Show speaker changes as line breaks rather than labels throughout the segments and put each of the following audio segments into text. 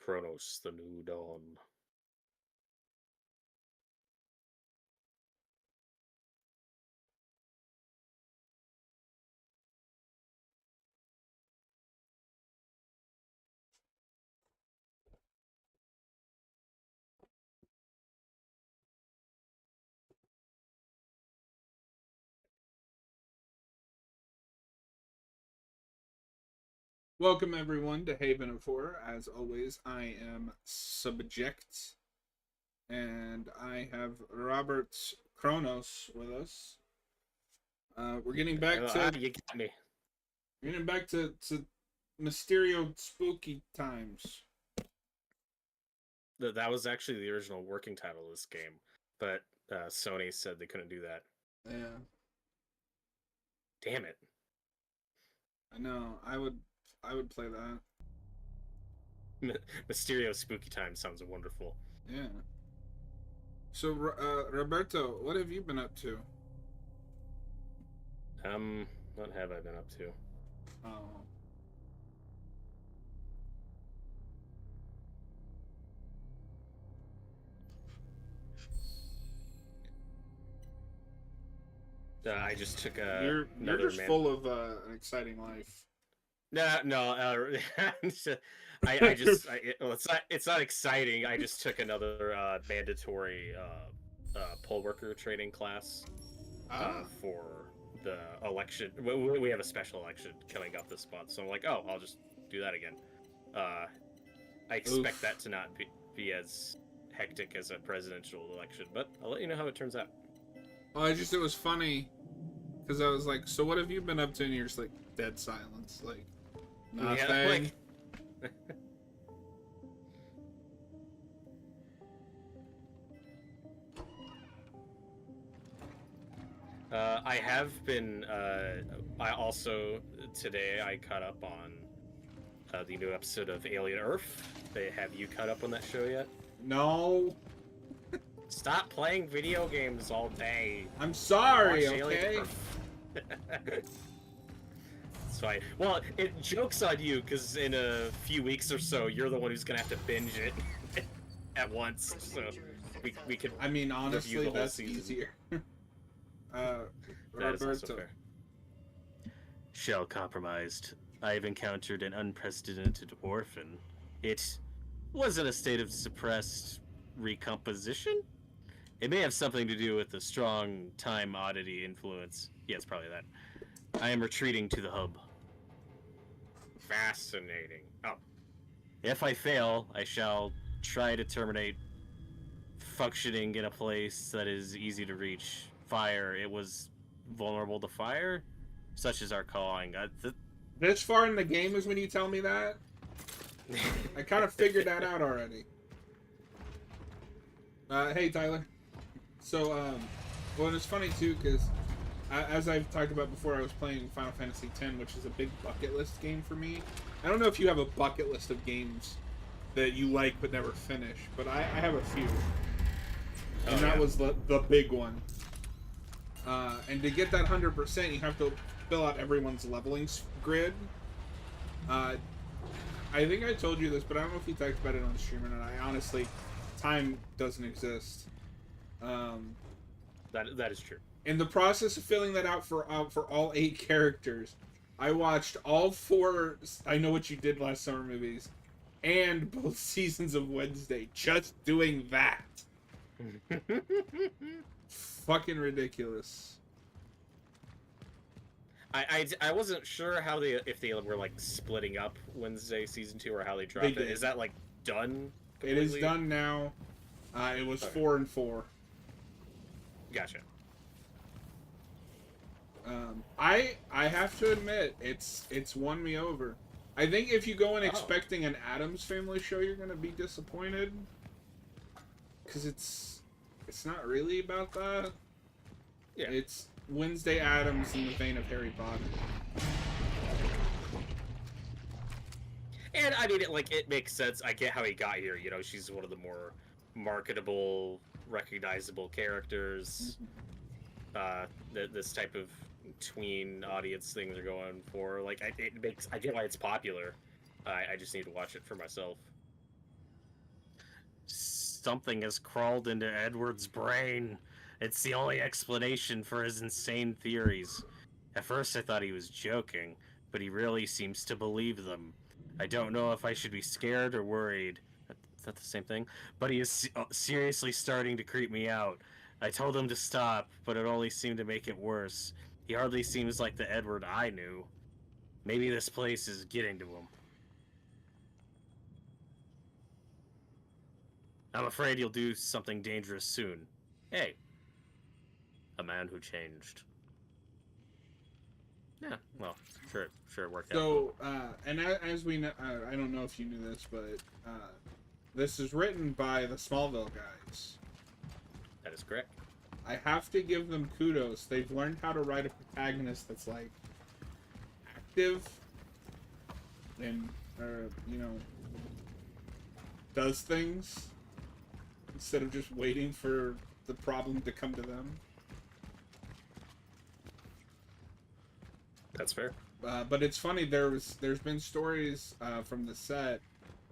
Cronos, the New Dawn.
Welcome everyone to Haven of Horror. As always, I am Subject, and I have Robert Cronos with us. We're getting back to
You got me.
Mysterio spooky times.
That was actually the original working title of this game, but Sony said they couldn't do that.
Yeah,
Damn it.
I know. I would play that.
Mysterio Spooky Time sounds wonderful.
Yeah. So, Roberto, what have you been up to?
What have I been up to?
Oh.
I just took
You're just full of an exciting life.
No. It's not exciting. I just took another mandatory poll worker training class for the election. We have a special election coming up this month, so I'm like, oh, I'll just do that again. I expect that to not be as hectic as a presidential election, but I'll let you know how it turns out.
Well, it was funny because I was like, so what have you been up to? And you're just like, dead silence. Like, nothing.
Yeah, I have been. I also today I caught up on the new episode of Alien Earth. Have you caught up on that show yet?
No.
Stop playing video games all day.
I'm sorry.
Watch
Okay.
It's fine. Well, it jokes on you because in a few weeks or so, you're the one who's gonna have to binge it at once. So we could.
I mean, honestly, that's easier. Roberto.
Shell compromised. I've encountered an unprecedented orphan. It was in a state of suppressed recomposition. It may have something to do with the strong time oddity influence. Yeah, it's probably that. I am retreating to the hub. Fascinating. Oh. If I fail, I shall try to terminate functioning in a place that is easy to reach. Fire. It was vulnerable to fire? Such is our calling.
This far in the game is when you tell me that? I kind of figured that out already. Hey, Tyler. So, well, it's funny, too, because as I've talked about before, I was playing Final Fantasy X, which is a big bucket list game for me. I don't know if you have a bucket list of games that you like but never finish, but I have a few. And that was the big one. And to get that 100%, you have to fill out everyone's leveling grid. I think I told you this, but I don't know if you talked about it on stream or not. I honestly, time doesn't exist.
That is true.
In the process of filling that out for all 8 characters, I watched all 4 I Know What You Did Last Summer movies and both seasons of Wednesday just doing that. Fucking ridiculous.
I wasn't sure how if they were like splitting up Wednesday season 2 or how they dropped it. Is that like done completely?
It is done now. It was 4 and 4.
Gotcha.
I have to admit it's won me over. I think if you go in expecting an Addams Family show, you're gonna be disappointed because it's not really about that.
Yeah.
It's Wednesday Addams in the vein of Harry Potter.
And I mean, it makes sense. I get how he got here. You know, she's one of the more marketable, recognizable characters. This type of tween audience thing they're going for. Like, I get why it's popular. I just need to watch it for myself. Something has crawled into Edward's brain. It's the only explanation for his insane theories. At first I thought he was joking, but he really seems to believe them. I don't know if I should be scared or worried. Is that the same thing? But he is seriously starting to creep me out. I told him to stop, but it only seemed to make it worse. He hardly seems like the Edward I knew. Maybe this place is getting to him. I'm afraid you'll do something dangerous soon. Hey, a man who changed. Yeah, well, sure it worked out.
So, and as we know, I don't know if you knew this, but this is written by the Smallville guys.
That is correct.
I have to give them kudos. They've learned how to write a protagonist that's like active and, you know, does things instead of just waiting for the problem to come to them.
That's fair.
But it's funny. There's been stories from the set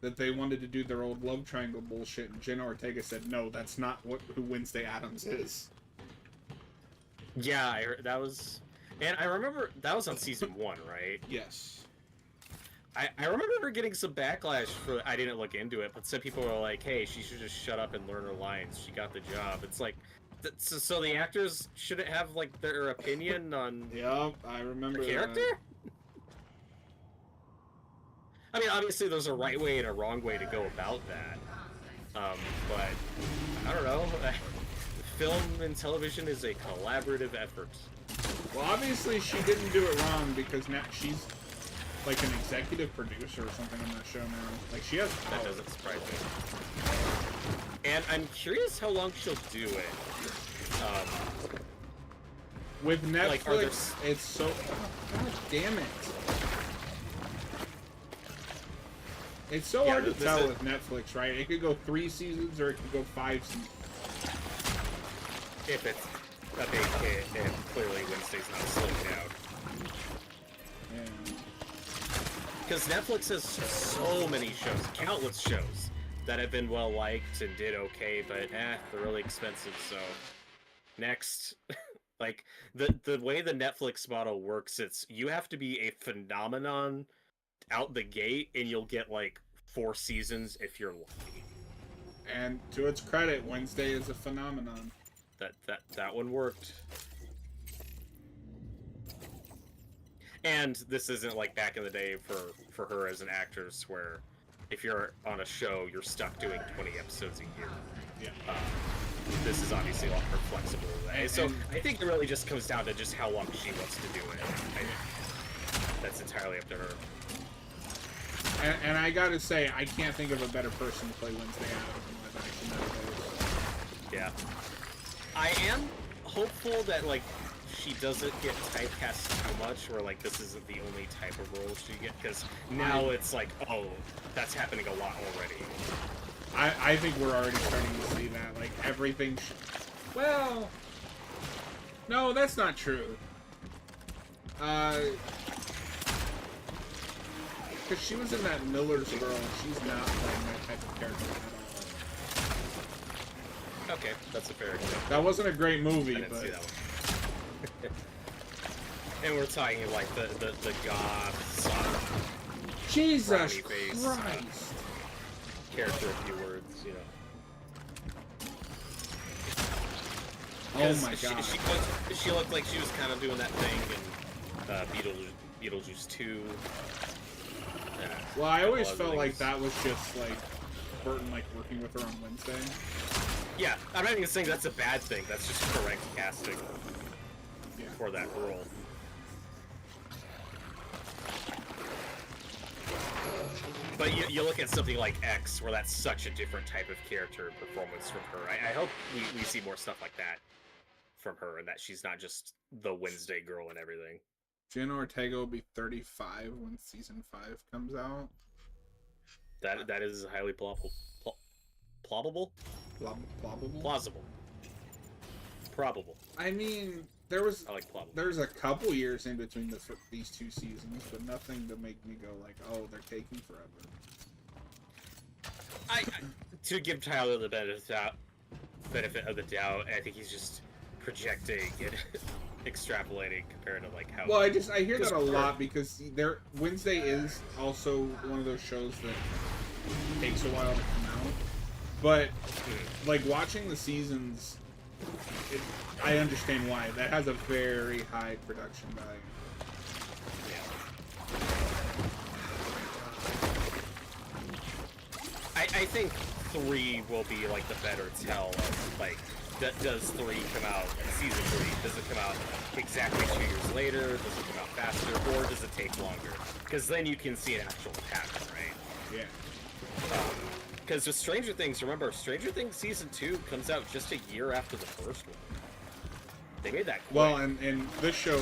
that they wanted to do their old love triangle bullshit, and Jenna Ortega said, "No, that's not who Wednesday Addams is."
Yeah, I heard, that was, and I remember that was on season 1, right?
Yes.
I remember her getting some backlash for. I didn't look into it, but some people were like, "Hey, she should just shut up and learn her lines. She got the job." It's like, so the actors shouldn't have like their opinion on.
Yeah, I remember
the character. I mean, obviously, there's a right way and a wrong way to go about that. But I don't know. Film and television is a collaborative effort.
Well, obviously, she didn't do it wrong because now she's like an executive producer or something on that show now. Like, she has power.
That doesn't surprise me. And I'm curious how long she'll do it.
With Netflix,
like,
it's so... Oh, God damn it. It's so hard to tell with Netflix, right? It could go 3 seasons or it could go 5 seasons.
If it's a big hit, and clearly Wednesday's not slowing down.
Yeah.
Because Netflix has so many shows, countless shows, that have been well liked and did okay, but they're really expensive, so... Next. Like, the way the Netflix model works, it's you have to be a phenomenon out the gate, and you'll get, like, 4 seasons if you're lucky.
And to its credit, Wednesday is a phenomenon.
That one worked. And this isn't like back in the day for her as an actress, where if you're on a show, you're stuck doing 20 episodes a year.
Yeah.
This is obviously a lot more flexible. So I think it really just comes down to just how long she wants to do it. That's entirely up to her.
And I gotta say, I can't think of a better person to play Wednesday Addams in live action nowadays.
Yeah. I am hopeful that, like, she doesn't get typecast too much, or, like, this isn't the only type of role she gets, because now it's like, oh, that's happening a lot already.
I think we're already starting to see that. Like, everything... Well... No, that's not true. Because she was in that Miller's Girl, and she's not playing that type of character at all.
Okay, that's a fair example.
That wasn't a great movie,
I didn't
but...
see that one. And we're talking, like, the goth, soft...
Jesus
face,
Christ!
Character, a few words, you know.
Oh my god.
She looked like she was kind of doing that thing in Beetlejuice 2.
Well, I always felt like that was just, like, Burton, like, working with her on Wednesday.
Yeah, I'm not even saying that's a bad thing. That's just correct casting for that role. But you look at something like X, where that's such a different type of character and performance from her. I hope we see more stuff like that from her, and that she's not just the Wednesday girl and everything.
Jenna Ortega will be 35 when season 5 comes out.
That is highly plausible. Plausible?
Plausible?
Plausible. Probable.
I mean, there's a couple years in between these 2 seasons, but nothing to make me go like, oh, they're taking forever.
to give Tyler the benefit of the doubt, I think he's just projecting and extrapolating compared to like how.
Well, I hear that a lot because Wednesday is also one of those shows that takes a while to come out. But like watching the seasons, I understand why. That has a very high production value.
I think 3 will be like the better tell of like, does 3 come out, season 3, does it come out exactly 2 years later, does it come out faster, or does it take longer? Because then you can see an actual pattern, right?
Yeah.
Because with Stranger Things, remember, Stranger Things season 2 comes out just a year after the first one. They made that quick.
Well, and this show,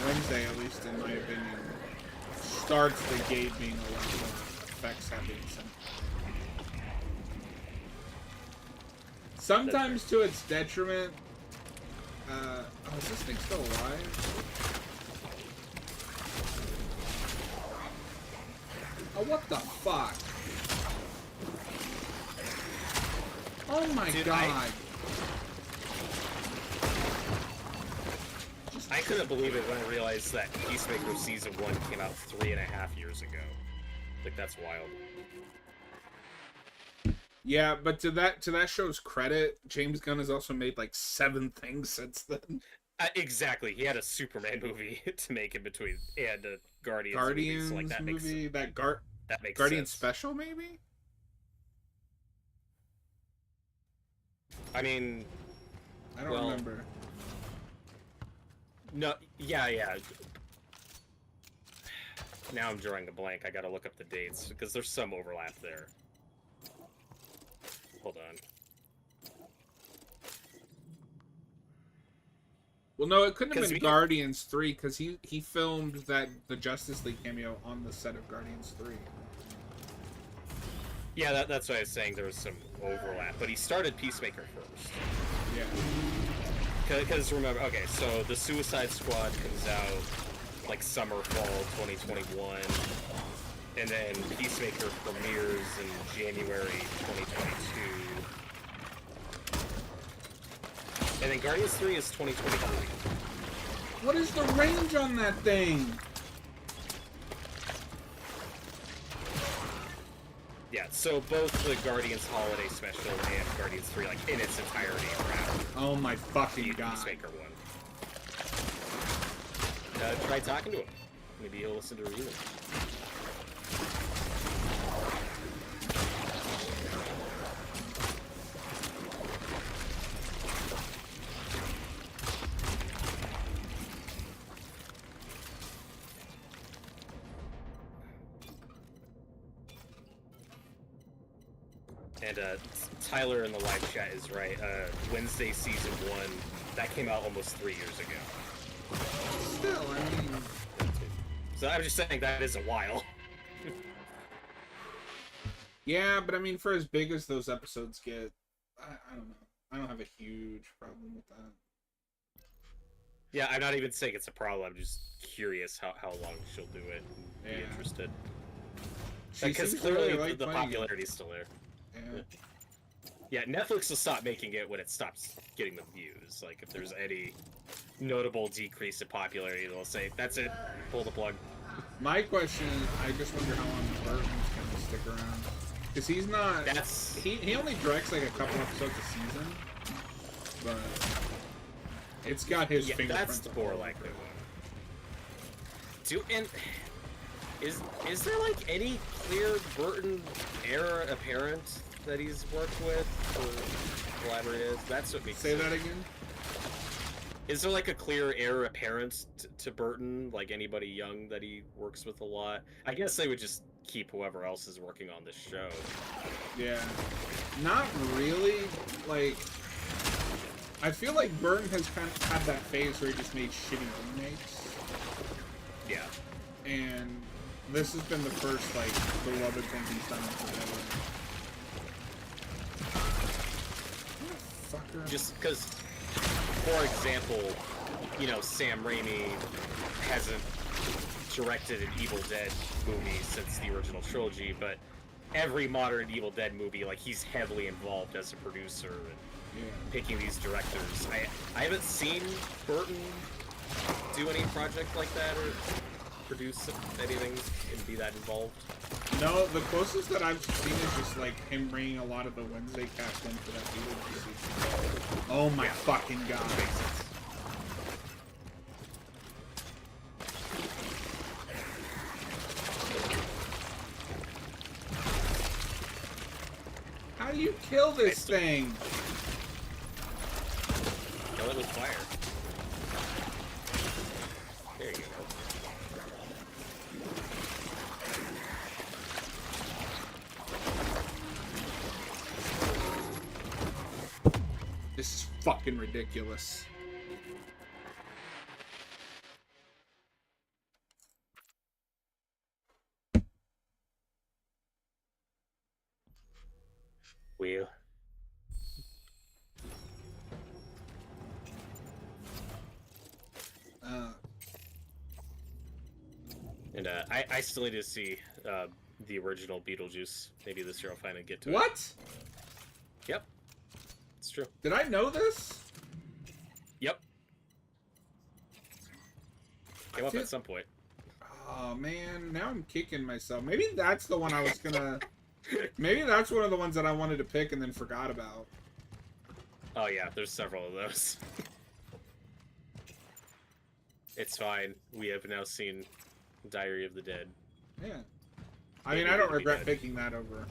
Wednesday, at least in my opinion, starts the gate being a lot more effects heavy. Sometimes to its detriment. Oh, is this thing still alive? Oh, what the fuck? Oh my god.
I couldn't believe it when I realized that Peacemaker season 1 came out 3.5 years ago. Like, that's wild.
Yeah, but to that show's credit, James Gunn has also made like 7 things since then.
Exactly, he had a Superman movie to make in between, and a Guardians movie, so, like, that
movie,
makes that makes
Guardians
sense.
special, maybe.
I mean,
I don't remember.
No, yeah. Now I'm drawing a blank. I gotta look up the dates because there's some overlap there. Hold on.
Well, no, it couldn't have been Guardians 3 because he filmed the Justice League cameo on the set of Guardians 3.
Yeah, that's what I was saying. There was some overlap, but he started Peacemaker first.
Yeah.
Because remember, okay, so the Suicide Squad comes out like summer, fall 2021, and then Peacemaker premieres in January 2022. And then Guardians 3 is 2023.
What is the range on that thing?
Yeah, so both the Guardians Holiday Special and Guardians 3, like, in its entirety are out.
Oh my fucking god.
Peacemaker one. Try talking to him. Maybe he'll listen to reading. And Tyler in the live chat is right. Wednesday season 1, that came out almost 3 years ago.
Still, I mean...
So I'm just saying that is a while.
Yeah, but I mean, for as big as those episodes get, I don't know. I don't have a huge problem with that.
Yeah, I'm not even saying it's a problem. I'm just curious how long she'll do it and be interested. Because clearly really the popularity is still there. Yeah, Netflix will stop making it when it stops getting the views. Like, if there's any notable decrease in popularity, they'll say, that's it, pull the plug.
My question is, I just wonder how long Burton's going to stick around. Because he's not... He only directs, like, a couple episodes a season. But... It's got his fingerprints.
That's the more likely one. And... Is there, like, any clear Burton era apparent that he's worked with or collaborated? That's what makes
Say that again?
Is there, like, a clear heir apparent to Burton? Like, anybody young that he works with a lot? I guess they would just keep whoever else is working on this show.
Yeah. Not really. Like, I feel like Burton has kind of had that phase where he just made shitty remakes.
Yeah.
And this has been the first, like, beloved thing he's done forever. Fucker.
Just because, for example, you know, Sam Raimi hasn't directed an Evil Dead movie since the original trilogy, but every modern Evil Dead movie, like he's heavily involved as a producer and picking these directors. I haven't seen Burton do any project like that or produce anything and be that involved.
No, the closest that I've seen is just like him bringing a lot of the Wednesday cast in for that Beetlejuice. Oh my fucking god!
Makes sense.
How do you kill this thing?
Kill it with fire. There you go.
This is fucking ridiculous.
Wheel. And I still need to see the original Beetlejuice. Maybe this year I'll finally get to it.
What?
Yep. It's true.
Did I know this?
Yep. Came up at some point.
Oh man, now I'm kicking myself. Maybe that's the one I was gonna... Maybe that's one of the ones that I wanted to pick and then forgot about.
Oh yeah, there's several of those. It's fine. We have now seen Diary of the Dead.
Yeah. I mean, I don't regret picking that over.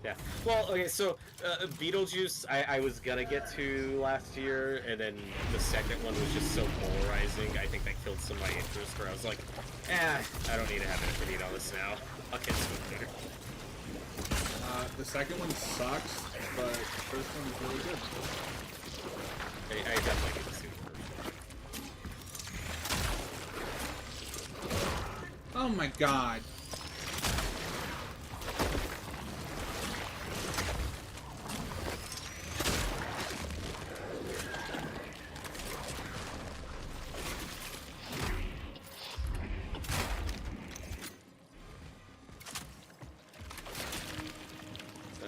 Yeah. Well, okay, so Beetlejuice I was gonna get to last year, and then the second one was just so polarizing. I think that killed some of my interest, where I was like, I don't need to have an opinion on this now. I'll get to it later.
The second one sucks, but the first one is really good.
I definitely get to see the first one.
Oh my god.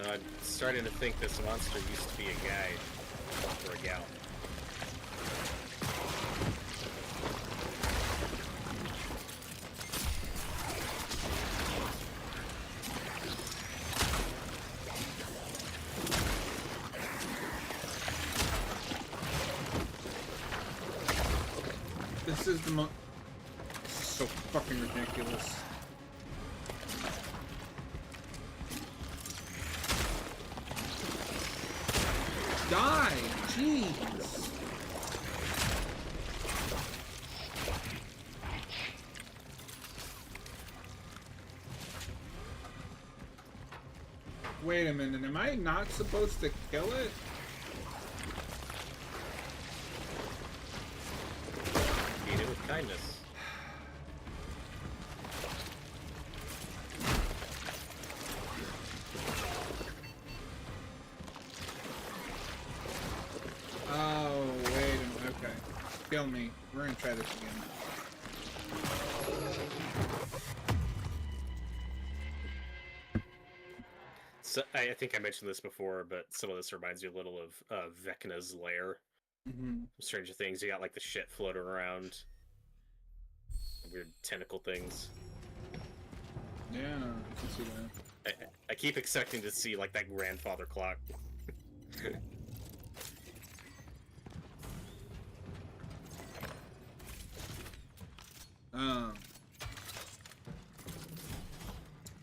I'm starting to think this monster used to be a guy or a gal.
This is the This is so fucking ridiculous. Die! Jeez! Wait a minute, am I not supposed to kill it?
Feed it with kindness.
Oh, wait a minute, okay. Kill me. We're gonna try this again.
So, I think I mentioned this before, but some of this reminds me a little of Vecna's lair.
Mm-hmm.
Stranger Things, you got like the shit floating around. Weird tentacle things.
Yeah, I can see that.
I keep expecting to see like that grandfather clock.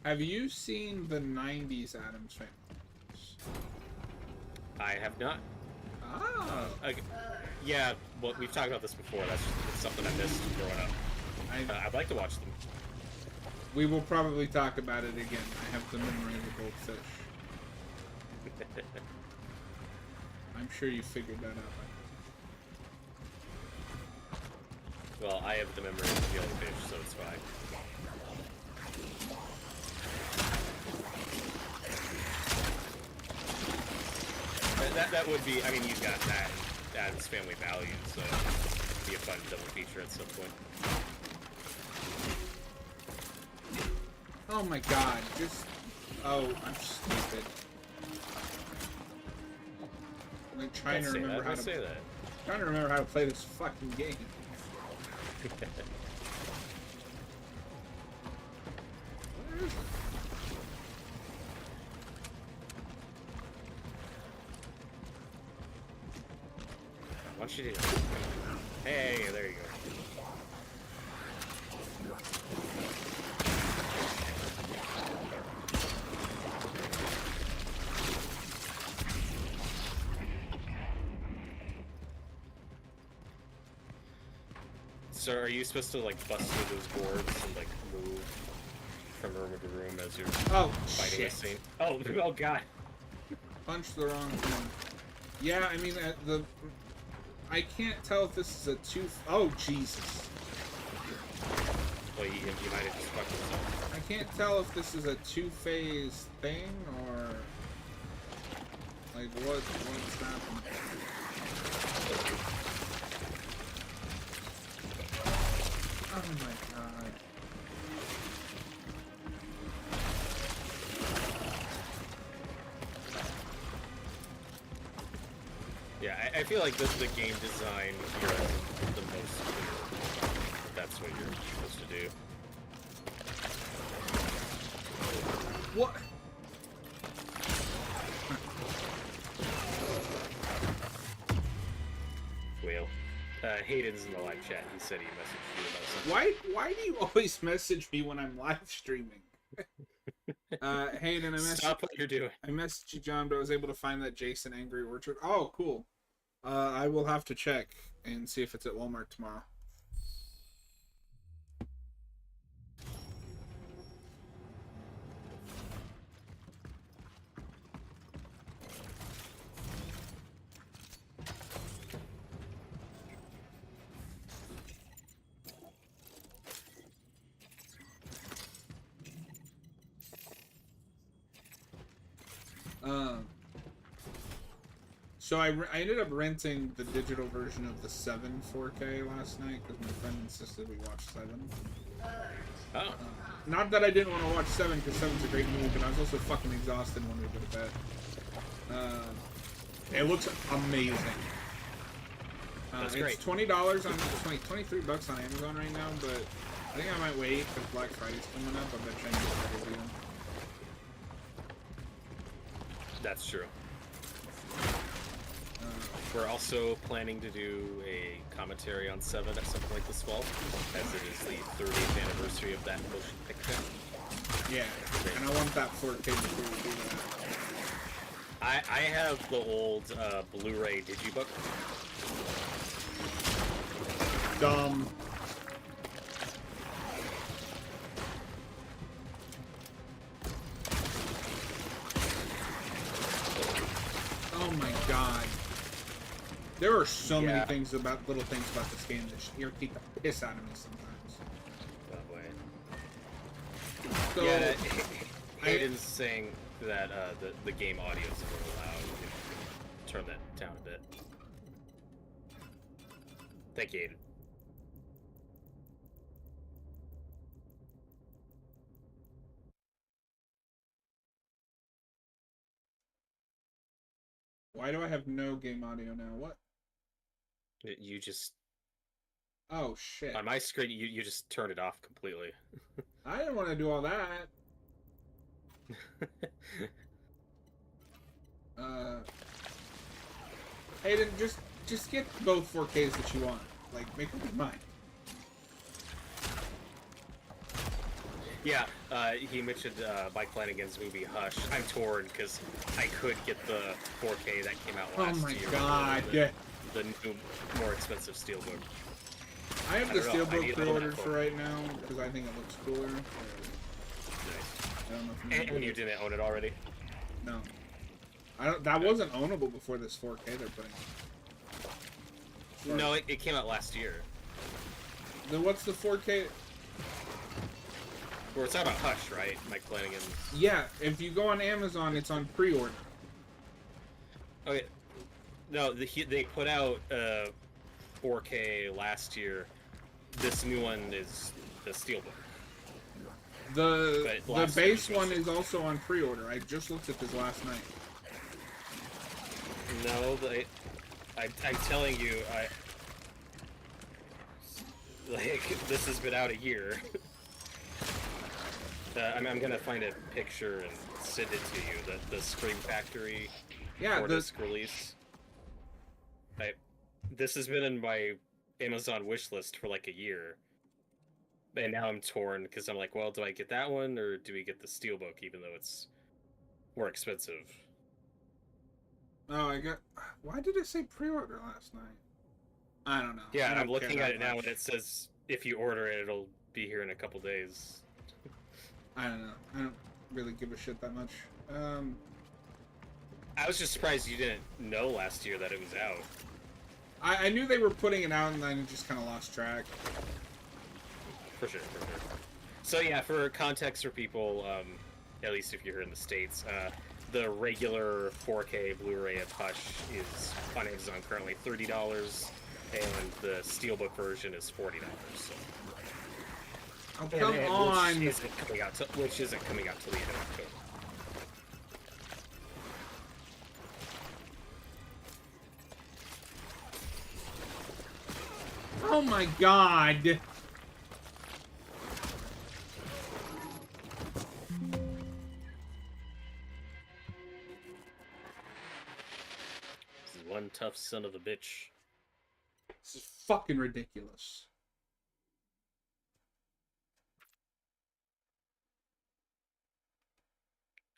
Have you seen the 90s Addams Family?
I have not.
Ah.
Yeah, well, we've talked about this before. That's something I missed growing up. I'd like to watch them.
We will probably talk about it again. I have the memory of a goldfish. I'm sure you figured that out.
Well, I have the memory of the jellyfish, so it's fine. That would be, I mean, you've got that Addams Family Values, so it'd be a fun double feature at some point.
Oh my god, just... Oh, I'm stupid. I'm like trying to remember how to...
say that.
Trying to remember how to play this fucking game. Where is it?
Why don't you do that? Hey, there you go. So are you supposed to like bust through those boards and like move from room to room as you're fighting a scene? Oh, oh god.
Punched the wrong one. Yeah, I mean, I can't tell if this is a two... Oh, Jesus.
Well, you might have just fucked yourself.
I can't tell if this is a two-phase thing, or... Like, what's happening? Oh my god.
Yeah, I feel like the game design here is the most clear. That's what you're supposed to do.
What?
Whale. Hayden's in the live chat. He said he messaged you about something.
Why do you always message me when I'm live streaming? Hayden,
Stop what you're doing.
I messaged you, John, but I was able to find that Jason Angry Orchard. Oh, cool. I will have to check and see if it's at Walmart tomorrow. So I ended up renting the digital version of the 7 4K last night because my friend insisted we watch 7.
Oh.
Not that I didn't want to watch 7 because 7's a great movie, but I was also fucking exhausted when we go to bed. It looks amazing.
That's great.
It's $20 on, it's like $23 on Amazon right now, but I think I might wait because Black Friday's coming up. I bet you I can get a deal.
That's true. We're also planning to do a commentary on 7 at some point this fall, as it is the 30th anniversary of that motion picture.
Yeah, and I want that 4K before we do that.
I have the old Blu-ray digibook.
Dumb. Oh my god. There are so many things about little things about this game that irritate the piss out of me sometimes.
That way.
So,
yeah, Hayden's saying that the game audio is a little loud. You can turn that down a bit. Thank you, Hayden.
Why do I have no game audio now? What?
You just...
Oh, shit.
On my screen, you just turned it off completely.
I didn't want to do all that. Hayden, just get both 4Ks that you want. Like, make them mine.
Yeah, he mentioned Mike Flanagan's movie Hush. I'm torn because I could get the 4K that came out last year.
Oh my god, yeah.
The new, more expensive Steelbook.
I have the Steelbook pre-ordered for right now because I think it looks cooler.
Nice.
I don't know if
And you didn't own it already?
No. That wasn't ownable before this 4K they're putting.
No, it came out last year.
Then what's the 4K?
We're talking about Hush, right? Mike Flanagan.
Yeah, if you go on Amazon, it's on pre-order.
Okay. No, they put out 4K last year. This new one is the Steelbook.
The base one is also on pre-order. I just looked at this last night.
No, I'm telling you, this has been out a year. I'm gonna find a picture and send it to you. The Scream Factory 4-disc release. This has been in my Amazon wish list for like a year, and now I'm torn because I'm like, well, do I get that one or do we get the Steelbook, even though it's more expensive?
Oh, why did it say pre-order last night? I don't know.
Yeah, I'm looking at it now, and it says if you order it, it'll be here in a couple days.
I don't know. I don't really give a shit that much.
I was just surprised you didn't know last year that it was out.
I knew they were putting it out, and then just kind of lost track.
For sure. So yeah, for context for people, at least if you're here in the States, the regular 4K Blu-ray of Hush is on Amazon currently $30, and the Steelbook version is $40. So.
Oh, come on!
Which isn't coming out till the end of October.
Oh my god! This
is one tough son of a bitch.
This is fucking ridiculous.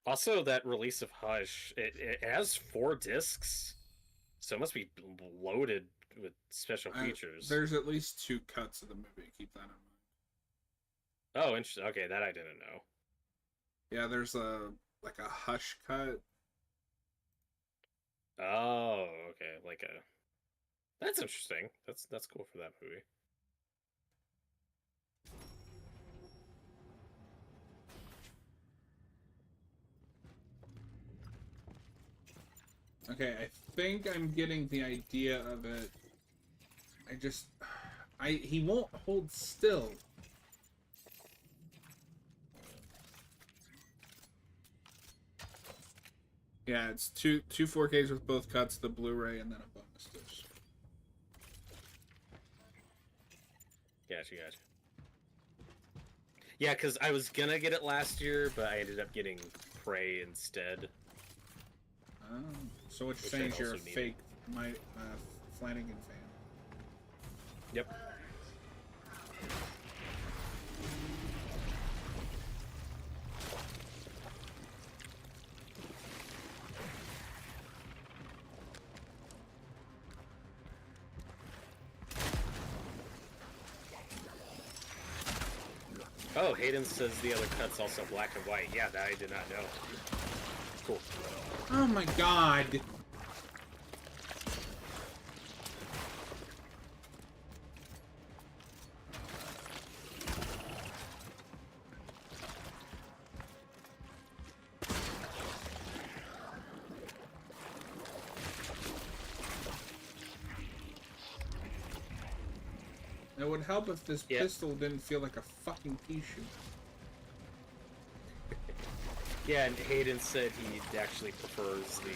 Also, that release of Hush, it has 4 discs, so it must be loaded with special features.
There's at least 2 cuts of the movie. Keep that in mind.
Oh, interesting. Okay, that I didn't know.
Yeah, there's a Hush cut.
Oh, okay, that's interesting. That's cool for that movie.
Okay, I think I'm getting the idea of it. He won't hold still. Yeah, it's two 4Ks with both cuts, the Blu-ray, and then a bonus disc.
Gotcha. Yeah, because I was gonna get it last year, but I ended up getting Prey instead.
Oh, so what you're saying is you're a fake Flanagan fan.
Yep. Oh, Hayden says the other cut's also black and white. Yeah, that I did not know. Cool.
Oh my god. It would help if this pistol didn't feel like a fucking pea shoot.
Yeah, and Hayden said he actually prefers the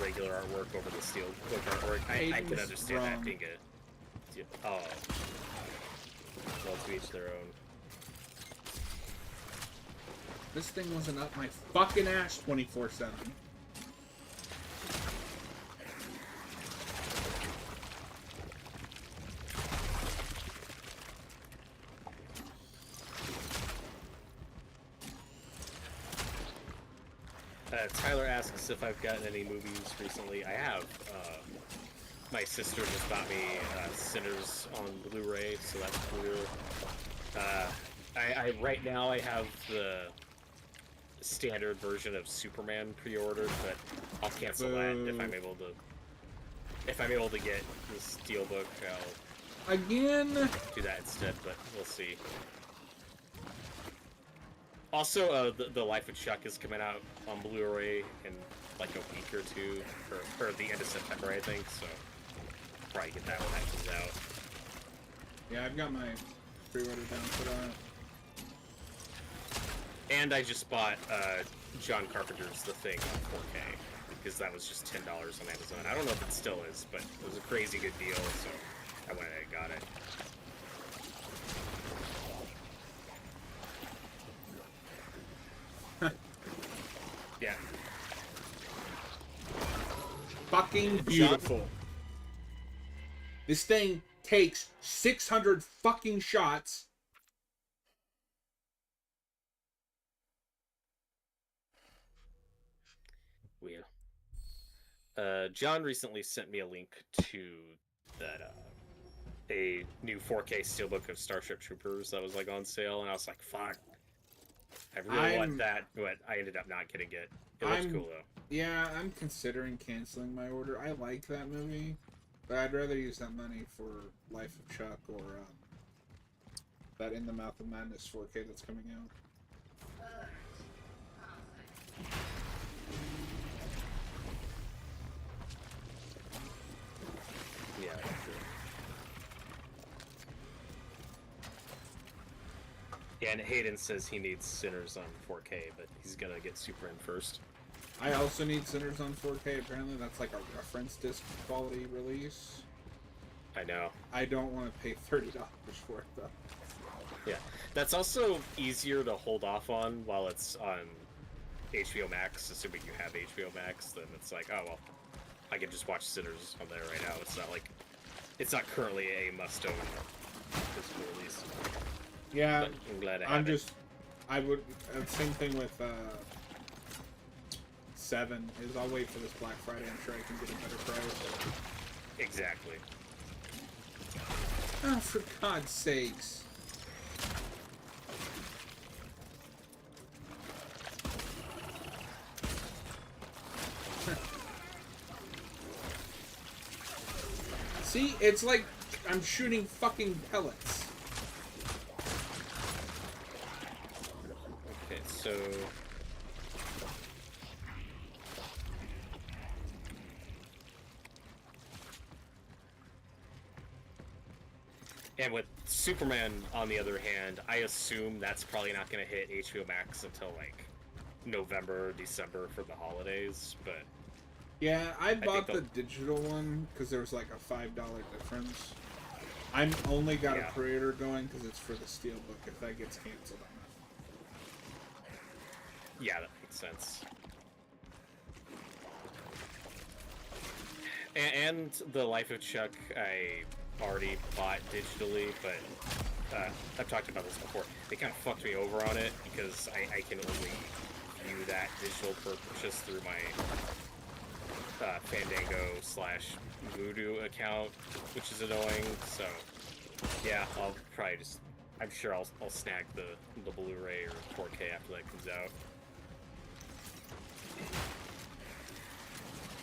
regular artwork over the Steelbook artwork. I can understand that being a... Oh. Well, to each their own.
This thing wasn't up my fucking ass 24/7.
Tyler asks if I've gotten any movies recently. I have. My sister just bought me Sinners on Blu-ray, so that's cool. Right now I have the standard version of Superman pre-ordered, but I'll cancel that if I'm able to. If I'm able to get the Steelbook, I'll do that instead. But we'll see. Also, the Life of Chuck is coming out on Blu-ray in like a week or two, or the end of September, I think. So probably get that when that comes out.
Yeah, I've got my pre-order down for that.
And I just bought John Carpenter's The Thing on 4K because that was just $10 on Amazon. I don't know if it still is, but it was a crazy good deal, so I went and got it. Yeah.
Fucking beautiful. This thing takes 600 fucking shots.
Weird. John recently sent me a link to that a new 4K steelbook of Starship Troopers that was like on sale, and I was like, "Fuck, I really want that," but I ended up not getting it. It looks cool though.
Yeah, I'm considering canceling my order. I like that movie, but I'd rather use that money for Life of Chuck or that In the Mouth of Madness 4K that's coming out.
Yeah, that's true. Yeah, and Hayden says he needs Sinners on 4K, but he's gonna get Superman first.
I also need Sinners on 4K. Apparently, that's like a reference disc quality release.
I know.
I don't want to pay $30 for it though.
Yeah, that's also easier to hold off on while it's on HBO Max, assuming you have HBO Max. Then it's like, oh well, I can just watch Sinners on there right now. It's not like it's not currently a must-own physical release.
Yeah,
but I'm glad I have it.
I would same thing with 7 is I'll wait for this Black Friday. I'm sure I can get a better price.
Exactly.
Oh, for God's sakes. See, it's like I'm shooting fucking pellets.
Okay, so and with Superman, on the other hand, I assume that's probably not going to hit HBO Max until like November, December for the holidays, but
yeah, I bought the digital one because there was like a $5 difference. I'm only got a pre-order going because it's for the Steelbook. If that gets canceled, I'm not.
Yeah, that makes sense. And the Life of Chuck, I already bought digitally, but I've talked about this before. They kind of fucked me over on it because I can only view that digital purchase through my Fandango/Voodoo account, which is annoying. So yeah, I'll probably I'm sure I'll snag the Blu-ray or 4K after that comes out.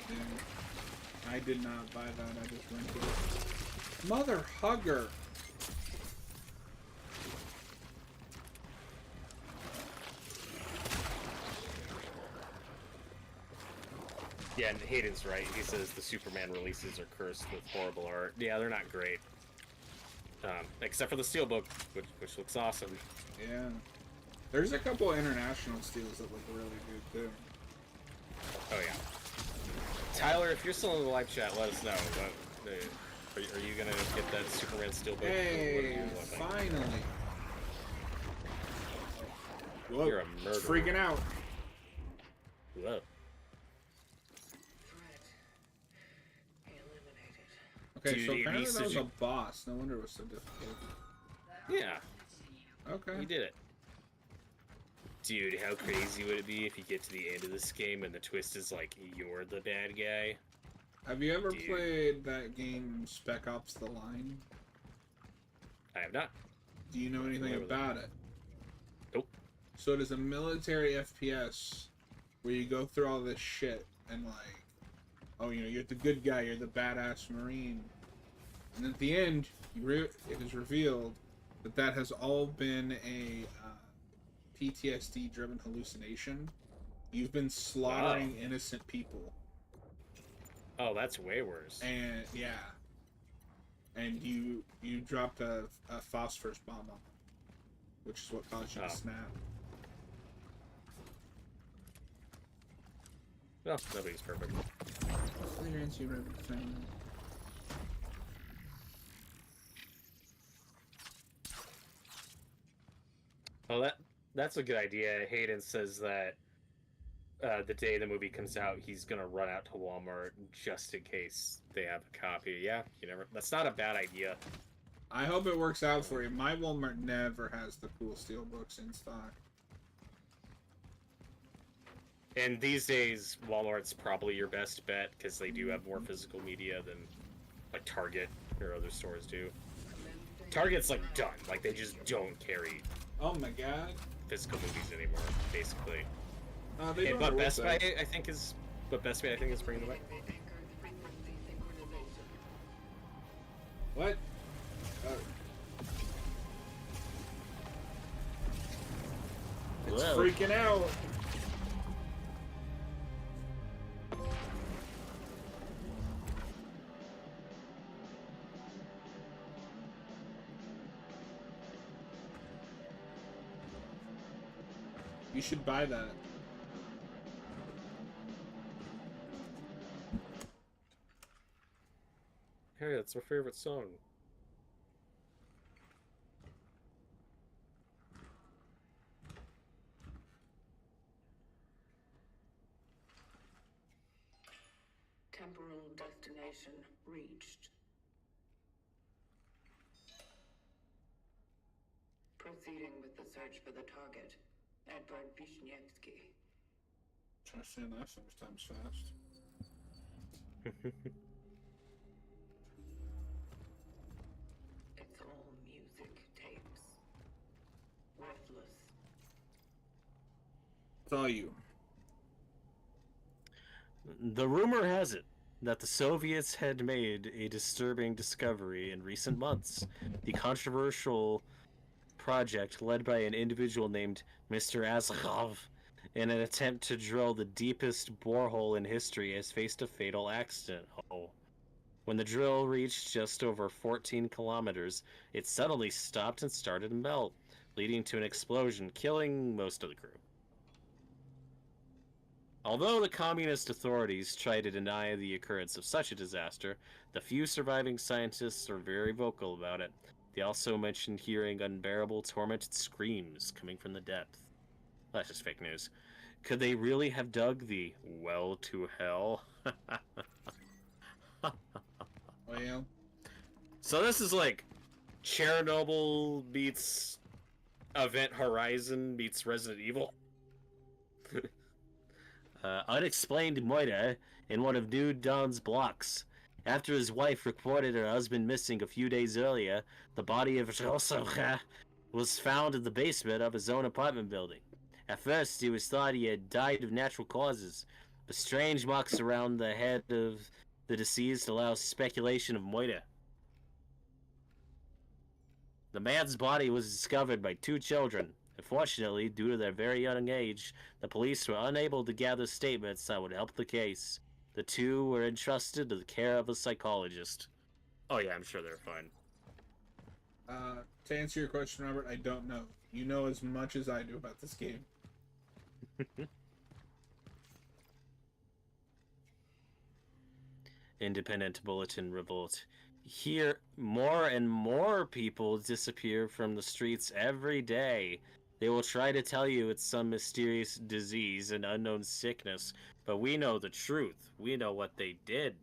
Yeah, I did not buy that. I just rented it. Mother hugger.
Yeah, and Hayden's right. He says the Superman releases are cursed with horrible art. Yeah, they're not great. Except for the Steelbook, which looks awesome.
Yeah. There's a couple international steels that look really good, too.
Oh, yeah. Tyler, if you're still in the live chat, let us know. Are you going to get that Superman Steelbook?
Hey, finally. Whoa,
You're a murderer.
It's freaking out.
Whoa.
Okay,
Dude,
so apparently that was
you...
a boss. No wonder it was so difficult.
Yeah.
Okay.
You did it. Dude, how crazy would it be if you get to the end of this game and the twist is like, you're the bad guy?
Have you ever played that game, Spec Ops: The Line?
I have not.
Do you know anything about it?
Nope.
So it is a military FPS where you go through all this shit and like, oh, you know, you're the good guy, you're the badass Marine. And at the end, it is revealed that that has all been a PTSD-driven hallucination. You've been slaughtering innocent people.
Oh, that's way worse.
And, yeah. And you dropped a phosphorus bomb on them, which is what caused you to snap.
Well, nobody's perfect. Well, that's a good idea. Hayden says that the day the movie comes out, he's gonna run out to Walmart just in case they have a copy. Yeah, you never. That's not a bad idea.
I hope it works out for you. My Walmart never has the cool steel books in stock.
And these days, Walmart's probably your best bet because they do have more physical media than like Target or other stores do. Target's like done. Like they just don't carry.
Oh my god.
Physical movies anymore, basically.
But
Best Buy, I think is bringing them back.
What? It's
Whoa.
freaking out. You should buy that.
Hey, that's my favorite song.
Temporal destination reached. Proceeding with the search for the target, Edward Vishnievsky.
Try to say that 6 times fast.
It's all music tapes. Worthless.
It's all you.
The rumor has it that the Soviets had made a disturbing discovery in recent months. The controversial project led by an individual named Mr. Azarov in an attempt to drill the deepest borehole in history has faced a fatal accident. When the drill reached just over 14 kilometers, it suddenly stopped and started to melt, leading to an explosion, killing most of the crew. Although the communist authorities try to deny the occurrence of such a disaster, the few surviving scientists are very vocal about it. They also mentioned hearing unbearable, tormented screams coming from the depth. That's just fake news. Could they really have dug the well to hell?
Well,
So this is like Chernobyl meets Event Horizon meets Resident Evil. Unexplained murder in one of New Dawn's blocks. After his wife reported her husband missing a few days earlier, the body of Rosa was found in the basement of his own apartment building. At first, it was thought he had died of natural causes, but strange marks around the head of the deceased allows speculation of murder. The man's body was discovered by 2 children. Unfortunately, due to their very young age, the police were unable to gather statements that would help the case. The 2 were entrusted to the care of a psychologist. Oh yeah, I'm sure they're fine.
to answer your question, Robert, I don't know. You know as much as I do about this game.
Independent Bulletin Revolt. Here, more and more people disappear from the streets every day. They will try to tell you it's some mysterious disease, an unknown sickness, but we know the truth. We know what they did.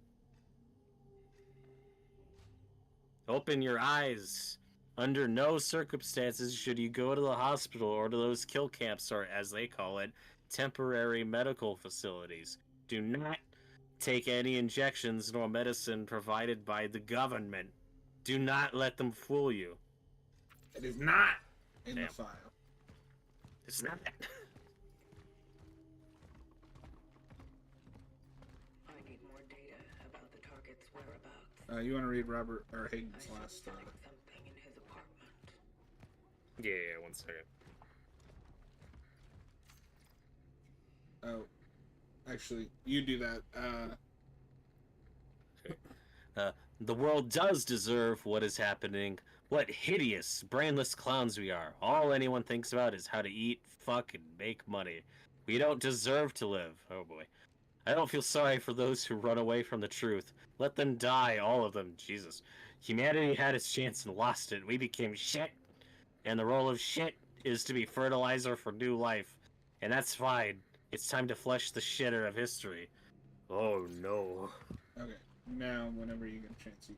Open your eyes. Under no circumstances should you go to the hospital or to those kill camps, or as they call it, temporary medical facilities. Do not take any injections nor medicine provided by the government. Do not let them fool you.
It is not in the file.
It's not.
I need more data about the target's whereabouts.
You want to read Robert or Hayden's
I
last?
suspect something in his apartment.
Yeah, 1 second.
Oh, actually, you do that.
The world does deserve what is happening. What hideous, brainless clowns we are. All anyone thinks about is how to eat, fuck, and make money. We don't deserve to live. Oh boy. I don't feel sorry for those who run away from the truth. Let them die, all of them. Jesus. Humanity had its chance and lost it. We became shit. And the role of shit is to be fertilizer for new life. And that's fine. It's time to flush the shitter of history. Oh no.
Okay, now whenever you get a chance, you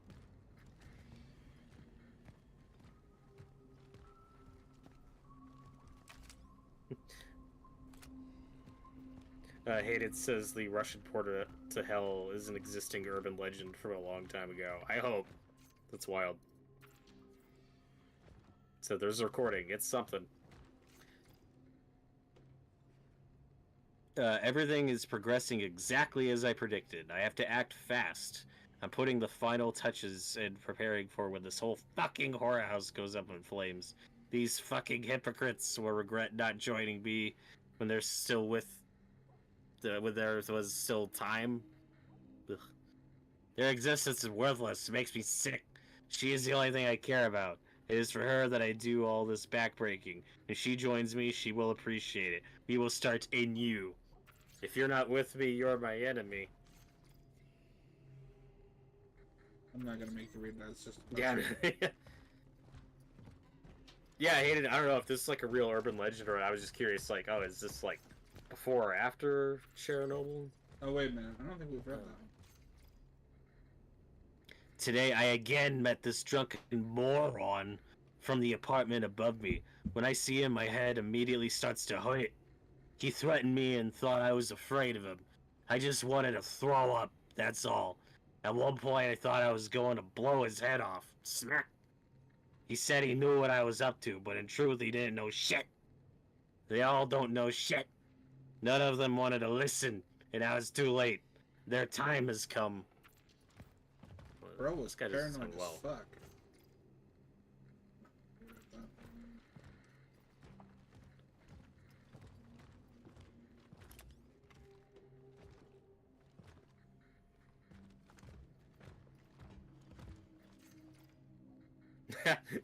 Hayden says the Russian portal to hell is an existing urban legend from a long time ago. I hope. That's wild. So there's a recording. It's something. Everything is progressing exactly as I predicted. I have to act fast. I'm putting the final touches and preparing for when this whole fucking horror house goes up in flames. These fucking hypocrites will regret not joining me when they're still when there was still time. Ugh. Their existence is worthless. It makes me sick. She is the only thing I care about. It is for her that I do all this backbreaking. If she joins me, she will appreciate it. We will start anew. If you're not with me, you're my enemy.
I'm not gonna make you read that. It's just
Yeah. Yeah, I hated it. I don't know if this is like a real urban legend or I was just curious, like, oh, is this like before or after Chernobyl?
Oh wait a minute, I don't think we've read that.
Today, I again met this drunken moron from the apartment above me. When I see him, my head immediately starts to hurt. He threatened me and thought I was afraid of him. I just wanted to throw up, that's all. At one point, I thought I was going to blow his head off. Smack! He said he knew what I was up to, but in truth, he didn't know shit. They all don't know shit. None of them wanted to listen, and now it's too late. Their time has come.
Bro was
This guy
paranoid
doesn't
as
sound well.
fuck.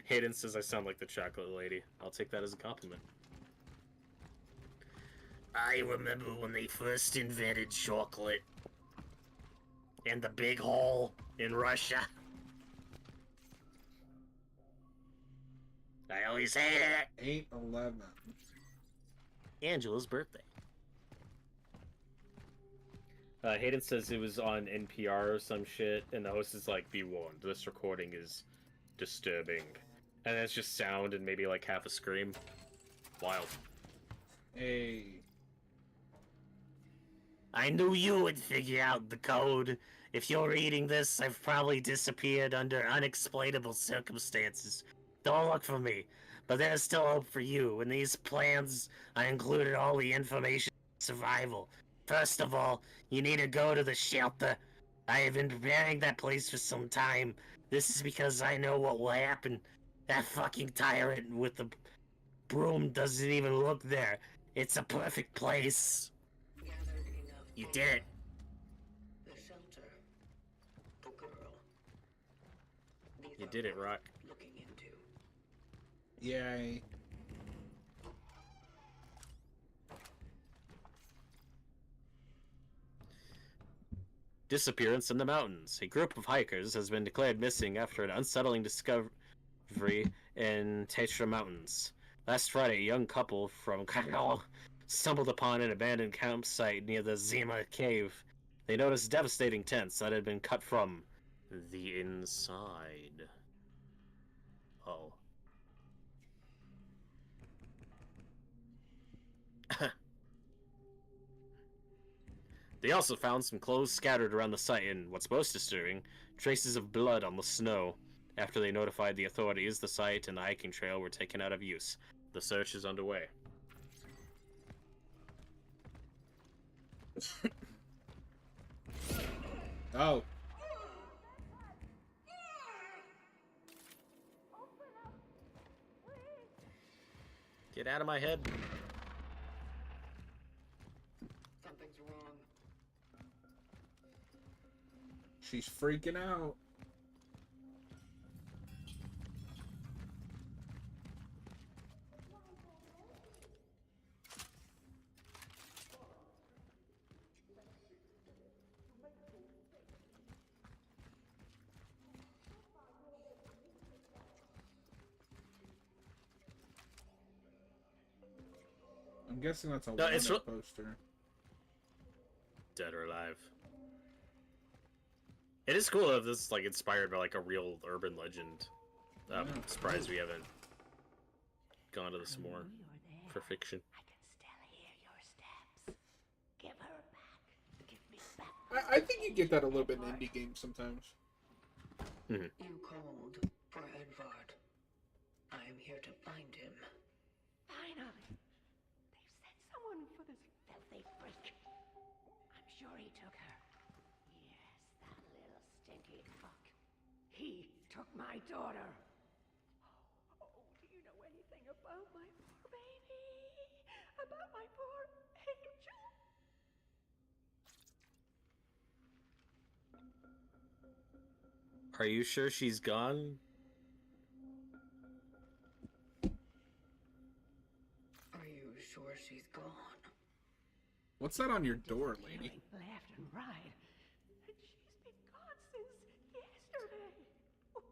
Hayden says I sound like the chocolate lady. I'll take that as a compliment. I remember when they first invented chocolate. And the big hole in Russia. I always hated it.
8/11.
Angela's birthday. Hayden says it was on NPR or some shit, and the host is like, be warned, this recording is disturbing. And it's just sound and maybe like half a scream. Wild.
Hey.
I knew you would figure out the code. If you're reading this, I've probably disappeared under unexplainable circumstances. Don't look for me, but there's still hope for you. In these plans, I included all the information on survival. First of all, you need to go to the shelter. I have been preparing that place for some time. This is because I know what will happen. That fucking tyrant with the broom doesn't even look there. It's a perfect place.
Gathered enough
You did it.
The shelter. The girl. These
You
are
did it,
worth
Rock.
Looking into.
Yay.
Disappearance in the mountains. A group of hikers has been declared missing after an unsettling discovery in Tatra Mountains. Last Friday, a young couple from Cronos stumbled upon an abandoned campsite near the Zima cave. They noticed devastating tents that had been cut from the inside. Oh. They also found some clothes scattered around the site and, what's most disturbing, traces of blood on the snow. After they notified the authorities, the site and the hiking trail were taken out of use. The search is underway.
Oh.
Get out of my head.
Something's wrong.
She's freaking out. guessing that's a
No, it's
wanted poster.
Dead or alive. It is cool if this is like inspired by like a real urban legend. I'm surprised we haven't gone to this more for fiction.
I can still hear your steps. Give her back. Give me back.
I think you get that a little bit in indie games sometimes.
Mm-hmm.
You called for Edvard. I am here to find him.
Finally. They've sent someone for this filthy freak. I'm sure he took her. Yes, that little stinky fuck. He took my daughter. Oh, do you know anything about my poor baby? About my poor angel?
Are you sure she's gone?
Are you sure she's gone?
What's that on your door, lady?
Left and right. And she's been gone since yesterday.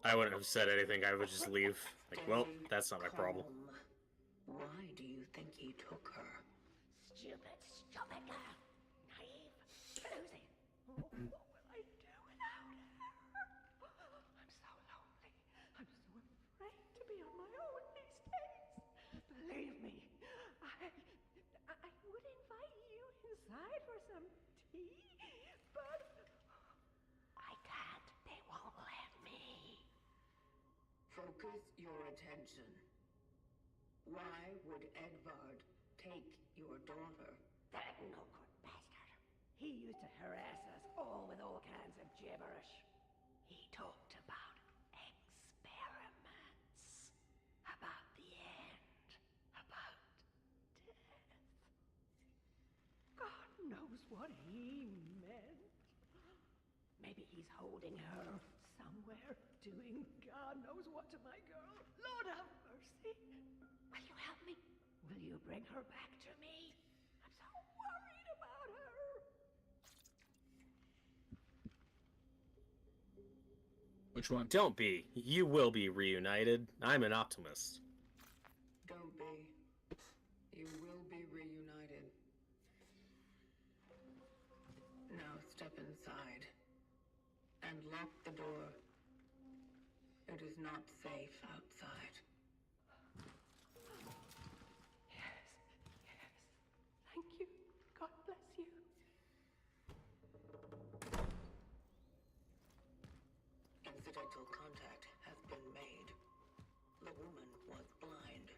I wouldn't have said anything. I would just leave. Like, well, that's not my problem.
Calm. Why do you think he took her?
Stupid girl. Naive. Floozy. What will I do without her? I'm so lonely. I'm so afraid to be on my own these days. Believe me, I would invite you inside for some tea, but I can't. They won't let me.
Focus your attention. Why would Edvard take your daughter?
That no good bastard. He used to harass us all with all kinds of gibberish. He talked about experiments, about the end, about death. God knows what he meant. Maybe he's holding her somewhere, doing God knows what to my girl. Lord have mercy. Will you help me? Will you bring her back to me? I'm so worried about her.
Which one?
Don't be. You will be reunited. I'm an optimist.
Don't be. You will be reunited. Now step inside and lock the door. It is not safe outside.
Yes. Thank you. God bless you.
Incidental contact has been made. The woman was blind.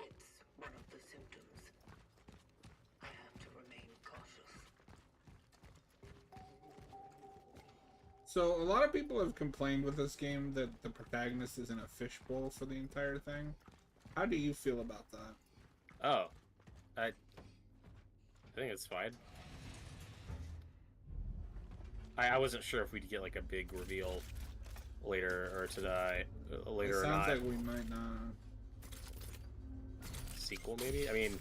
It's one of the symptoms. I have to remain cautious.
So a lot of people have complained with this game that the protagonist is in a fishbowl for the entire thing. How do you feel about that?
Oh. I think it's fine. I wasn't sure if we'd get like a big reveal later or tonight, later
It
or
sounds
not.
like we might not.
Sequel maybe? I mean,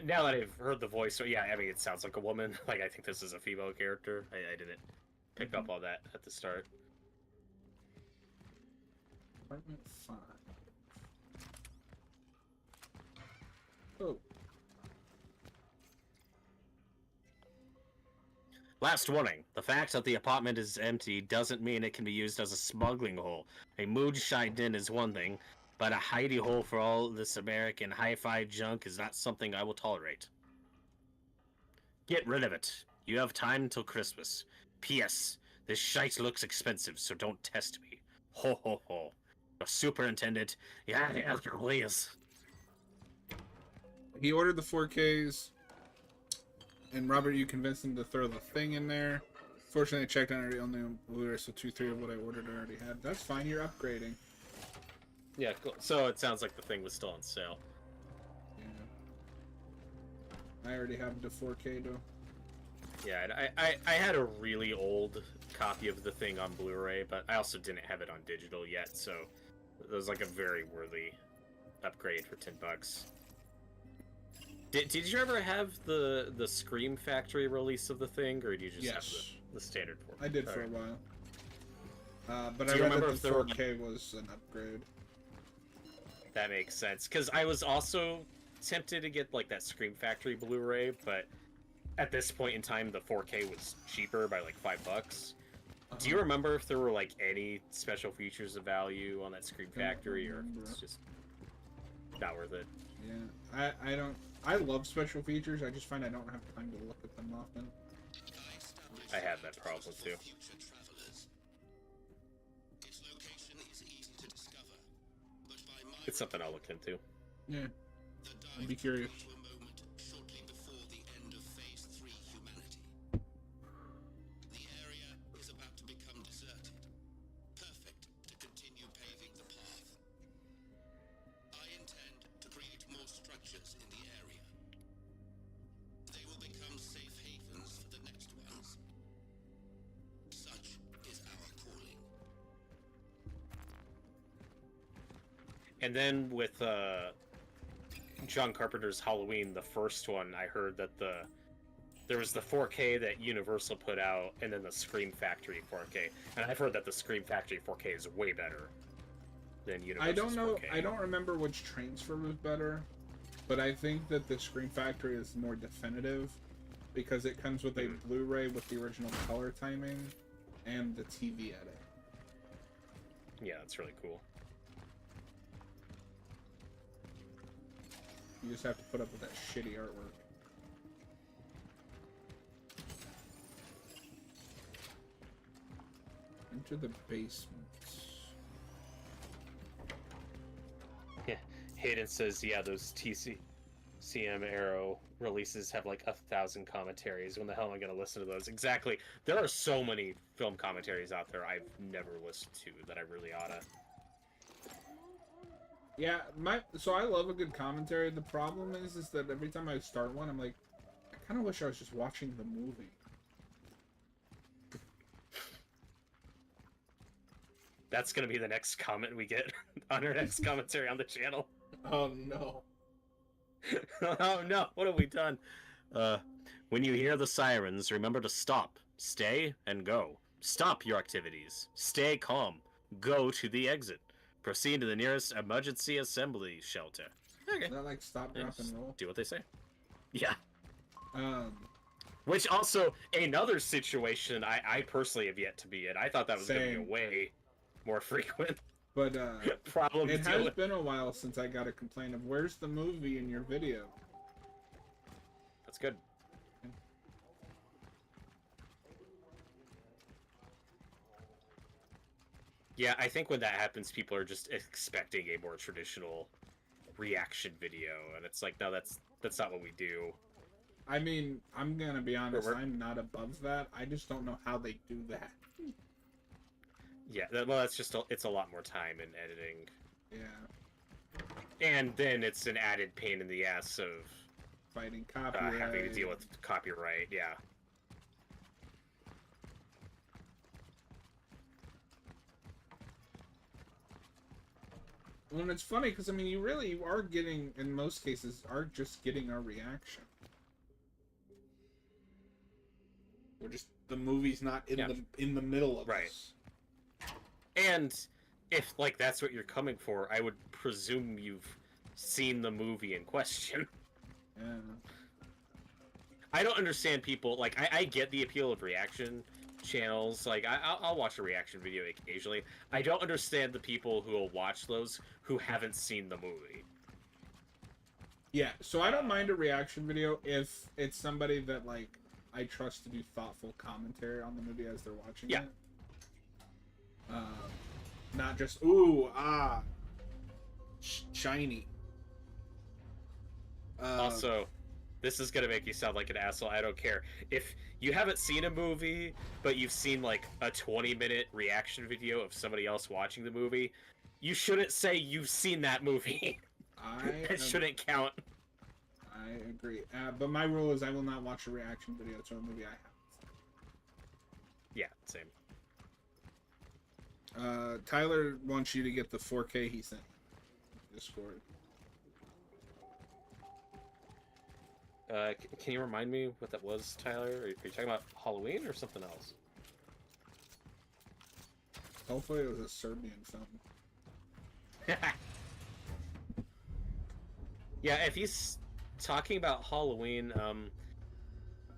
now that I've heard the voice, so yeah, I mean, it sounds like a woman. Like, I think this is a female character. I didn't pick up on that at the start.
Apartment 5. Oh.
Last warning. The fact that the apartment is empty doesn't mean it can be used as a smuggling hole. A moonshine den is one thing, but a hidey hole for all this American hi-fi junk is not something I will tolerate. Get rid of it. You have time until Christmas. P.S. This shite looks expensive, so don't test me. Ho ho ho. Your superintendent, yeah, please.
He ordered the 4Ks, and Robert, you convinced him to throw the thing in there. Fortunately, I checked on it on the Blu-ray, so 2-3 of what I ordered I already had. That's fine, you're upgrading.
Yeah, cool. So it sounds like the thing was still on sale.
Yeah. I already have the 4K, though.
Yeah, I had a really old copy of the thing on Blu-ray, but I also didn't have it on digital yet, so it was like a very worthy upgrade for $10. Did you ever have the Scream Factory release of the thing, or did you just have the standard form?
I did for a while. But
Do
I
you
read
remember
that
if
the
there were
4K was an upgrade.
That makes sense. Because I was also tempted to get like that Scream Factory Blu-ray, but at this point in time, the 4K was cheaper by like $5. Do you remember if there were like any special features of value on that Scream Factory, or if it's just not worth it?
Yeah, I don't. I love special features. I just find I don't have time to look at them often.
I have that problem too. It's something I'll look into.
Yeah, I'd be curious.
And then with John Carpenter's Halloween, the first one, I heard that there was the 4K that Universal put out, and then the Scream Factory 4K. And I've heard that the Scream Factory 4K is way better than Universal's 4K.
I don't know. I don't remember which transfer was better, but I think that the Scream Factory is more definitive because it comes with a Blu-ray with the original color timing and the TV edit.
Yeah, that's really cool.
You just have to put up with that shitty artwork. Enter the basement.
Yeah, Hayden says, yeah, those TCM Arrow releases have like 1,000 commentaries. When the hell am I going to listen to those? Exactly. There are so many film commentaries out there I've never listened to that I really oughta.
Yeah, so I love a good commentary. The problem is that every time I start one, I'm like, I kind of wish I was just watching the movie.
That's gonna be the next comment we get on our next commentary on the channel.
Oh no.
Oh no, what have we done? When you hear the sirens, remember to stop, stay, and go. Stop your activities. Stay calm. Go to the exit. Proceed to the nearest emergency assembly shelter. Okay.
Is that like stop, drop, and roll?
Do what they say. Yeah.
Um.
Which also, another situation I personally have yet to be in. I thought that was going to be way more frequent.
But
problem.
It has been a while since I got a complaint of where's the movie in your video.
That's good. Yeah, I think when that happens, people are just expecting a more traditional reaction video, and it's like, no, that's not what we do.
I mean, I'm gonna be honest, I'm not above that. I just don't know how they do that.
Yeah, well, that's just it's a lot more time in editing.
Yeah.
And then it's an added pain in the ass of
fighting copyright,
having to deal with copyright. Yeah.
Well, and it's funny because I mean, you really are getting, in most cases, are just getting a reaction. We're just the movie's not in the middle of us.
And if like that's what you're coming for, I would presume you've seen the movie in question.
Yeah.
I don't understand people like I get the appeal of reaction channels. Like I'll watch a reaction video occasionally. I don't understand the people who will watch those who haven't seen the movie.
Yeah, so I don't mind a reaction video if it's somebody that like I trust to do thoughtful commentary on the movie as they're watching it. Not just ooh shiny.
Also, this is gonna make you sound like an asshole. I don't care if you haven't seen a movie, but you've seen like a 20-minute reaction video of somebody else watching the movie. You shouldn't say you've seen that movie. That shouldn't count.
I agree. But my rule is I will not watch a reaction video to a movie I haven't seen.
Yeah, same.
Tyler wants you to get the 4K he sent Discord.
Can you remind me what that was, Tyler? Are you talking about Halloween or something else?
Hopefully it was a Serbian film.
Yeah, if he's talking about Halloween,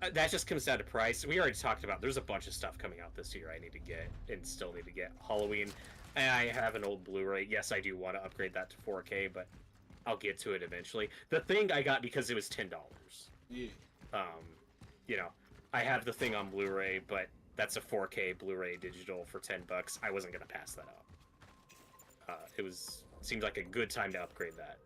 that just comes down to price. We already talked about. There's a bunch of stuff coming out this year I need to get and still need to get. Halloween, and I have an old Blu-ray. Yes, I do want to upgrade that to 4K, but I'll get to it eventually. The thing I got because it was $10.
Yeah.
You know, I have the thing on Blu-ray, but that's a 4K Blu-ray digital for $10. I wasn't gonna pass that up. Seemed like a good time to upgrade that.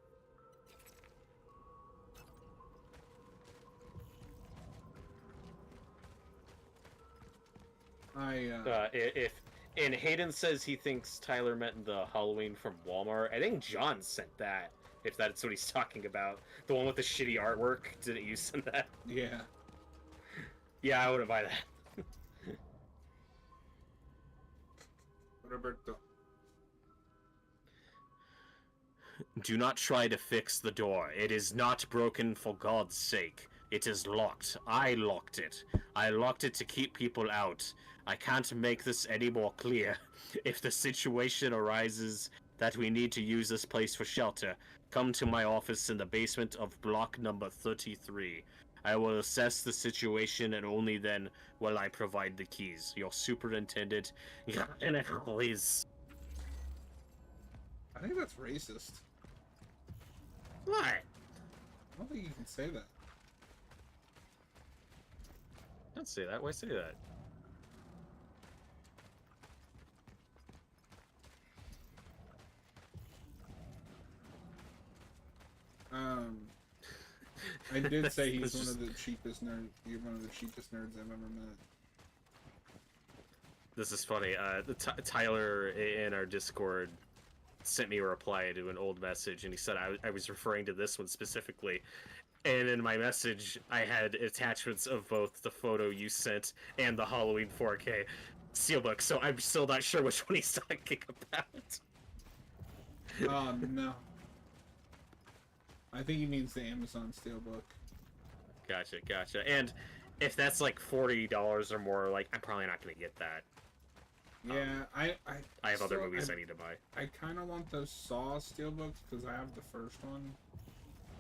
And Hayden says he thinks Tyler meant the Halloween from Walmart. I think John sent that. If that's what he's talking about, the one with the shitty artwork. Didn't you send that?
Yeah.
Yeah, I wouldn't buy that.
Roberto.
Do not try to fix the door. It is not broken for God's sake. It is locked. I locked it. I locked it to keep people out. I can't make this any more clear. If the situation arises that we need to use this place for shelter, come to my office in the basement of block number 33. I will assess the situation and only then will I provide the keys. Your superintendent, please.
I think that's racist.
What?
I don't think you can say that.
Don't say that. Why say that?
I did say he's one of the cheapest nerds. You're one of the cheapest nerds I've ever met.
This is funny. Tyler in our Discord sent me a reply to an old message, and he said I was referring to this one specifically. And in my message, I had attachments of both the photo you sent and the Halloween 4K steelbook, so I'm still not sure which one he's talking about.
Oh, no. I think he means the Amazon steelbook.
Gotcha. And if that's like $40 or more, like, I'm probably not going to get that.
Yeah, I
have other movies I need to buy.
I kind of want those Saw steelbooks because I have the first one.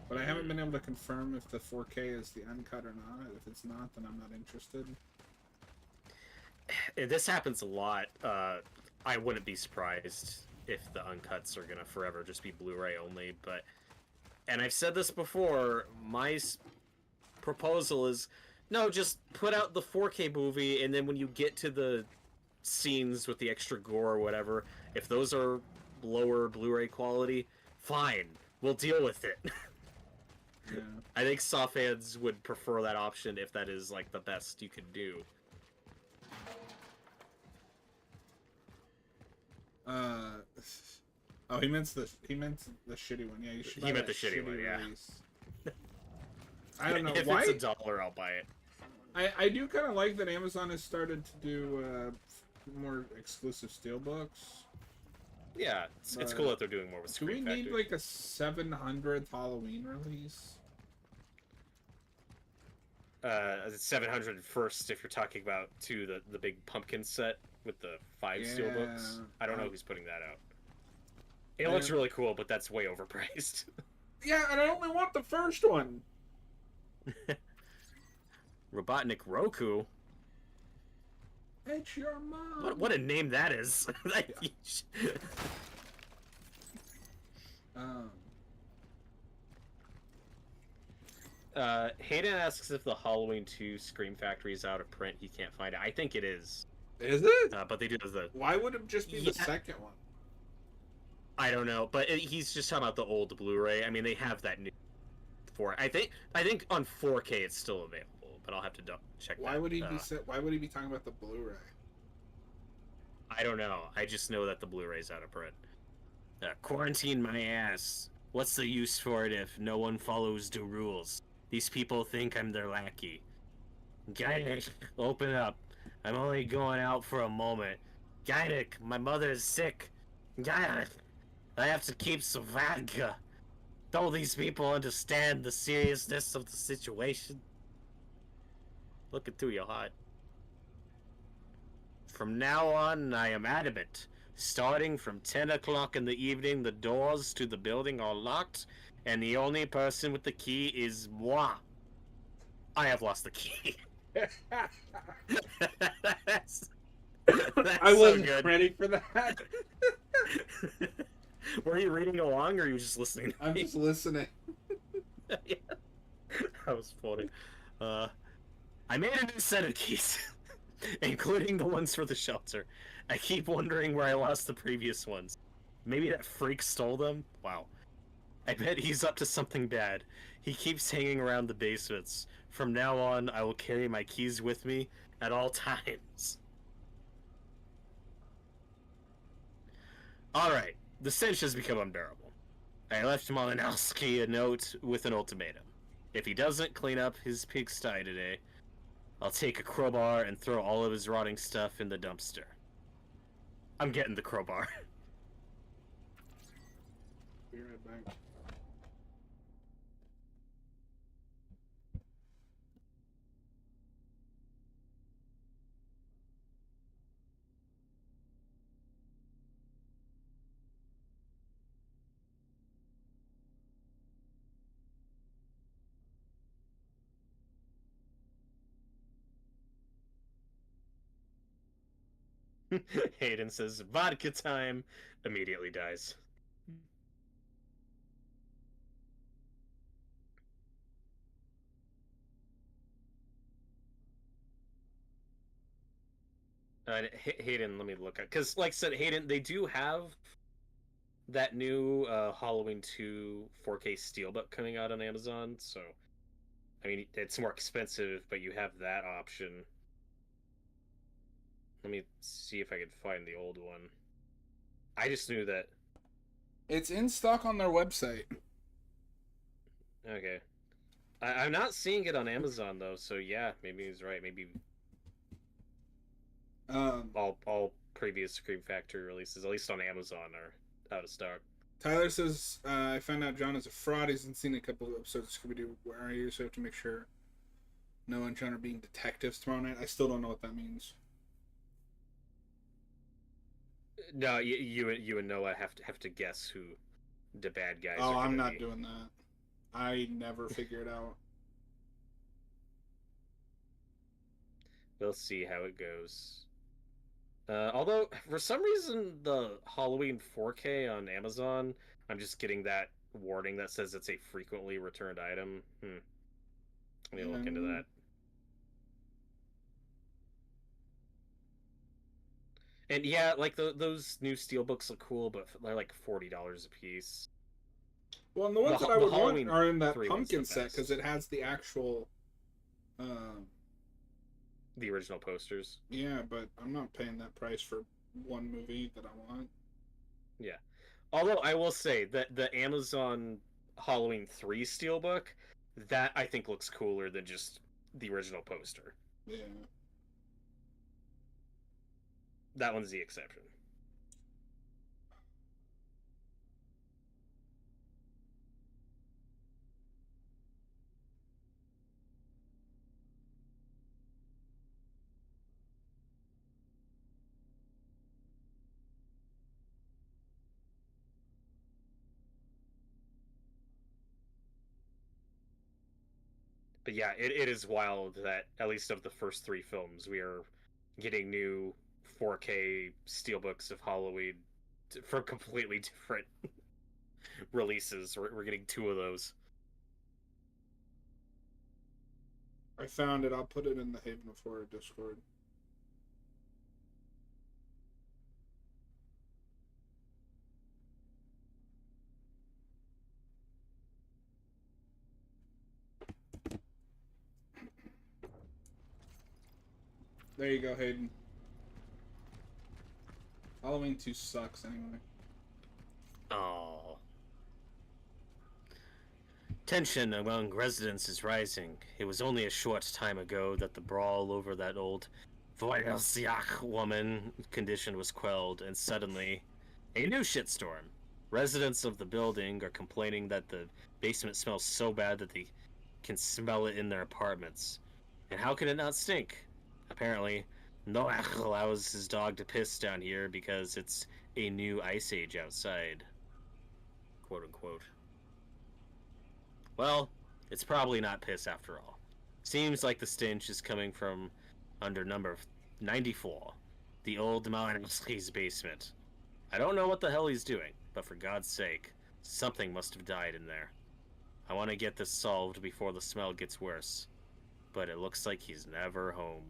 But I haven't been able to confirm if the 4K is the uncut or not. If it's not, then I'm not interested.
This happens a lot. I wouldn't be surprised if the uncuts are gonna forever just be Blu-ray only. But, and I've said this before, my proposal is, no, just put out the 4K movie, and then when you get to the scenes with the extra gore or whatever, if those are lower Blu-ray quality, fine, we'll deal with it.
Yeah.
I think Saw fans would prefer that option if that is like the best you could do.
Oh, he meant the shitty one. Yeah, you should.
He meant the shitty one. Yeah.
I don't know
if
why.
If it's $1, I'll buy it.
I do kind of like that Amazon has started to do more exclusive steelbooks.
Yeah, it's cool that they're doing more with Screen
Do we
Factory.
need like a 700th Halloween release?
700 first if you're talking about the big pumpkin set with the 5 steelbooks. I don't know who's putting that out. It looks really cool, but that's way overpriced.
Yeah, and I only want the first one.
Robotnik Roku.
It's your mom.
What a name that is. Hayden asks if the Halloween 2 Scream Factory is out of print. He can't find it. I think it is.
Is it?
But they do the...
Why would it just be the second one?
I don't know, but he's just talking about the old Blu-ray. I mean, they have that new... I think on 4K it's still available, but I'll have to check that.
Why would he be talking about the Blu-ray?
I don't know. I just know that the Blu-ray's out of print. Quarantine my ass. What's the use for it if no one follows the rules? These people think I'm their lackey. Gainik, open up. I'm only going out for a moment. Gainik, my mother is sick. Gainik, I have to keep Savadka. Don't these people understand the seriousness of the situation? Looking through your heart. From now on, I am adamant. Starting from 10 o'clock in the evening, the doors to the building are locked, and the only person with the key is moi. I have lost the key. that's
I
so
wasn't
good.
ready for that.
Were you reading along, or were you just listening?
I'm just listening.
Yeah. That was funny. I made a new set of keys, including the ones for the shelter. I keep wondering where I lost the previous ones. Maybe that freak stole them? Wow. I bet he's up to something bad. He keeps hanging around the basements. From now on, I will carry my keys with me at all times. Alright, the stench has become unbearable. I left Malinowski a note with an ultimatum. If he doesn't clean up his pigsty today, I'll take a crowbar and throw all of his rotting stuff in the dumpster. I'm getting the crowbar.
Be right back.
Hayden says, vodka time, immediately dies. Hayden, let me look at, because like I said, Hayden, they do have that new Halloween 2 4K Steelbook coming out on Amazon, so I mean it's more expensive, but you have that option. Let me see if I can find the old one. I just knew that.
It's in stock on their website.
Okay, I'm not seeing it on Amazon though, so yeah, maybe he's right. Maybe all previous Scream Factory releases, at least on Amazon, are out of stock.
Tyler says, I found out John is a fraud. He's seen a couple of episodes of Scooby-Doo where I usually have to make sure Noah and John are being detectives tomorrow night. I still don't know what that means.
No, you and Noah have to guess who the bad guys are.
Oh, I'm
gonna
not
be.
doing that. I never figure it out.
We'll see how it goes. Although, for some reason, the Halloween 4K on Amazon, I'm just getting that warning that says it's a frequently returned item. Let me look into that. And yeah, like those new steelbooks look cool, but they're like $40 a piece.
Well, and the ones
The-
that I
the
would
Halloween
want are in that
3 one's the
pumpkin set
best.
because it has the actual.
The original posters.
Yeah, but I'm not paying that price for one movie that I want.
Yeah. Although I will say that the Amazon Halloween 3 steelbook, that I think looks cooler than just the original poster.
Yeah.
That one's the exception. But yeah, it is wild that, at least of the first 3 films, we are getting new 4K steelbooks of Halloween for completely different releases. We're getting 2 of those.
I found it. I'll put it in the Haven of Horror Discord. There you go, Hayden. Halloween 2 sucks anyway.
Oh. Tension among residents is rising. It was only a short time ago that the brawl over that old Voyelsiak woman condition was quelled, and suddenly, a new shitstorm. Residents of the building are complaining that the basement smells so bad that they can smell it in their apartments. And how can it not stink? Apparently, Noach allows his dog to piss down here because it's a new ice age outside. Quote unquote. Well, it's probably not piss after all. Seems like the stench is coming from under number 94, the old Malinowski's basement. I don't know what the hell he's doing, but for God's sake, something must have died in there. I want to get this solved before the smell gets worse, but it looks like he's never home.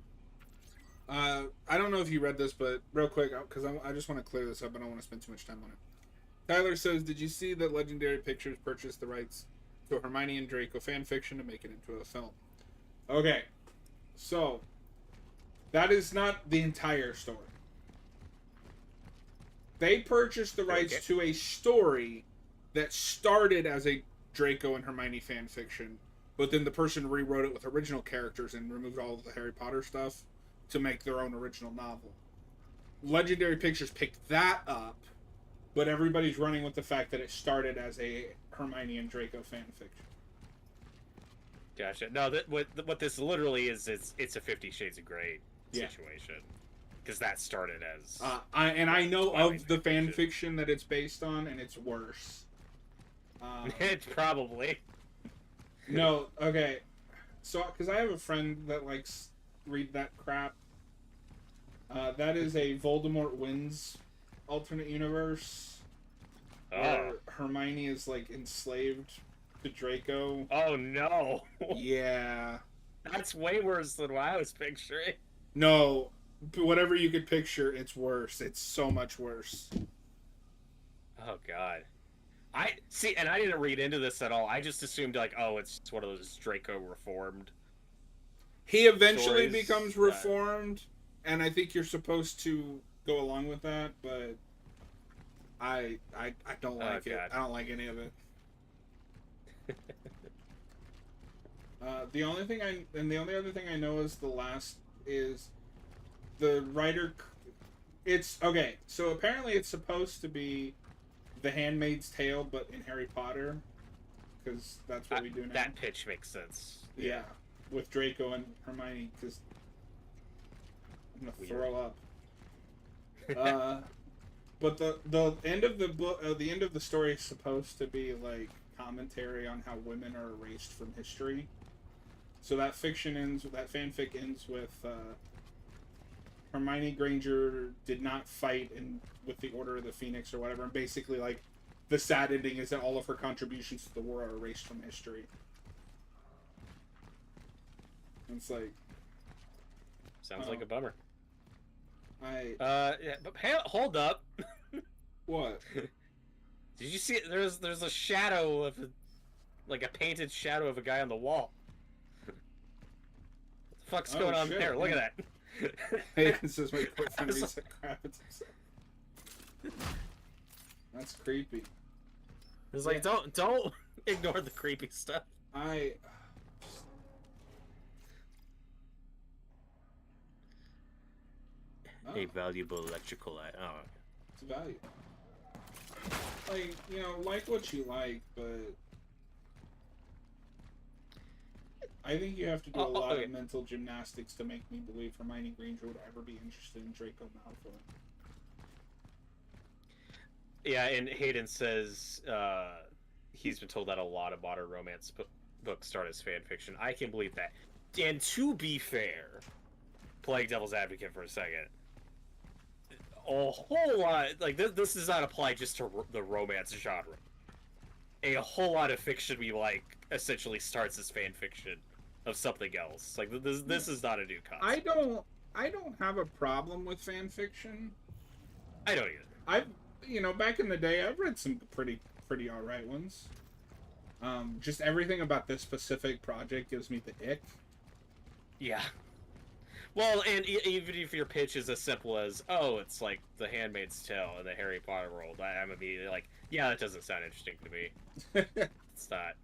I don't know if you read this, but real quick, because I just want to clear this up. I don't want to spend too much time on it. Tyler says, did you see that Legendary Pictures purchased the rights to a Hermione and Draco fanfiction to make it into a film? Okay, so that is not the entire story. They purchased the rights to a story that started as a Draco and Hermione fanfiction, but then the person rewrote it with original characters and removed all of the Harry Potter stuff to make their own original novel. Legendary Pictures picked that up, but everybody's running with the fact that it started as a Hermione and Draco fanfiction.
Gotcha. No, what this literally is, it's a 50 Shades of Grey situation. Because that started as...
I know of the fanfiction that it's based on, and it's worse.
It's probably.
No, okay. So, because I have a friend that likes read that crap. That is a Voldemort wins alternate universe. Where Hermione is, like, enslaved to Draco.
Oh, no.
Yeah.
That's way worse than what I was picturing.
No, whatever you could picture, it's worse. It's so much worse.
Oh, God. I see, and I didn't read into this at all. I just assumed, like, oh, it's just one of those Draco reformed.
He eventually
stories.
becomes reformed, and I think you're supposed to go along with that, but I don't like it.
God.
I don't like any of it. The only other thing I know is the writer. It's okay. So apparently, it's supposed to be The Handmaid's Tale, but in Harry Potter, because that's what we do now.
That pitch makes sense.
Yeah, with Draco and Hermione, because I'm gonna throw up. But the end of the book, the end of the story is supposed to be like commentary on how women are erased from history. So that fanfic ends with Hermione Granger did not fight with the Order of the Phoenix or whatever, and basically like the sad ending is that all of her contributions to the war are erased from history. And it's like
sounds like a bummer.
Yeah,
but hold up.
What?
Did you see it? There's a shadow of like a painted shadow of a guy on the wall. What the fuck's going on there? Look at that.
Hey, this is my boyfriend reads that crap. That's creepy.
It's like don't ignore the creepy stuff.
A
valuable electrical item. Oh.
It's a value. Like, like what you like, but I think you have to do a lot of mental gymnastics to make me believe Hermione Granger would ever be interested in Draco Malfoy.
Yeah, and Hayden says he's been told that a lot of modern romance books start as fan fiction. I can believe that. And to be fair, playing devil's advocate for a second, a whole lot, like, this does not apply just to the romance genre. A whole lot of fiction we like essentially starts as fan fiction of something else. Like, this is not a new concept.
I don't have a problem with fan fiction.
I don't either.
Back in the day, I've read some pretty alright ones. Just everything about this specific project gives me the ick.
Yeah. Well, and even if your pitch is as simple as, oh, it's like The Handmaid's Tale in the Harry Potter world, I'm immediately like, yeah, that doesn't sound interesting to me. It's not.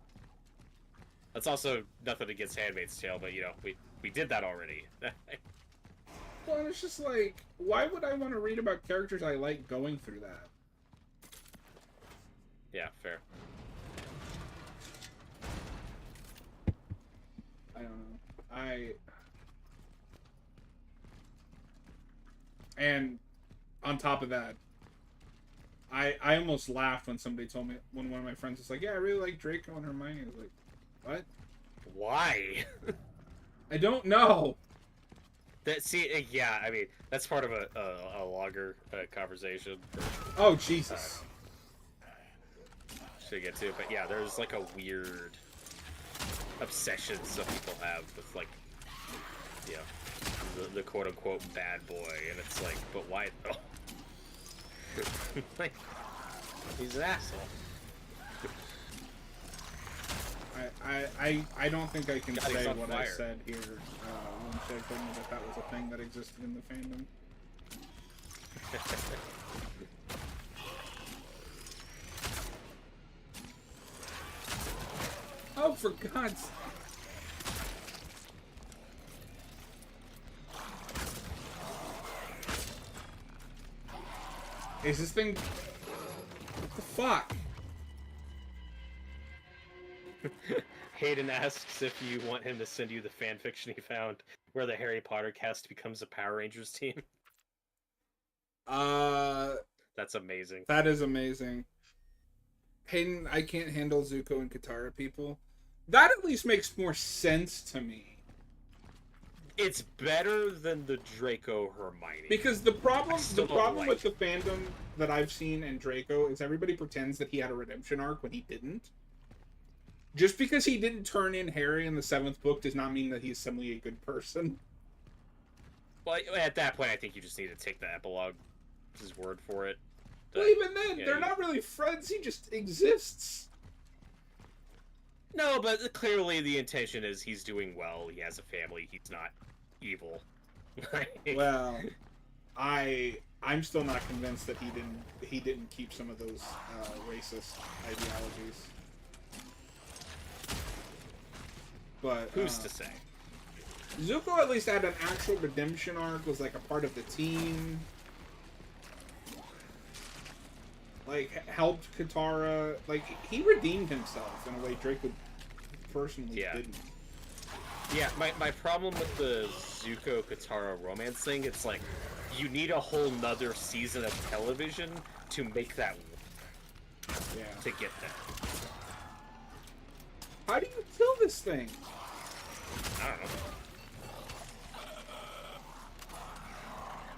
That's also nothing against Handmaid's Tale, but, we did that already.
Well, it's just like, why would I want to read about characters I like going through that?
Yeah, fair.
I don't know. And on top of that, I almost laughed when somebody told me, when one of my friends was like, yeah, I really like Draco and Hermione. I was like, what?
Why?
I don't know.
Yeah, I mean, that's part of a longer conversation.
Oh, Jesus.
Should get to, but yeah, there's like a weird obsession some people have with, like, you know, the quote-unquote bad boy, and it's like, but why though? Like, he's an asshole.
I don't think I can
God, he's
say
on
what I
fire.
said here when Shay told me that was a thing that existed in the fandom. Oh, for God's... Is this thing... What the fuck?
Hayden asks if you want him to send you the fan fiction he found where the Harry Potter cast becomes a Power Rangers team. That's amazing.
That is amazing. Hayden, I can't handle Zuko and Katara people. That at least makes more sense to me.
It's better than the Draco Hermione.
Because the problem
like
with the fandom that I've seen in Draco is everybody pretends that he had a redemption arc when he didn't. Just because he didn't turn in Harry in the 7th book does not mean that he's suddenly a good person.
Well, at that point, I think you just need to take the epilogue, his word for it.
Well, even then,
yeah,
they're not really friends. He just exists.
No, but clearly the intention is he's doing well. He has a family. He's not evil.
Well, I'm still not convinced that he didn't keep some of those racist ideologies. But
who's to say?
Zuko at least had an actual redemption arc. Was like a part of the team. Like helped Katara. Like he redeemed himself in a way Draco personally didn't.
Yeah, my problem with the Zuko Katara romance thing, it's like you need a whole nother season of television to make that work.
Yeah.
To get there.
How do you kill this thing?
I don't know.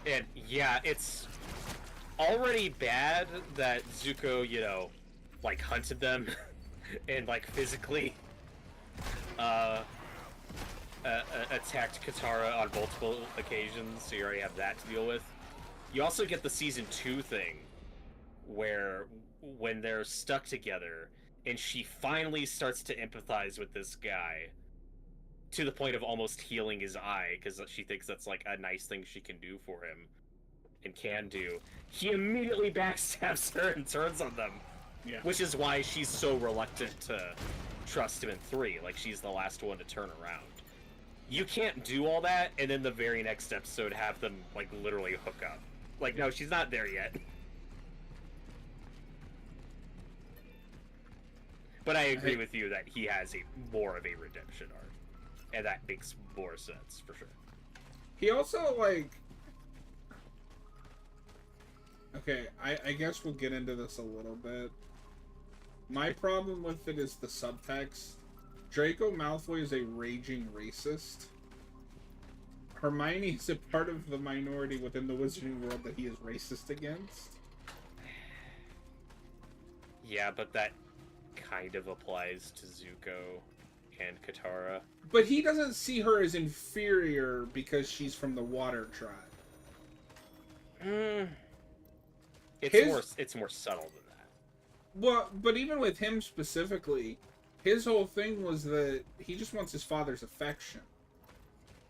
And yeah, it's already bad that Zuko, you know, like hunted them and like physically attacked Katara on multiple occasions, so you already have that to deal with. You also get the season 2 thing where when they're stuck together and she finally starts to empathize with this guy to the point of almost healing his eye because she thinks that's like a nice thing she can do for him and can do. He immediately backstabs her and turns on them.
Yeah.
Which is why she's so reluctant to trust him in 3. Like, she's the last one to turn around. You can't do all that and then the very next episode have them, like, literally hook up. Like, no, she's not there yet. But I agree with you that he has more of a redemption arc. And that makes more sense, for sure.
He also, like... Okay, I guess we'll get into this a little bit. My problem with it is the subtext. Draco Malfoy is a raging racist. Hermione is a part of the minority within the wizarding world that he is racist against.
Yeah, but that kind of applies to Zuko and Katara.
But he doesn't see her as inferior because she's from the Water Tribe.
It's more subtle than that.
Well, but even with him specifically, his whole thing was that he just wants his father's affection.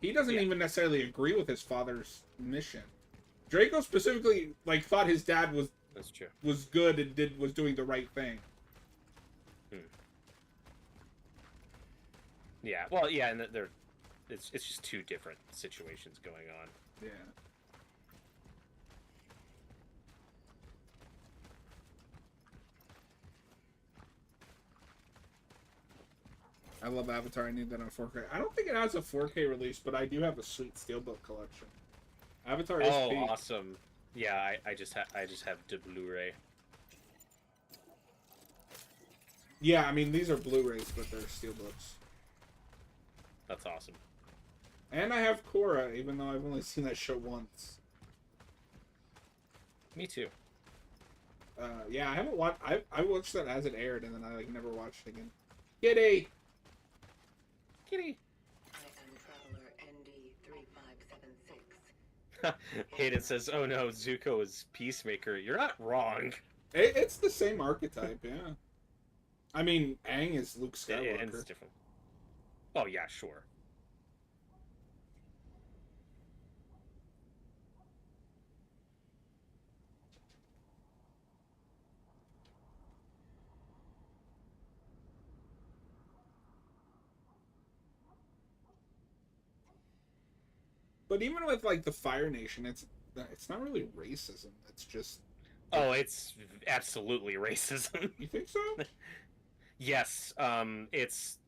He doesn't even necessarily agree with his father's mission. Draco specifically, like, thought his dad
That's true.
was good and was doing the right thing.
Yeah, well, yeah, and it's just two different situations going on.
Yeah. I love Avatar. I need that on 4K. I don't think it has a 4K release, but I do have a sweet Steelbook collection. Avatar is
Oh,
peak.
awesome. Yeah, I just have the Blu-ray.
Yeah, I mean, these are Blu-rays, but they're steelbooks.
That's awesome.
And I have Korra, even though I've only seen that show once.
Me too.
Yeah, I haven't watched. I watched that as it aired, and then I like never watched it again. Kitty.
Kitty.
I am Traveler ND3576.
Hayden says, "Oh no, Zuko is Peacemaker." You're not wrong.
It's the same archetype, yeah. I mean, Aang is Luke
And
Skywalker.
it's different. Oh yeah, sure.
But even with like the Fire Nation, it's not really racism. It's just.
Oh, it's absolutely racism.
You think so?
Yes, it's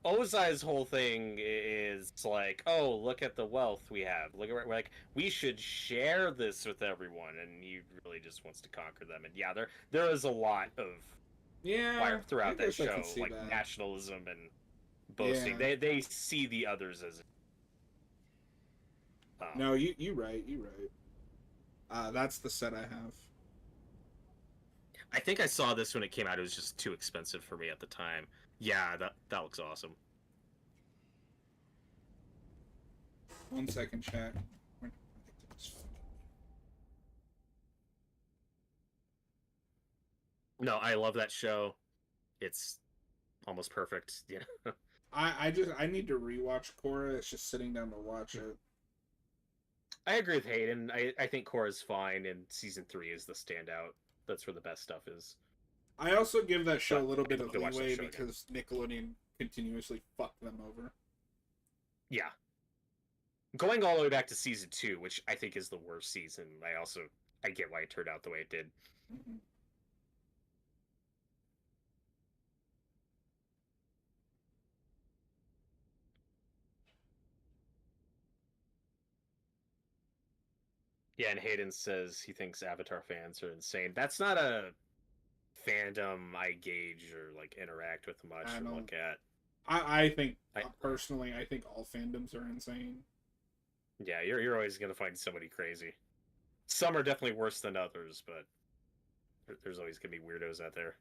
Ozai's whole thing is like, oh, look at the wealth we have. Look at we're like we should share this with everyone, and he really just wants to conquer them. And yeah, there is a lot of
Yeah.
fire throughout that
guess I
show,
can see
like
that.
nationalism and boasting.
Yeah.
They see the others as.
No, you right. That's the set I have.
I think I saw this when it came out. It was just too expensive for me at the time. Yeah, that looks awesome.
1 second, chat.
No, I love that show. It's almost perfect. Yeah.
I need to rewatch Korra. It's just sitting down to watch it.
I agree with Hayden. I think Korra's fine, and season 3 is the standout. That's where the best stuff is.
I also give that show
But
a little
I
bit
have
of
to watch that
leeway
show again.
because Nickelodeon continuously fucked them over.
Yeah. Going all the way back to season 2, which I think is the worst season. I get why it turned out the way it did.
Mm-hmm.
Yeah, and Hayden says he thinks Avatar fans are insane. That's not a fandom I gauge or like interact with much
I
or
don't-
look at.
I think
I-
personally, I think all fandoms are insane.
Yeah, you're always gonna find somebody crazy. Some are definitely worse than others, but there's always gonna be weirdos out there.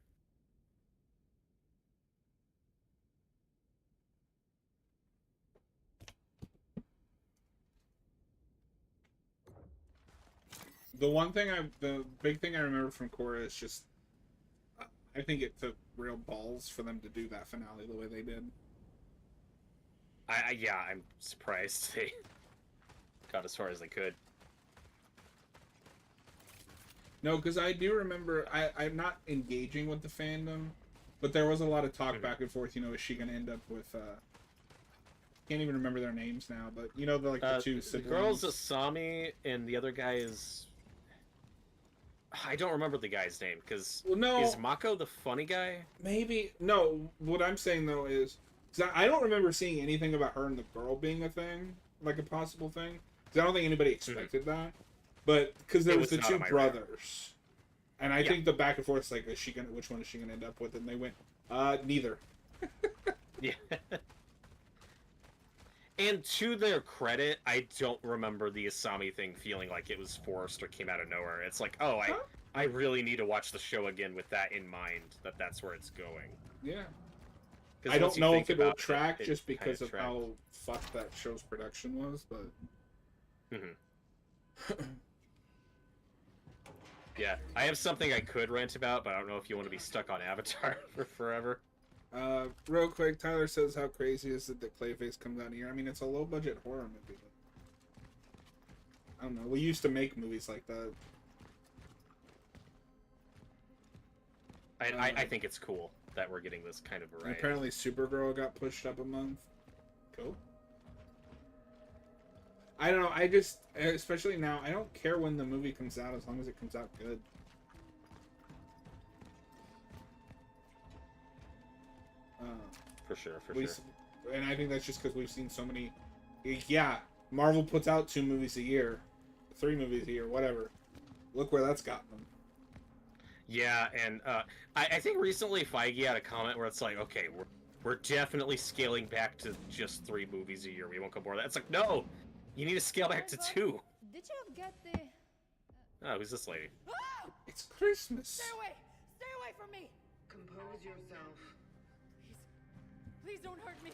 The big thing I remember from Korra is just, I think it took real balls for them to do that finale the way they did.
I'm surprised they got as far as they could.
No, because I do remember, I'm not engaging with the fandom, but there was a lot of talk
Mhm.
back and forth, is she going to end up with, can't even remember their names now, but the two
The
siblings.
girl's Asami, and the other guy is. I don't remember the guy's name because
Well, no,
is Mako the funny guy?
maybe, no, what I'm saying though is, because I don't remember seeing anything about her and the girl being a thing, like a possible thing, because I don't think anybody expected that, but, because there
It
was the
was not
two
on my radar.
brothers, and I
Yeah.
think the back and forth is like, which one is she gonna end up with, and they went, neither.
Yeah. And to their credit, I don't remember the Asami thing feeling like it was forced or came out of nowhere. It's like, oh,
Huh?
I really need to watch the show again with that in mind, that's where it's going.
Yeah.
'Cause
I
once
don't
you
know
think
if it'll
about
track
it
just
kinda
because of
tracks.
how fucked that show's production was, but
Mhm. Yeah, I have something I could rant about, but I don't know if you want to be stuck on Avatar for forever.
real quick, Tyler says how crazy is it that Clayface comes out here. I mean, it's a low budget horror movie. I don't know. We used to make movies like that.
I think it's cool that we're getting this kind of
And
variety.
apparently, Supergirl got pushed up a month. Cool. I don't know. I just, especially now, I don't care when the movie comes out as long as it comes out good.
For sure.
And I think that's just because we've seen so many. Yeah, Marvel puts out 2 movies a year, 3 movies a year, whatever. Look where that's gotten them.
Yeah, and I think recently Feige had a comment where it's like, okay, we're definitely scaling back to just 3 movies a year. We won't go more than that. It's like, no, you need to scale back to 2.
Did you get the...
Oh, who's this lady?
Ah!
It's Christmas.
Stay away! Stay away from me!
Compose yourself.
Please. Please don't hurt me.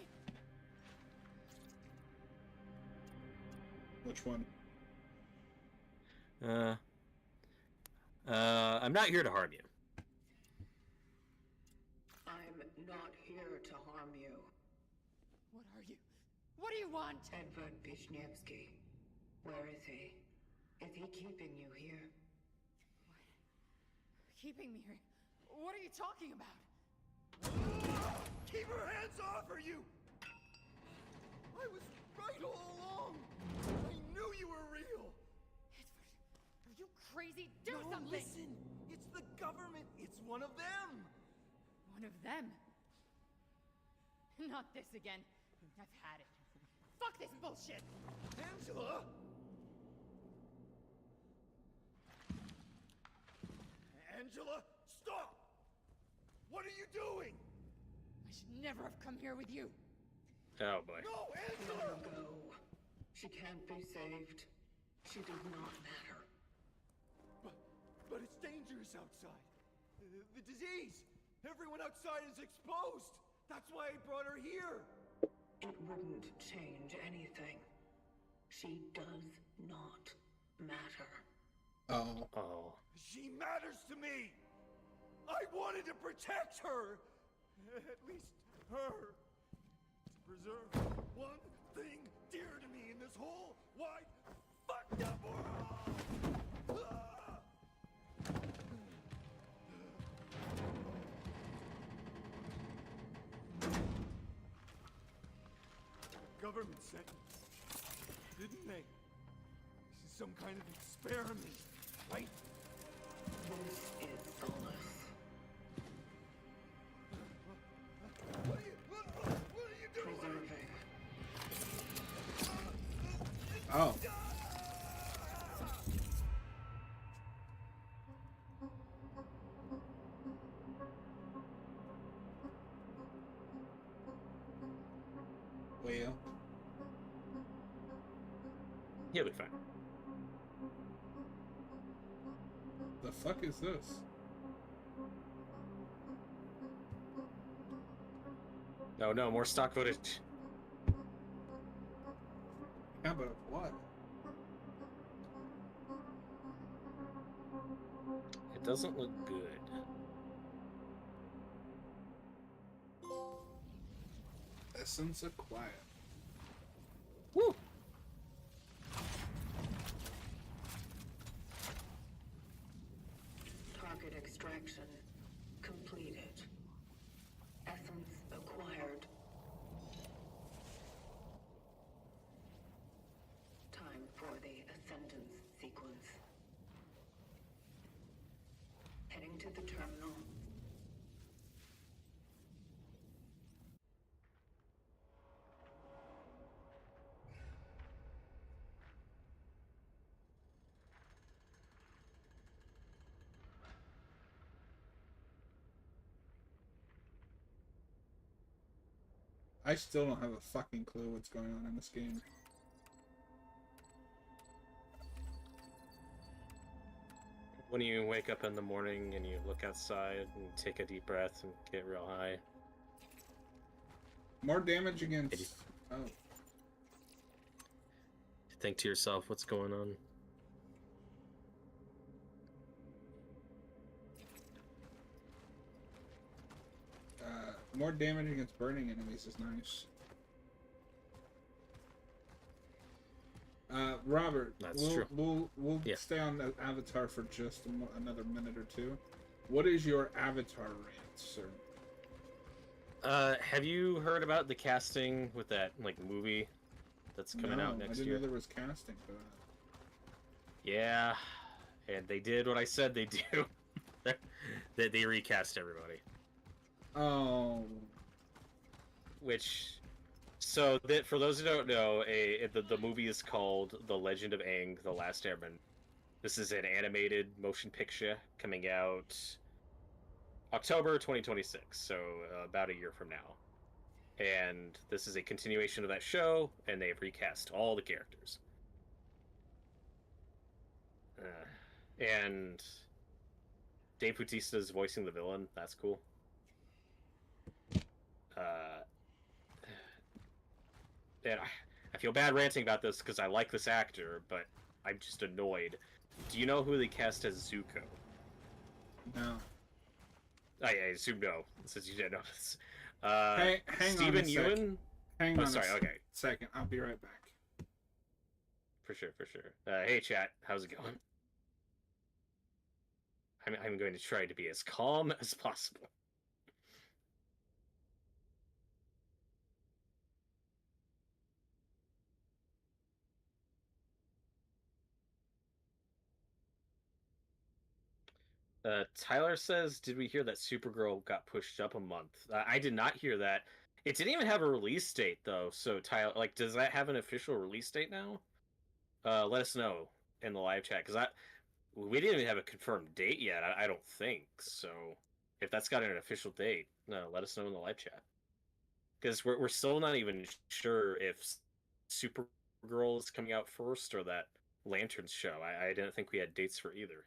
Which one?
I'm not here to harm you.
I'm not here to harm you.
What are you? What do you want?
Edward Vishnevsky. Where is he? Is he keeping you here?
Keeping me here? What are you talking about?
Keep her hands off her, you! I was right all along! I knew you were real!
Edward, are you crazy? Do
No,
something!
listen! It's the government! It's one of them!
One of them? Not this again. I've had it. Fuck this bullshit!
Angela! Angela, stop! What are you doing?
I should never have come here with you.
Oh boy.
No,
Let
Angela!
her go. She can't be saved. She does not matter.
But it's dangerous outside. The disease! Everyone outside is exposed! That's why I brought her here!
It wouldn't change anything. She does not matter.
Oh.
Oh.
She matters to me! I wanted to protect her! At least her. To preserve one thing dear to me in this whole wide fucked up world! Ah! Government said, didn't they? This is some kind of experiment, right?
This is solace.
What are you doing?
Preserving.
Oh. Well.
He'll be fine.
The fuck is this?
No, no, more stock footage.
Yeah, but what?
It doesn't look good.
Essence of quiet.
Woo!
Target extraction completed. Essence acquired. Time for the ascendance sequence. Heading to the terminal.
I still don't have a fucking clue what's going on in this game.
When you wake up in the morning and you look outside and take a deep breath and get real high.
More damage against... Oh.
Think to yourself, what's going on?
More damage against burning enemies is nice. Robert,
That's true.
We'll
Yeah.
stay on the Avatar for just another minute or two. What is your Avatar rant, sir?
Have you heard about the casting with that movie that's coming out next
I didn't
year?
know there was casting for that.
Yeah, and they did what I said they do. They recast everybody.
Oh.
Which So that for those who don't know, the movie is called The Legend of Aang: The Last Airbender. This is an animated motion picture coming out October 2026, so about a year from now. And this is a continuation of that show, and they've recast all the characters. And Dave Bautista is voicing the villain. That's cool. Uh, and I feel bad ranting about this because I like this actor, but I'm just annoyed. Do you know who they cast as Zuko?
No.
I assume no, since you didn't know this.
Hang on
Stephen
a sec.
Ewan?
Hang on
sorry, okay.
second. I'll be right back.
For sure, for sure. Hey, chat. How's it going? I'm going to try to be as calm as possible. Tyler says, did we hear that Supergirl got pushed up a month? I did not hear that. It didn't even have a release date, though. So, Tyler, like, does that have an official release date now? Let us know in the live chat, because we didn't even have a confirmed date yet. I don't think so. If that's got an official date, no, let us know in the live chat. Because we're still not even sure if Supergirl is coming out first or that Lanterns show. I didn't think we had dates for either.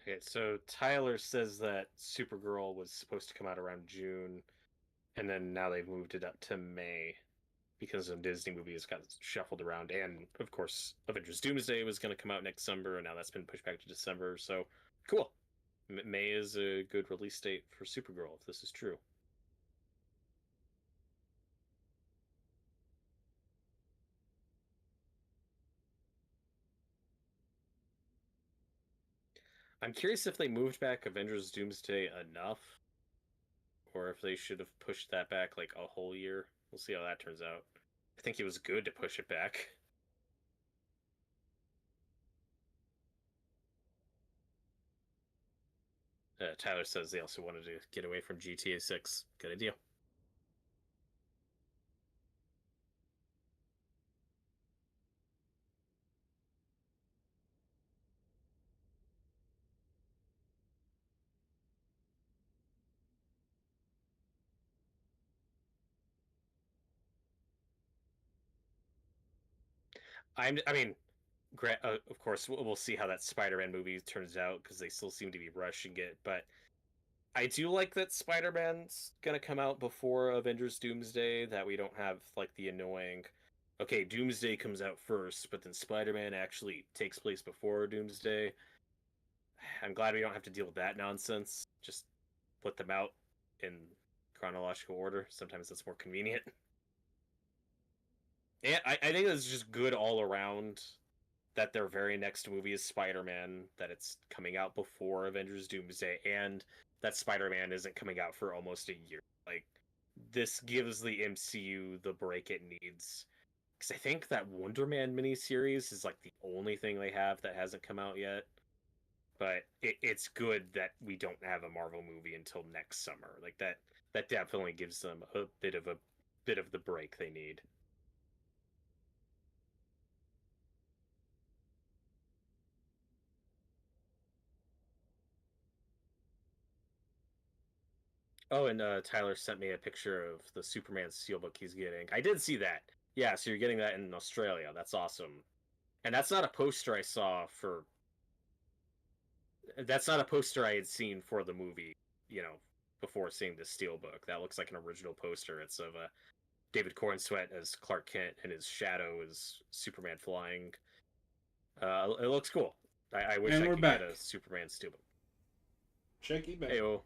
Okay, so Tyler says that Supergirl was supposed to come out around June, and then now they've moved it up to May because some Disney movies got shuffled around, and of course, Avengers Doomsday was going to come out next summer, and now that's been pushed back to December. So, cool. May is a good release date for Supergirl if this is true. I'm curious if they moved back Avengers Doomsday enough, or if they should have pushed that back like a whole year. We'll see how that turns out. I think it was good to push it back. Tyler says they also wanted to get away from GTA 6. Good idea. I mean, of course, we'll see how that Spider-Man movie turns out because they still seem to be rushing it. But I do like that Spider-Man's gonna come out before Avengers Doomsday. That we don't have like the annoying, okay, Doomsday comes out first, but then Spider-Man actually takes place before Doomsday. I'm glad we don't have to deal with that nonsense. Just put them out in chronological order. Sometimes that's more convenient. And I think it's just good all around that their very next movie is Spider-Man, that it's coming out before Avengers Doomsday, and that Spider-Man isn't coming out for almost a year. Like, this gives the MCU the break it needs. Because I think that Wonder Man miniseries is like the only thing they have that hasn't come out yet. But it's good that we don't have a Marvel movie until next summer. Like that definitely gives them a bit of the break they need. Oh, and Tyler sent me a picture of the Superman steelbook he's getting. I did see that. Yeah, so you're getting that in Australia. That's awesome. And that's not a poster I saw for. That's not a poster I had seen for the movie. Before seeing the steelbook, that looks like an original poster. It's of David Cornsweet as Clark Kent and his shadow as Superman flying. It looks cool. I wish
And
I
we're
could
back.
get a Superman steelbook.
Checky back.
Hey, oh.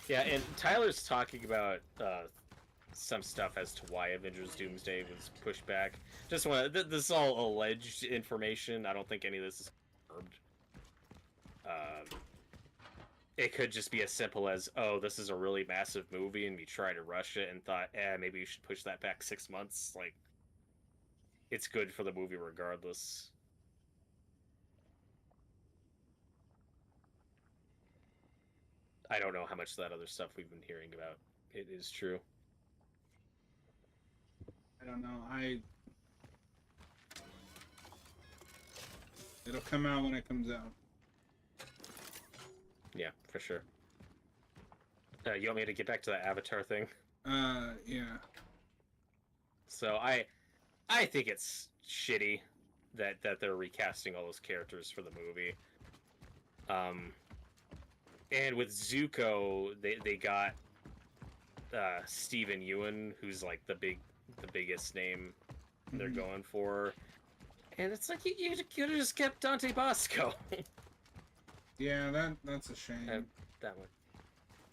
Yeah, and Tyler's talking about some stuff as to why Avengers Doomsday was pushed back. Just want this is all alleged information. I don't think any of this is confirmed. It could just be as simple as, oh, this is a really massive movie, and we tried to rush it and thought, maybe we should push that back 6 months. Like, it's good for the movie regardless. I don't know how much of that other stuff we've been hearing about it is true.
I don't know. It'll come out when it comes out.
Yeah, for sure. You want me to get back to that Avatar thing?
Yeah.
So I think it's shitty that they're recasting all those characters for the movie. And with Zuko, they got Steven Yeun, who's like the biggest name they're going for. And it's like you could have just kept Dante Bosco.
Yeah, that's a shame.
That one.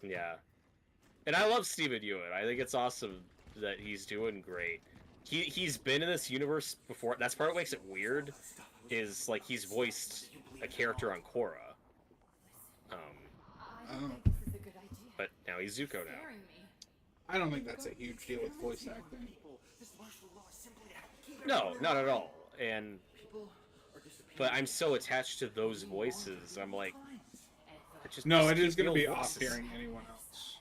Yeah. And I love Steven Yeun. I think it's awesome that he's doing great. He's been in this universe before. That's part of what makes it weird. Is like he's voiced a character on Korra.
Oh.
But now he's Zuko now.
I don't think that's a huge deal with voice acting.
No, not at all. But I'm so attached to those voices. I'm like,
No, it is going to be off hearing anyone else.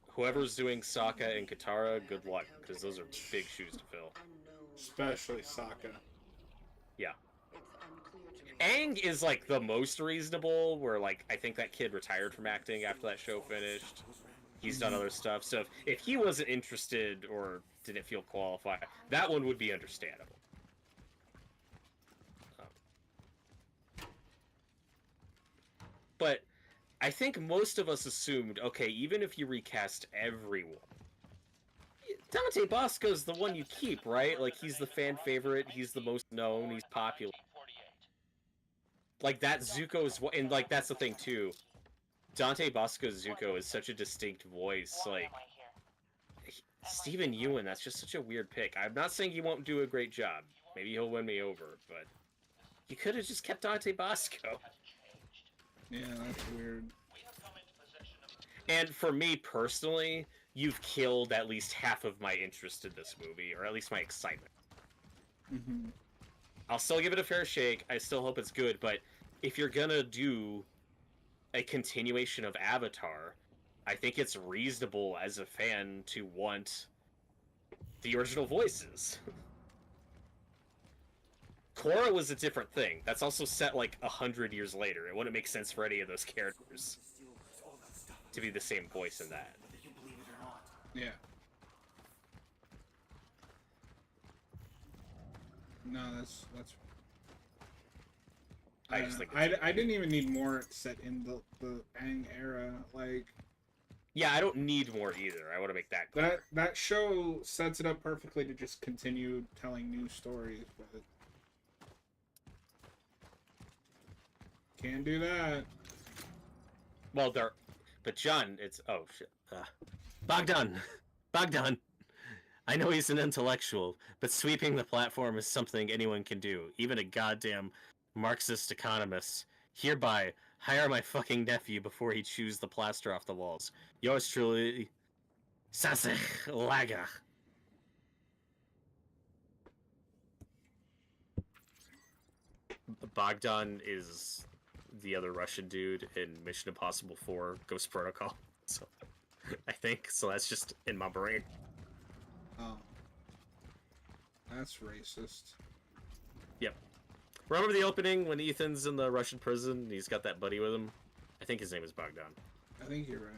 Whoever's doing Sokka and Katara, good luck, because those are big shoes to fill.
Especially Sokka.
Yeah. Aang is like the most reasonable, where like I think that kid retired from acting after that show finished. He's done other stuff, so if he wasn't interested or didn't feel qualified, that one would be understandable. But I think most of us assumed, okay, even if you recast everyone, Dante Bosco's the one you keep, right? Like, he's the fan favorite, he's the most known, he's popular. Like, that Zuko's... And, like, that's the thing, too. Dante Bosco's Zuko is such a distinct voice, like... Steven Yeun, that's just such a weird pick. I'm not saying he won't do a great job. Maybe he'll win me over, but... You could have just kept Dante Bosco.
Yeah, that's weird.
And for me, personally, you've killed at least half of my interest in this movie, or at least my excitement.
Mm-hmm.
I'll still give it a fair shake. I still hope it's good, but if you're gonna do a continuation of Avatar, I think it's reasonable as a fan to want the original voices. Korra was a different thing. That's also set like 100 years later. It wouldn't make sense for any of those characters to be the same voice in that.
Yeah. No, that's.
I just think
I didn't even need more set in the Aang era. Like,
yeah, I don't need more either. I want to make that clear.
that show sets it up perfectly to just continue telling new stories, but can't do that.
Well, but John, it's oh shit, Bogdan, Bogdan. I know he's an intellectual, but sweeping the platform is something anyone can do, even a goddamn Marxist economist. Hereby, hire my fucking nephew before he chews the plaster off the walls. Yours truly, Sasek Laga. Bogdan is the other Russian dude in Mission Impossible 4 Ghost Protocol. So I think so. That's just in my brain.
Oh, that's racist.
Yep. Remember the opening when Ethan's in the Russian prison and he's got that buddy with him? I think his name is Bogdan.
I think you're right.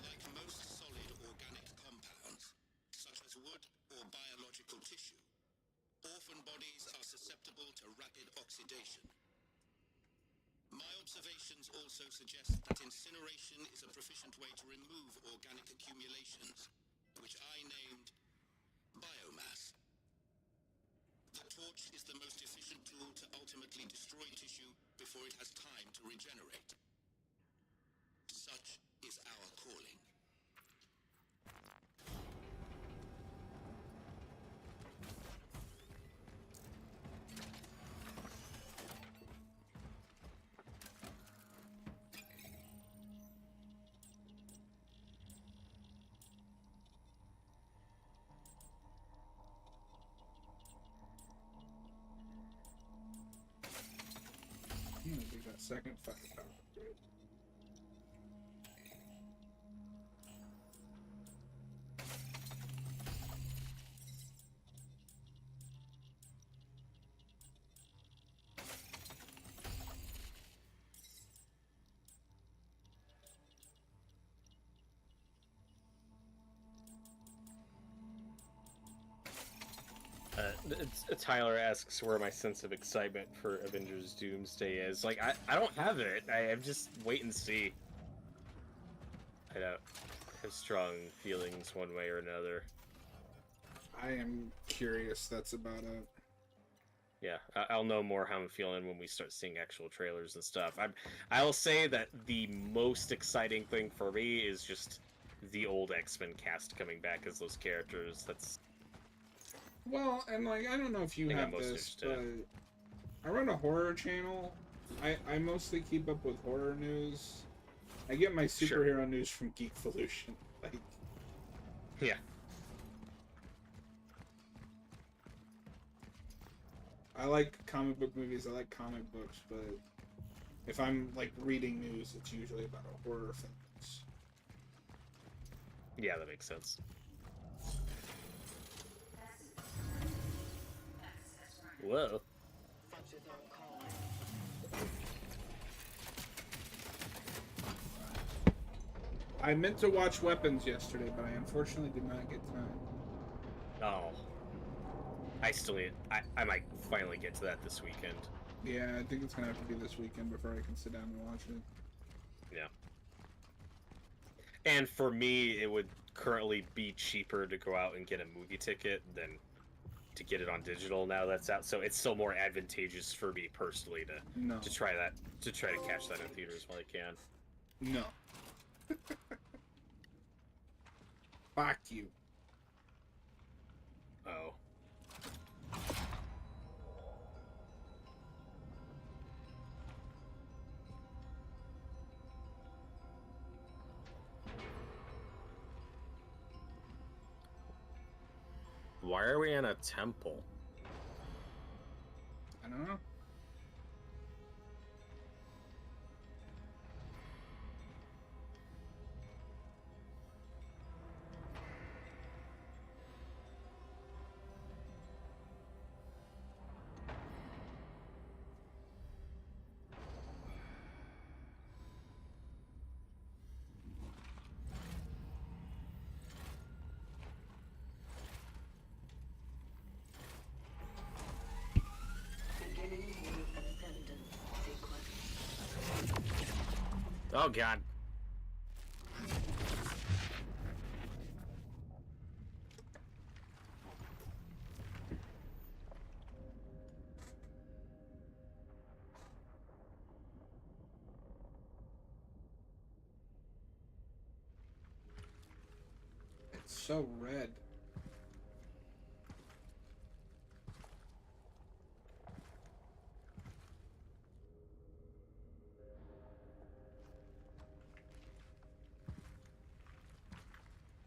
Like most solid organic compounds, such as wood or biological tissue, orphan bodies are susceptible to rapid oxidation. My observations also suggest that incineration is a proficient way to remove organic accumulations, which I named biomass. The torch is the most efficient tool to ultimately destroy tissue before it has time to regenerate. Such is our calling.
I'm gonna do that second firepower upgrade.
Tyler asks where my sense of excitement for Avengers Doomsday is. Like, I don't have it. I'm just wait and see. I don't have strong feelings one way or another.
I am curious. That's about it.
Yeah, I'll know more how I'm feeling when we start seeing actual trailers and stuff. I'll say that the most exciting thing for me is just the old X-Men cast coming back as those characters. That's
Well, and like, I don't know if you
think I'm
have
most
this, but
interested.
I run a horror channel. I mostly keep up with horror news. I get my
Sure.
superhero news from Geekvolution. Like,
yeah.
I like comic book movies. I like comic books, but if I'm like reading news, it's usually about a horror things.
Yeah, that makes sense. Whoa.
Such is our calling.
I meant to watch Weapons yesterday, but I unfortunately did not get time.
Oh. I still need. I might finally get to that this weekend.
Yeah, I think it's gonna have to be this weekend before I can sit down and watch it.
Yeah. And for me, it would currently be cheaper to go out and get a movie ticket than to get it on digital now that's out. So it's still more advantageous for me personally
No.
to try to catch that in theaters while I can.
No. Fuck you.
Oh. Why are we in a temple?
I don't know.
Oh god.
It's so red.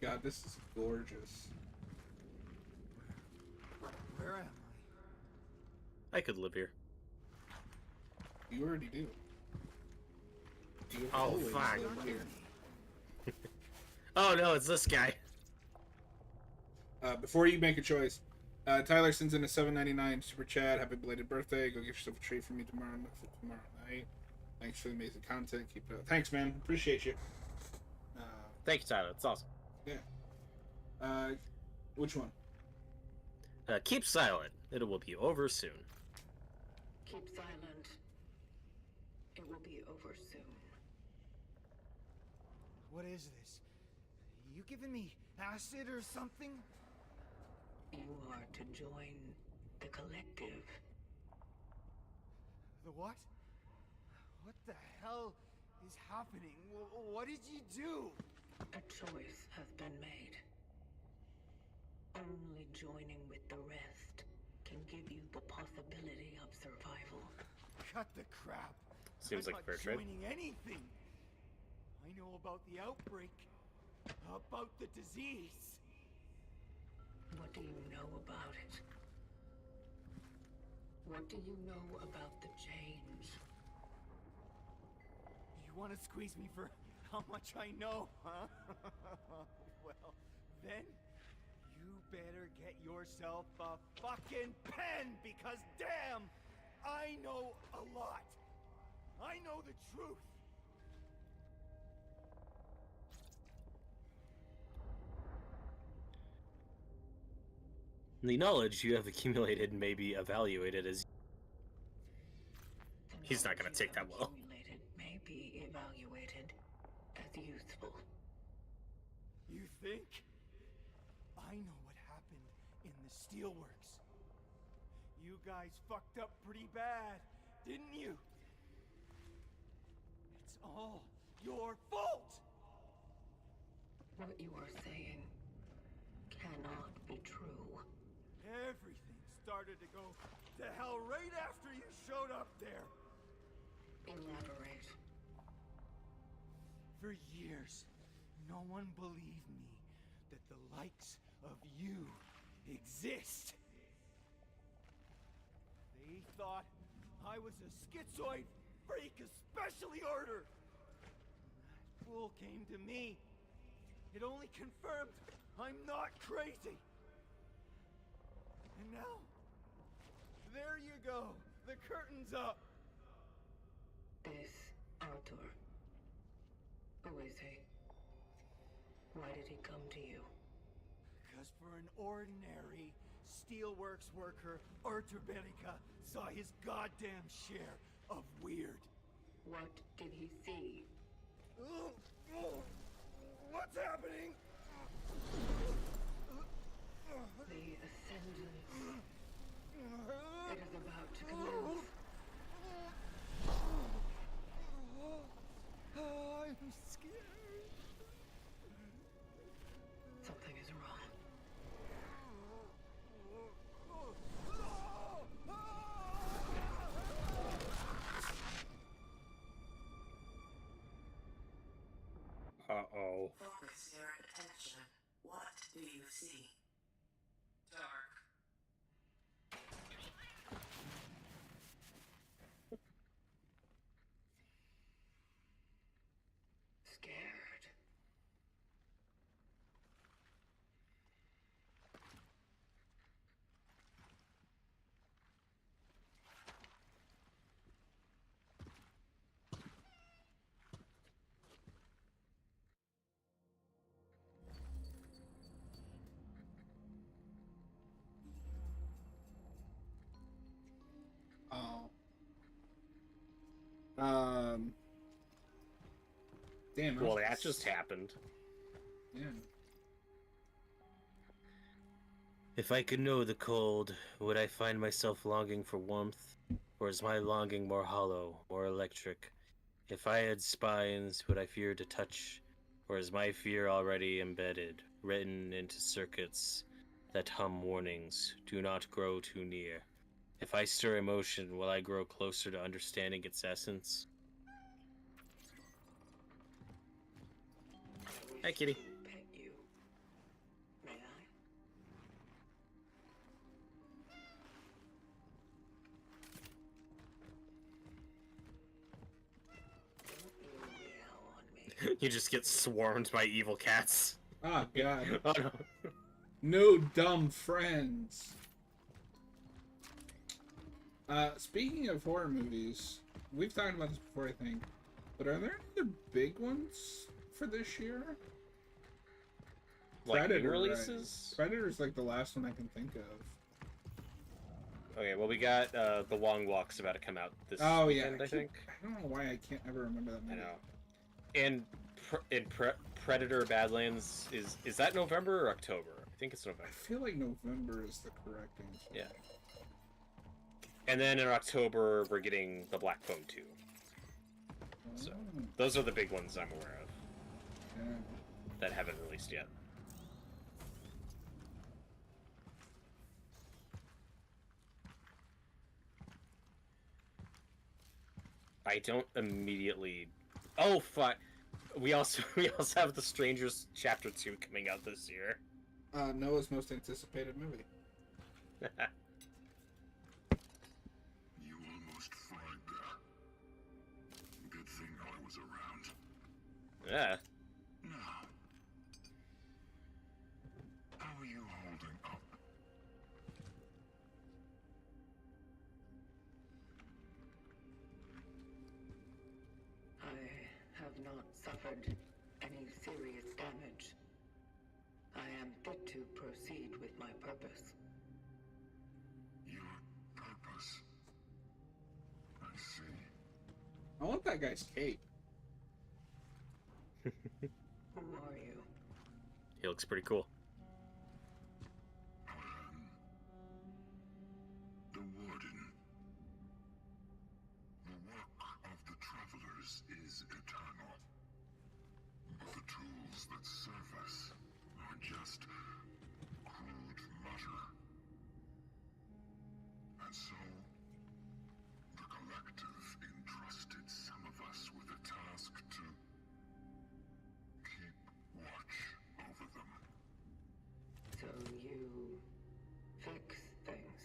God, this is gorgeous.
Where am
I could live here.
You already do. You
Oh,
always
fuck.
live here.
Oh no, it's this guy.
Before you make a choice, Tyler sends in a $7.99 super chat. Happy belated birthday. Go get yourself a treat for me tomorrow night. Thanks for the amazing content. Keep it up. Thanks, man. Appreciate you.
Thank you, Tyler. It's awesome.
Yeah. Which one?
Keep silent. It will be over soon.
Keep silent. It will be over soon.
What is this? You giving me acid or something?
You are to join the collective.
The what? What the hell is happening? What did you do?
A choice has been made. Only joining with the rest can give you the possibility of survival.
Cut the crap.
Seems
I'm
like
not
fair trade.
joining anything. I know about the outbreak, about the disease.
What do you know about it? What do you know about the change?
You want to squeeze me for how much I know, huh? Well, then you better get yourself a fucking pen, because damn, I know a lot. I know the truth.
The knowledge you have accumulated may be evaluated as...
The
He's not gonna
knowledge you
take that
have
well.
accumulated may be evaluated as useful.
You think? I know what happened in the steelworks. You guys fucked up pretty bad, didn't you? It's all your fault!
What you are saying cannot be true.
Everything started to go to hell right after you showed up there.
Elaborate.
For years, no one believed me that the likes of you exist. They thought I was a schizoid freak of specially order. That fool came to me. It only confirmed I'm not crazy. And now, there you go. The curtain's up.
This Arthur. Who is he? Why did he come to you?
Because for an ordinary steelworks worker, Arthur Berica saw his goddamn share of weird.
What did he see?
What's happening?
The ascendance. It is about to commence.
I'm scared.
Something is wrong.
Uh-oh.
Focus your attention. What do you see? Dark. Scared.
Oh. Damn.
Well, that just happened.
Yeah.
If I could know the cold, would I find myself longing for warmth? Or is my longing more hollow, more electric? If I had spines, would I fear to touch? Or is my fear already embedded, written into circuits that hum warnings, do not grow too near? If I stir emotion, will I grow closer to understanding its essence?
Hi, kitty.
Pet you. May I? Don't you meow on me.
You just get swarmed by evil cats.
Oh god.
Oh no.
No dumb friends. Speaking of horror movies, we've talked about this before, I think. But are there any other big ones for this year?
Like new
Predator,
releases?
right? Predator's like the last one I can think of.
Okay, well we got the Long Walk's about to come out this
Oh yeah,
weekend, I think.
I don't know why I can't ever remember that
I
movie.
know. And Predator Badlands is that November or October? I think it's November.
I feel like November is the correct answer.
Yeah. And then in October we're getting the Black Phone 2. So
Oh,
those are the big ones I'm aware of
yeah.
that haven't released yet. I don't immediately. Oh fuck! We also have the Strangers Chapter 2 coming out this year.
Noah's most anticipated movie.
You almost fried there. Good thing I was around.
Yeah.
Now, how are you holding up?
I have not suffered any serious damage. I am fit to proceed with my purpose.
Your purpose. I see.
I want that guy's cape.
Who are you?
He looks pretty cool.
The Warden. The work of the Travelers is eternal. But the tools that serve us are just crude matter. And so, the Collective entrusted some of us with a task to keep watch over them.
So you fix things.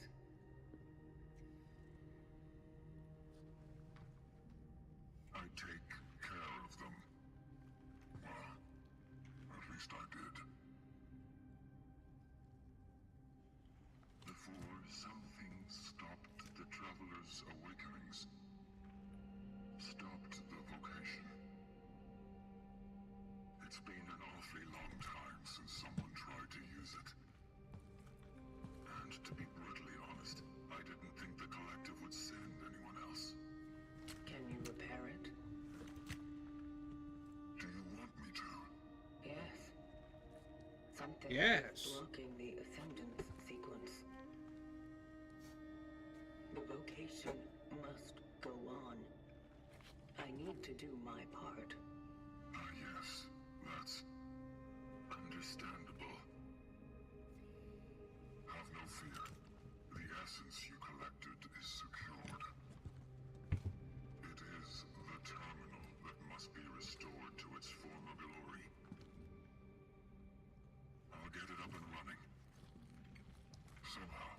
I take care of them. Well, at least I did. Before something stopped the Travelers' awakenings. Stopped the vocation. It's been an awfully long time since someone tried to use it. And to be brutally honest, I didn't think the Collective would send anyone else.
Can you repair it?
Do you want me to?
Yes. Something
Yes.
is blocking the ascendance sequence. The vocation must go on. I need to do my part.
Ah, yes. That's understandable. Have no fear. The essence you collected is secured. It is the terminal that must be restored to its former glory. I'll get it up and running. Somehow.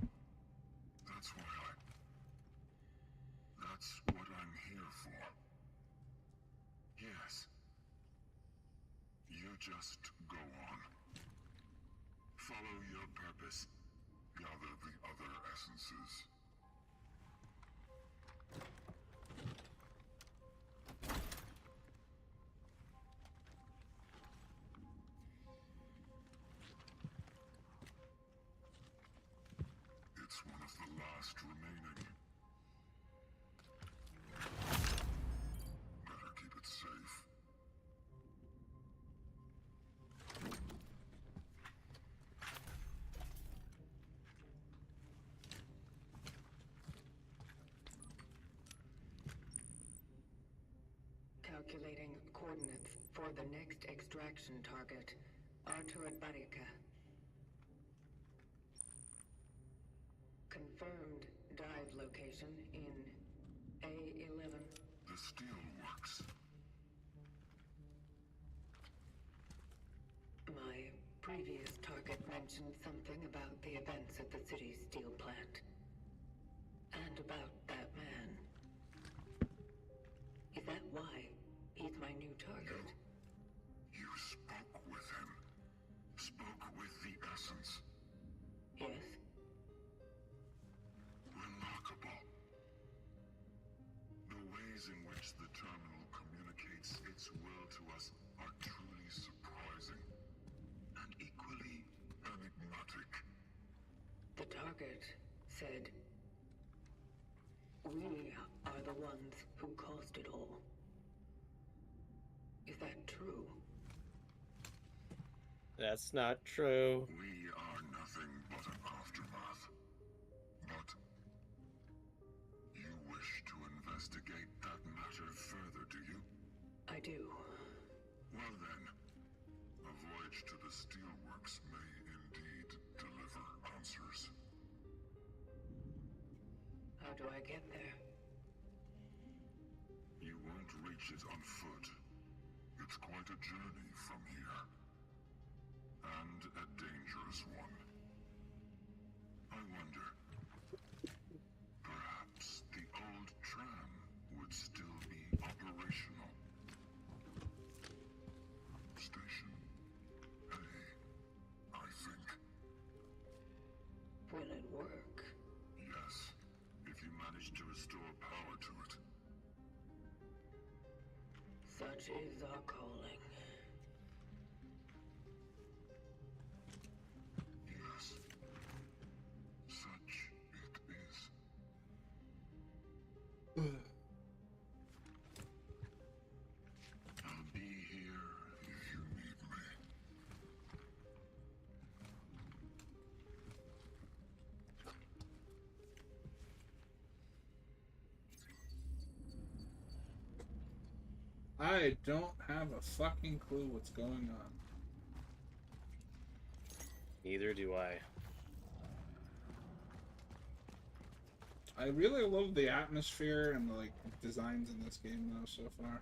That's what I'm here for. Yes. You just go on. Follow your purpose. Gather the other essences. It's one of the last remaining. Better keep it safe.
Calculating coordinates for the next extraction target, Artur Barika. Confirmed dive location in A11.
The steelworks.
My previous target mentioned something about the events at the city's steel plant. And about that man. Is that why he's my new target?
You spoke with him. Spoke with the essence.
Yes?
Remarkable. The ways in which the terminal communicates its will to us are truly surprising. And equally enigmatic.
The target said, "We are the ones who caused it all." Is that true?
That's not true.
We are nothing but an aftermath. But you wish to investigate that matter further, do you?
I do.
Well then, a voyage to the steelworks may indeed deliver answers.
How do I get there?
You won't reach it on foot. It's quite a journey from here. And a dangerous one. I wonder, perhaps the old tram would still be operational. Station A, I think.
Will it work?
Yes, if you manage to restore power to it.
Such is our calling.
Yes, such it is. I'll be here if you need me.
I don't have a fucking clue what's going on.
Neither do I.
I really love the atmosphere and the like designs in this game though so far.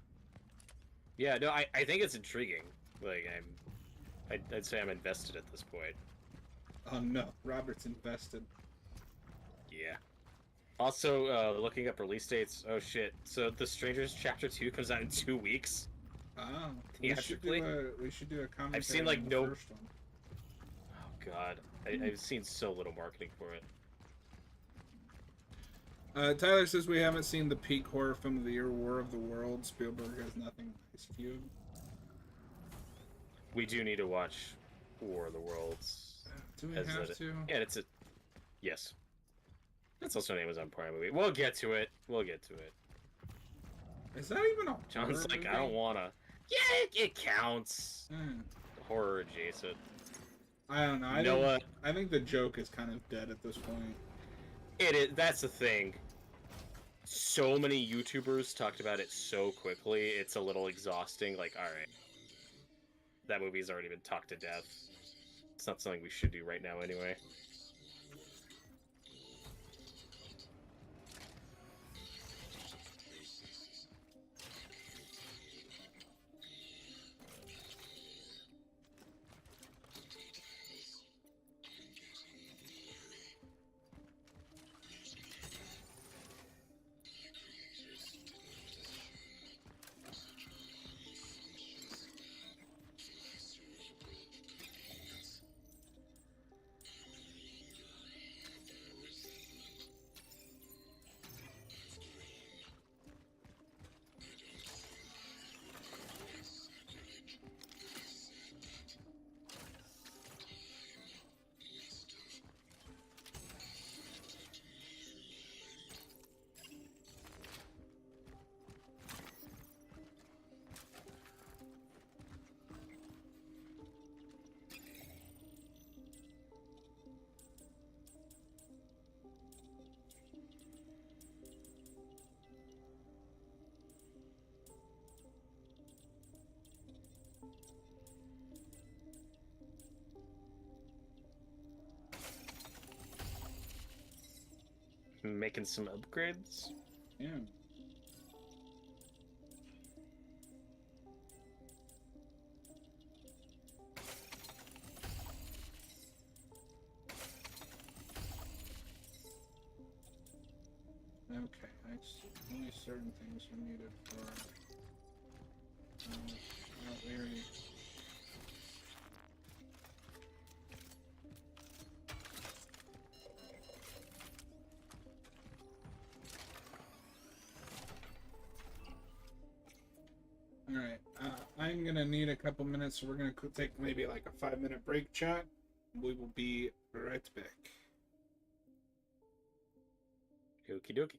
Yeah, no, I think it's intriguing. Like I'd say I'm invested at this point.
Oh no, Robert's invested.
Yeah. Also, looking up release dates. Oh shit! So The Strangers Chapter 2 comes out in 2 weeks.
Oh,
Theatrically?
we should do a commentary.
I've seen like
on the
no.
first one.
Oh god, I've seen so little marketing for it.
Tyler says we haven't seen the peak horror film of the year, War of the Worlds. Spielberg has nothing nice viewed.
We do need to watch War of the Worlds.
Do we
As
have
a-
to?
Yeah, it's a. Yes. That's also an Amazon Prime movie. We'll get to it. We'll get to it.
Is that even a
John's
horror
like,
movie?
I don't wanna. Yeah, it counts.
Hmm.
Horror adjacent.
I don't know.
You know what?
I think the joke is kind of dead at this point.
It is. That's the thing. So many YouTubers talked about it so quickly. It's a little exhausting. Like, all right, that movie's already been talked to death. It's not something we should do right now, anyway. making some upgrades.
Yeah. Okay, only certain things are needed for very. Alright, I'm gonna need a couple minutes, so we're gonna take maybe like a 5-minute break, chat. We will be right back.
Okie dokie.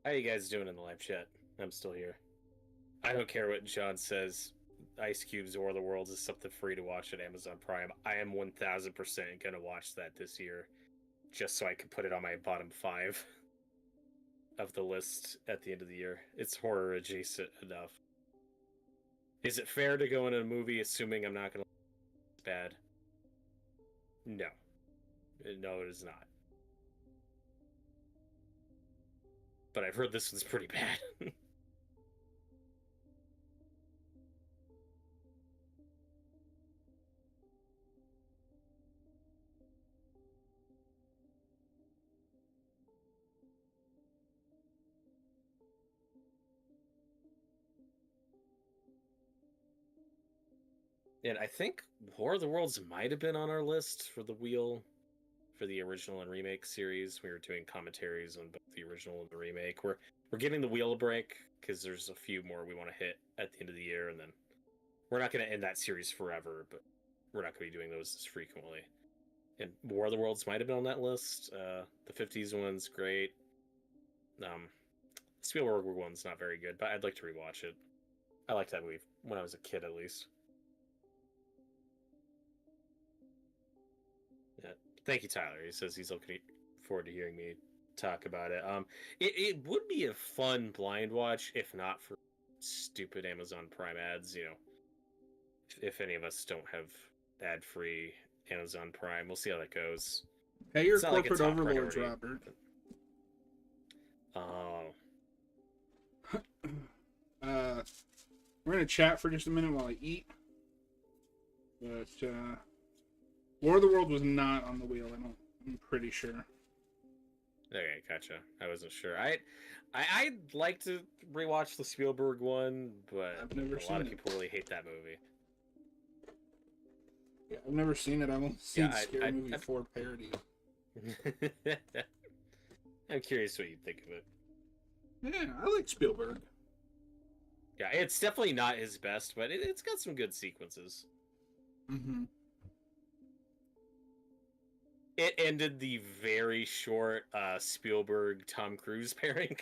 How you guys doing in the live chat? I'm still here. I don't care what John says. Ice Cube's War of the Worlds is something free to watch at Amazon Prime. I am 1000% gonna watch that this year, just so I can put it on my bottom 5 of the list at the end of the year. It's horror adjacent enough. Is it fair to go in a movie assuming I'm not gonna it's bad? No. No, it is not. But I've heard this one's pretty bad. And I think War of the Worlds might have been on our list for the wheel for the original and remake series. We were doing commentaries on both the original and the remake. We're giving the wheel a break because there's a few more we want to hit at the end of the year, and then we're not going to end that series forever, but we're not going to be doing those as frequently. And War of the Worlds might have been on that list. The 50s one's great. Spielberg one's not very good, but I'd like to rewatch it. I liked that movie when I was a kid, at least. Yeah. Thank you, Tyler. He says he's looking forward to hearing me talk about it. It would be a fun blind watch if not for stupid Amazon Prime ads. You know, if any of us don't have ad-free Amazon Prime, we'll see how that goes.
Hey, your corporate overlords, Robert.
Oh.
We're gonna chat for just a minute while I eat. But War of the World was not on the wheel. I'm pretty sure.
Okay, gotcha. I wasn't sure. I'd like to rewatch the Spielberg one, but
I've never seen
a lot of
it.
people really hate that movie.
Yeah, I've never seen it. I've only seen Scary Movie 4 parody.
I'm curious what you think of it.
Yeah, I like Spielberg.
Yeah, it's definitely not his best, but it's got some good sequences.
Mm-hmm.
It ended the very short Spielberg-Tom Cruise pairing.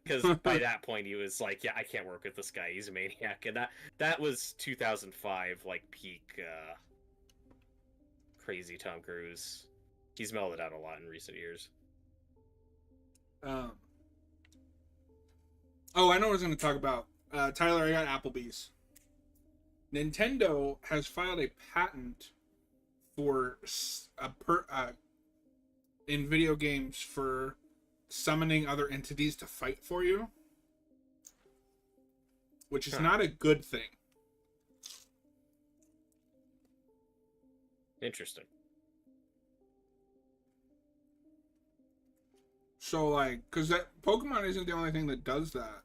Because by that point he was like, yeah, I can't work with this guy. He's a maniac. And that was 2005, like, peak crazy Tom Cruise. He's mellowed out a lot in recent years.
Oh, I know what I was going to talk about. Tyler, I got Applebee's. Nintendo has filed a patent for in video games for summoning other entities to fight for you, which is
Huh.
not a good thing.
Interesting.
So, like, because that Pokemon isn't the only thing that does that.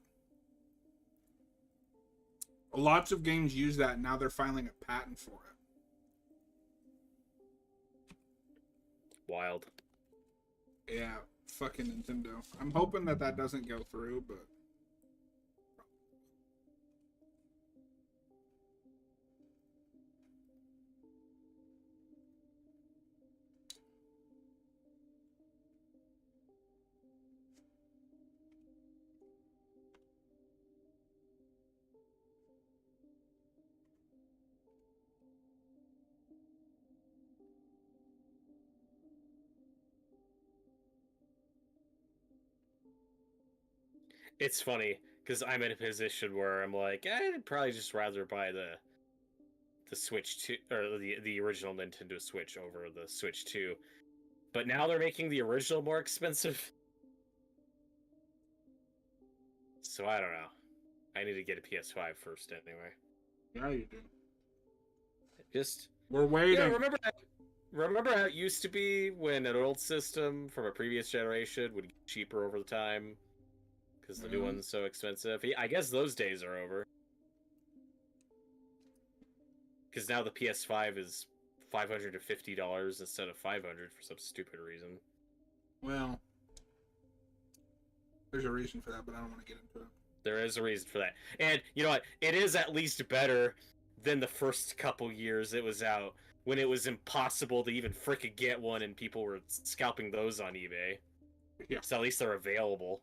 Lots of games use that, and now they're filing a patent for it.
Wild.
Yeah, fucking Nintendo. I'm hoping that that doesn't go through, but...
It's funny because I'm in a position where I'm like, I'd probably just rather buy the Switch 2 or the original Nintendo Switch over the Switch 2. But now they're making the original more expensive. So I don't know. I need to get a PS5 first anyway.
Yeah, you do.
Just
We're waiting.
yeah, remember how it used to be when an old system from a previous generation would get cheaper over the time because the new one's so expensive. I guess those days are over. Because now the PS5 is $550 instead of $500 for some stupid reason.
Well, there's a reason for that, but I don't want to get into it.
There is a reason for that. And you know what? It is at least better than the first couple years it was out, when it was impossible to even frickin' get one and people were scalping those on eBay.
Yeah.
So at least they're available.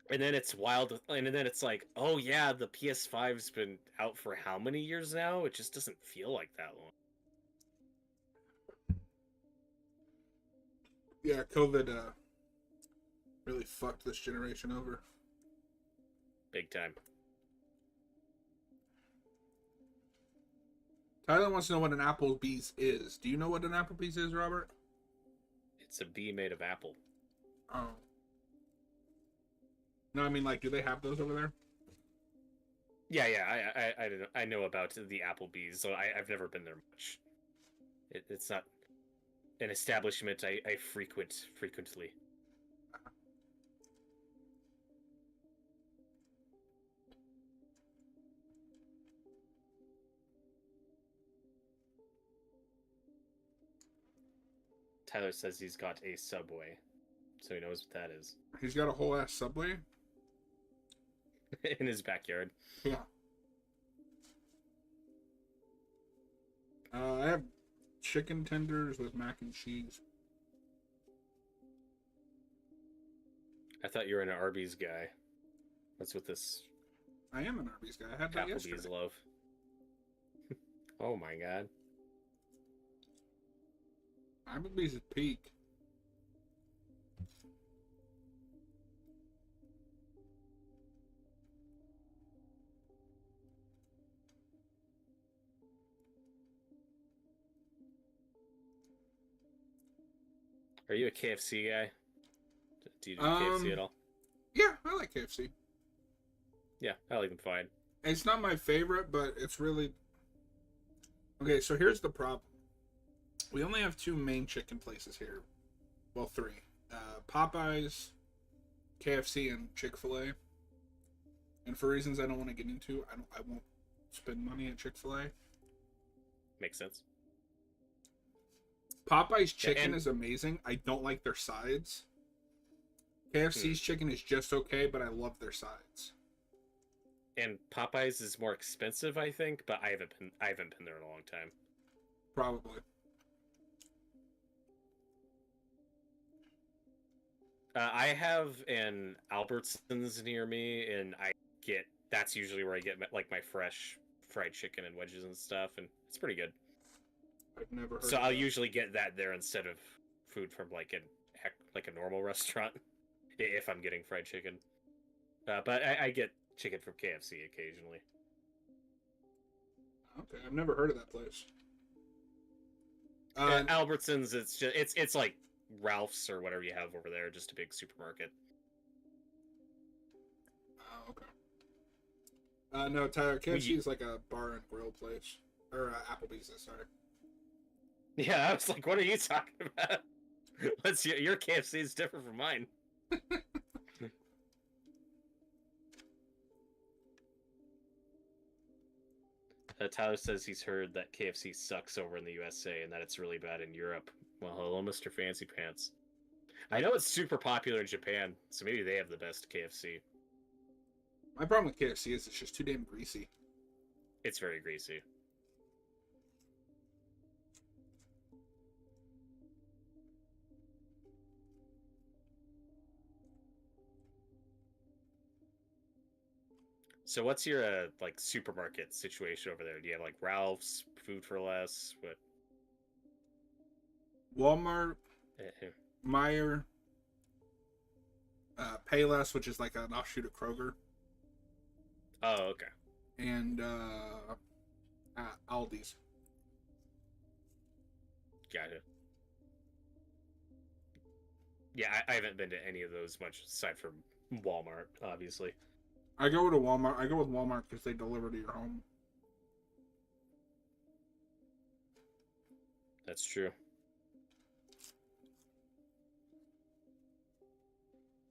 And then it's wild, and then it's like, oh yeah, the PS5's been out for how many years now? It just doesn't feel like that long.
Yeah, COVID really fucked this generation over.
Big time.
Tyler wants to know what an Applebee's is. Do you know what an Applebee's is, Robert?
It's a bee made of apple.
Oh. No, I mean, like, do they have those over there?
Yeah, I know about the Applebee's, so I've never been there much. It's not an establishment I frequently. Tyler says he's got a Subway, so he knows what that is.
He's got a whole ass Subway?
In his backyard.
Yeah. I have chicken tenders with mac and cheese.
I thought you were an Arby's guy. What's with this
I am an Arby's guy. I had that
Applebee's
yesterday.
love? Oh my god.
Applebee's is peak.
Are you a KFC guy? Do you do KFC at all?
Yeah, I like KFC.
Yeah, I like them fine.
It's not my favorite, but it's really... Okay, so here's the problem. We only have two main chicken places here. Well, three. Popeyes, KFC, and Chick-fil-A. And for reasons I don't want to get into, I won't spend money at Chick-fil-A.
Makes sense.
Popeye's chicken
and-
is amazing. I don't like their sides. KFC's chicken is just okay, but I love their sides.
And Popeyes is more expensive, I think, but I haven't been there in a long time.
Probably.
I have an Albertsons near me, and that's usually where I get like my fresh fried chicken and wedges and stuff, and it's pretty good.
I've never heard
So
of
I'll
that.
usually get that there instead of food from like a normal restaurant, if I'm getting fried chicken. But I get chicken from KFC occasionally.
Okay, I've never heard of that place.
At Albertsons, it's like Ralph's or whatever you have over there, just a big supermarket.
Oh, okay. No, Tyler, KFC is like a bar and grill place. Or Applebee's, sorry.
Yeah, I was like, what are you talking about? Your KFC is different from mine. Tyler says he's heard that KFC sucks over in the USA and that it's really bad in Europe. Well, hello, Mr. Fancy Pants. I know it's super popular in Japan, so maybe they have the best KFC.
My problem with KFC is it's just too damn greasy.
It's very greasy. So what's your like supermarket situation over there? Do you have like Ralph's, Food for Less, what?
Walmart, Meijer, Payless, which is like an offshoot of Kroger.
Oh, okay.
And Aldi's.
Gotcha. Yeah, I haven't been to any of those much aside from Walmart, obviously.
I go to Walmart. I go with Walmart because they deliver to your home.
That's true.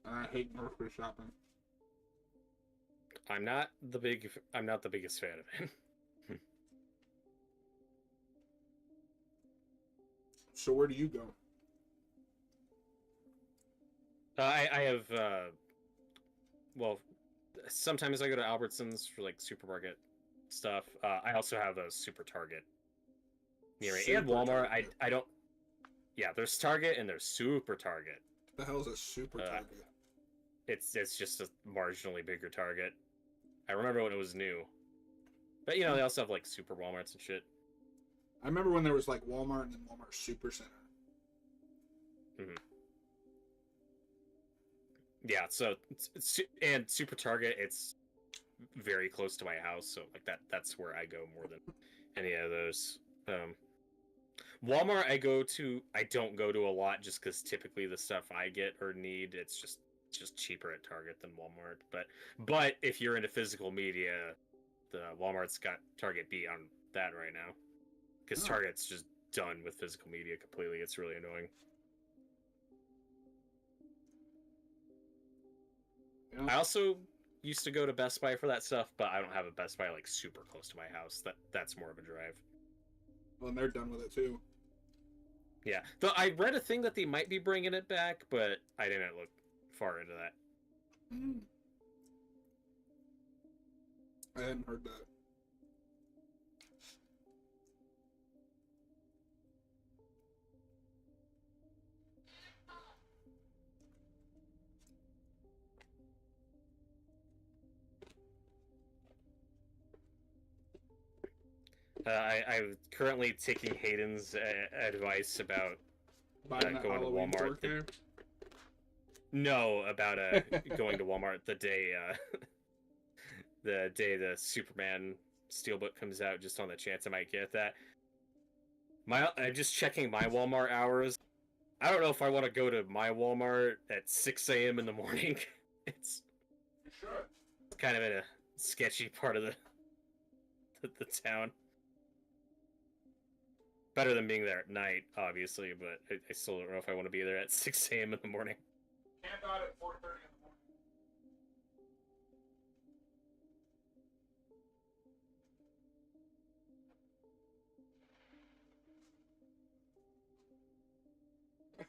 I hate grocery shopping.
I'm not the biggest fan of it.
So where do you go?
I have well, sometimes I go to Albertsons for like supermarket stuff. I also have a Super Target near me, and Walmart. I don't. Yeah, there's Target and there's Super Target.
The hell's a Super Target?
It's just a marginally bigger Target. I remember when it was new, but you know they also have like Super Walmarts and shit.
I remember when there was like Walmart and then Walmart Super Center.
Mm-hmm. Yeah, so and Super Target, it's very close to my house, so like that's where I go more than any of those. Walmart I don't go to a lot just because typically the stuff I get or need it's just cheaper at Target than Walmart. But if you're into physical media, the Walmart's got Target beat on that right now because Target's just done with physical media completely. It's really annoying. I also used to go to Best Buy for that stuff, but I don't have a Best Buy like super close to my house. That's more of a drive.
Well, and they're done with it too.
Yeah, though I read a thing that they might be bringing it back, but I didn't look far into that.
I hadn't heard that.
I'm currently taking Hayden's advice about going to Walmart. No, about going to Walmart the day the Superman Steelbook comes out, just on the chance I might get that. I'm just checking my Walmart hours. I don't know if I want to go to my Walmart at 6 a.m. in the morning. It's kind of in a sketchy part of the town. Better than being there at night, obviously, but I still don't know if I want to be there at 6 a.m. in the morning.
Camp out at 4:30 in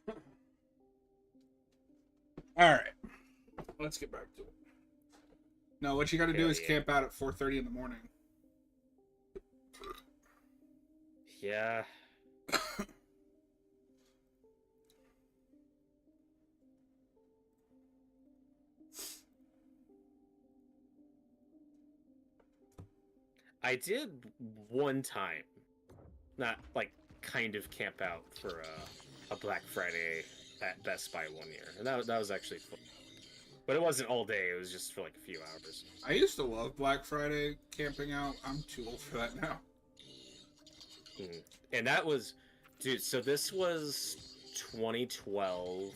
the morning. All right, let's get back to it. No, what you got to do is camp out at 4:30 in the morning.
Yeah. I did one time, not like kind of camp out for a Black Friday at Best Buy one year, and that was actually fun. But it wasn't all day; it was just for like a few hours.
I used to love Black Friday camping out. I'm too old for that now.
And that was, dude. So this was 2012.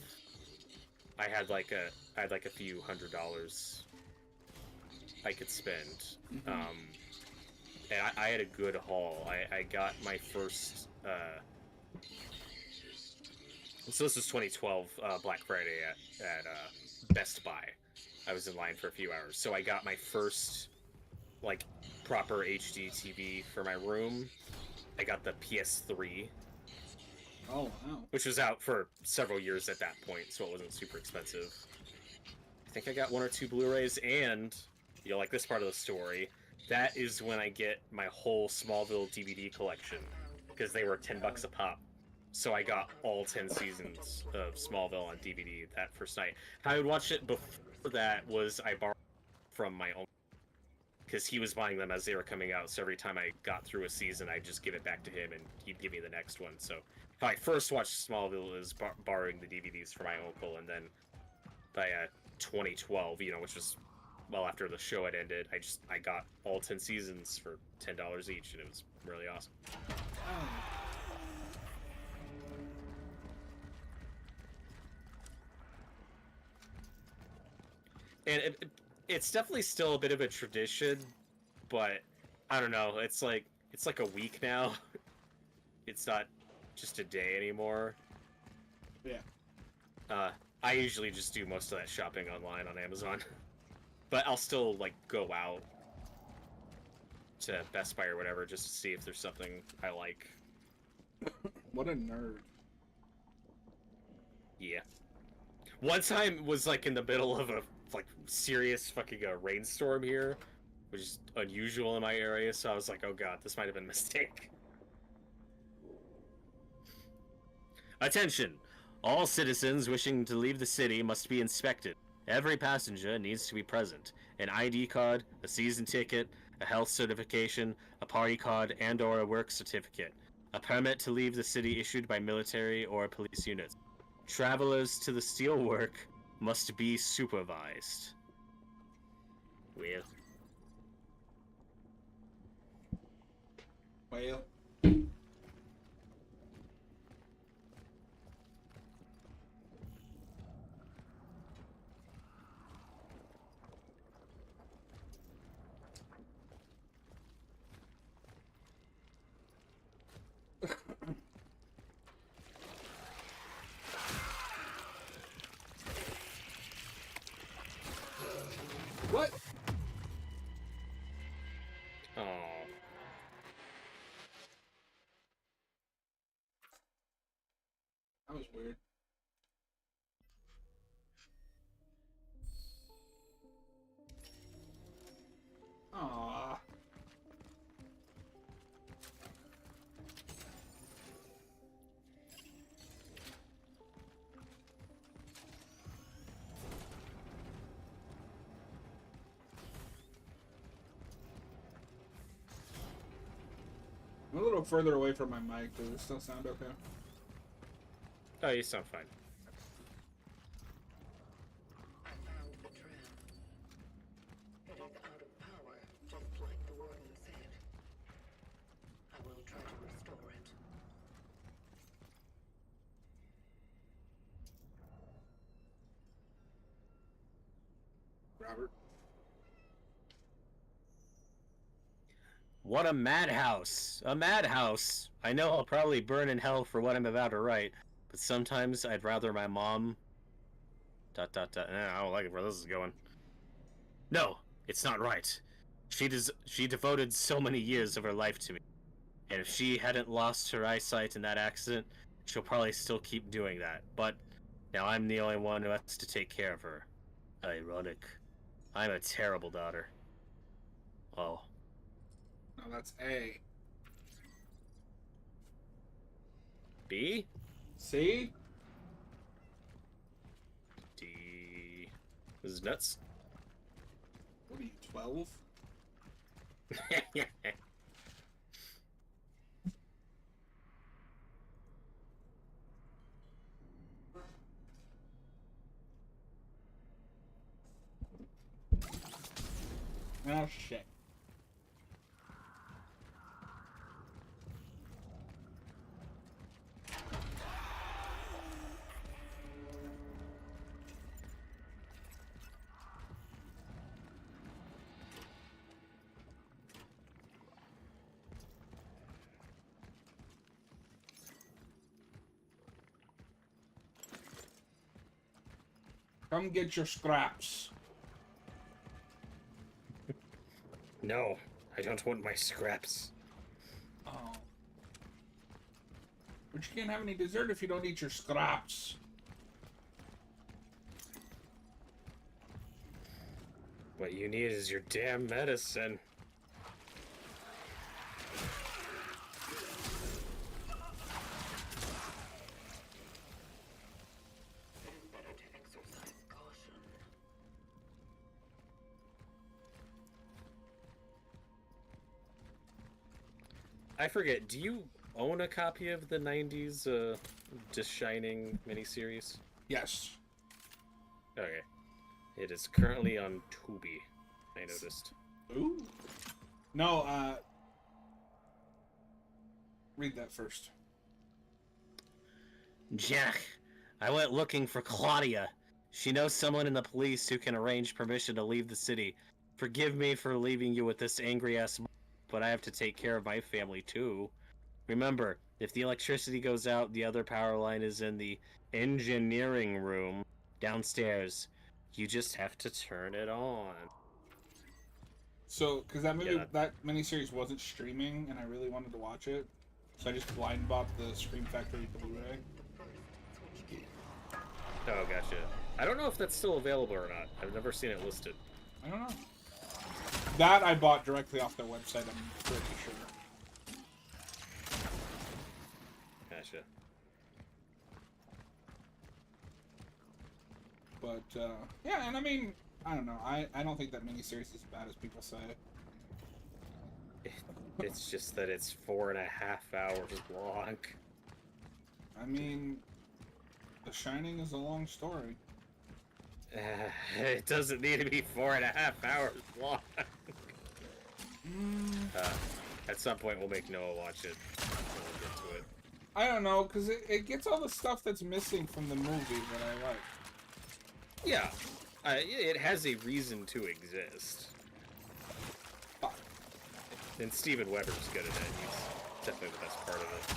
I had like a few $100s I could spend. And I had a good haul. I got my first. So this was 2012 Black Friday at Best Buy. I was in line for a few hours, so I got my first like proper HD TV for my room. I got the PS3.
Oh wow!
Which was out for several years at that point, so it wasn't super expensive. I think I got 1 or 2 Blu-rays, and you'll like this part of the story. That is when I get my whole Smallville DVD collection, because they were $10 a pop. So I got all 10 seasons of Smallville on DVD that first night. How I would watch it before that was I borrowed from my uncle, because he was buying them as they were coming out. So every time I got through a season, I'd just give it back to him, and he'd give me the next one. So how I first watched Smallville is borrowing the DVDs from my uncle, and then by 2012, which was well after the show had ended, I got all 10 seasons for $10 each, and it was really awesome. And it's definitely still a bit of a tradition, but I don't know. It's like a week now. It's not just a day anymore.
Yeah.
I usually just do most of that shopping online on Amazon, but I'll still like go out to Best Buy or whatever just to see if there's something I like.
What a nerd.
Yeah. One time was like in the middle of a like serious fucking rainstorm here, which is unusual in my area, so I was like, oh god, this might have been a mistake.
Attention! All citizens wishing to leave the city must be inspected. Every passenger needs to be present. An ID card, a season ticket, a health certification, a party card, and/or a work certificate. A permit to leave the city issued by military or police units. Travelers to the steelwork must be supervised.
Well.
Well. What?
Oh.
That was weird. Aww. I'm a little further away from my mic. Does it still sound okay?
Oh, you sound fine.
I found the tram. It is out of power, just like the warden said. I will try to restore it.
Robert?
What a madhouse! A madhouse! I know I'll probably burn in hell for what I'm about to write, but sometimes I'd rather my mom... I don't like it where this is going. No, it's not right. She devoted so many years of her life to me. And if she hadn't lost her eyesight in that accident, she'll probably still keep doing that. But now I'm the only one who has to take care of her. Ironic. I'm a terrible daughter. Oh.
No, that's A.
B?
C?
D. This is nuts.
What are you, 12? Oh, shit. Come get your scraps.
No, I don't want my scraps.
Oh. But you can't have any dessert if you don't eat your scraps.
What you need is your damn medicine.
It is better to exercise caution.
I forget, do you own a copy of the 90s Just Shining miniseries?
Yes.
Okay. It is currently on Tubi, I noticed.
Ooh. No, read that first.
Jack, I went looking for Claudia. She knows someone in the police who can arrange permission to leave the city. Forgive me for leaving you with this angry-ass but I have to take care of my family, too. Remember, if the electricity goes out, the other power line is in the engineering room downstairs. You just have to turn it on.
So, because that movie,
Yeah.
that miniseries wasn't streaming, and I really wanted to watch it, so I just blind bought the Scream Factory Blu-ray.
Oh, gotcha. I don't know if that's still available or not. I've never seen it listed.
I don't know. That I bought directly off their website, I'm pretty sure.
Gotcha.
But, yeah, and I mean, I don't know. I don't think that miniseries is as bad as people say.
It's just that it's 4.5 hours long.
I mean, The Shining is a long story.
It doesn't need to be 4.5 hours long. At some point, we'll make Noah watch it. We'll get to it.
I don't know, because it gets all the stuff that's missing from the movie that I like.
Yeah, it has a reason to exist.
Fuck.
And Steven Weber's good at it. He's definitely the best part of it.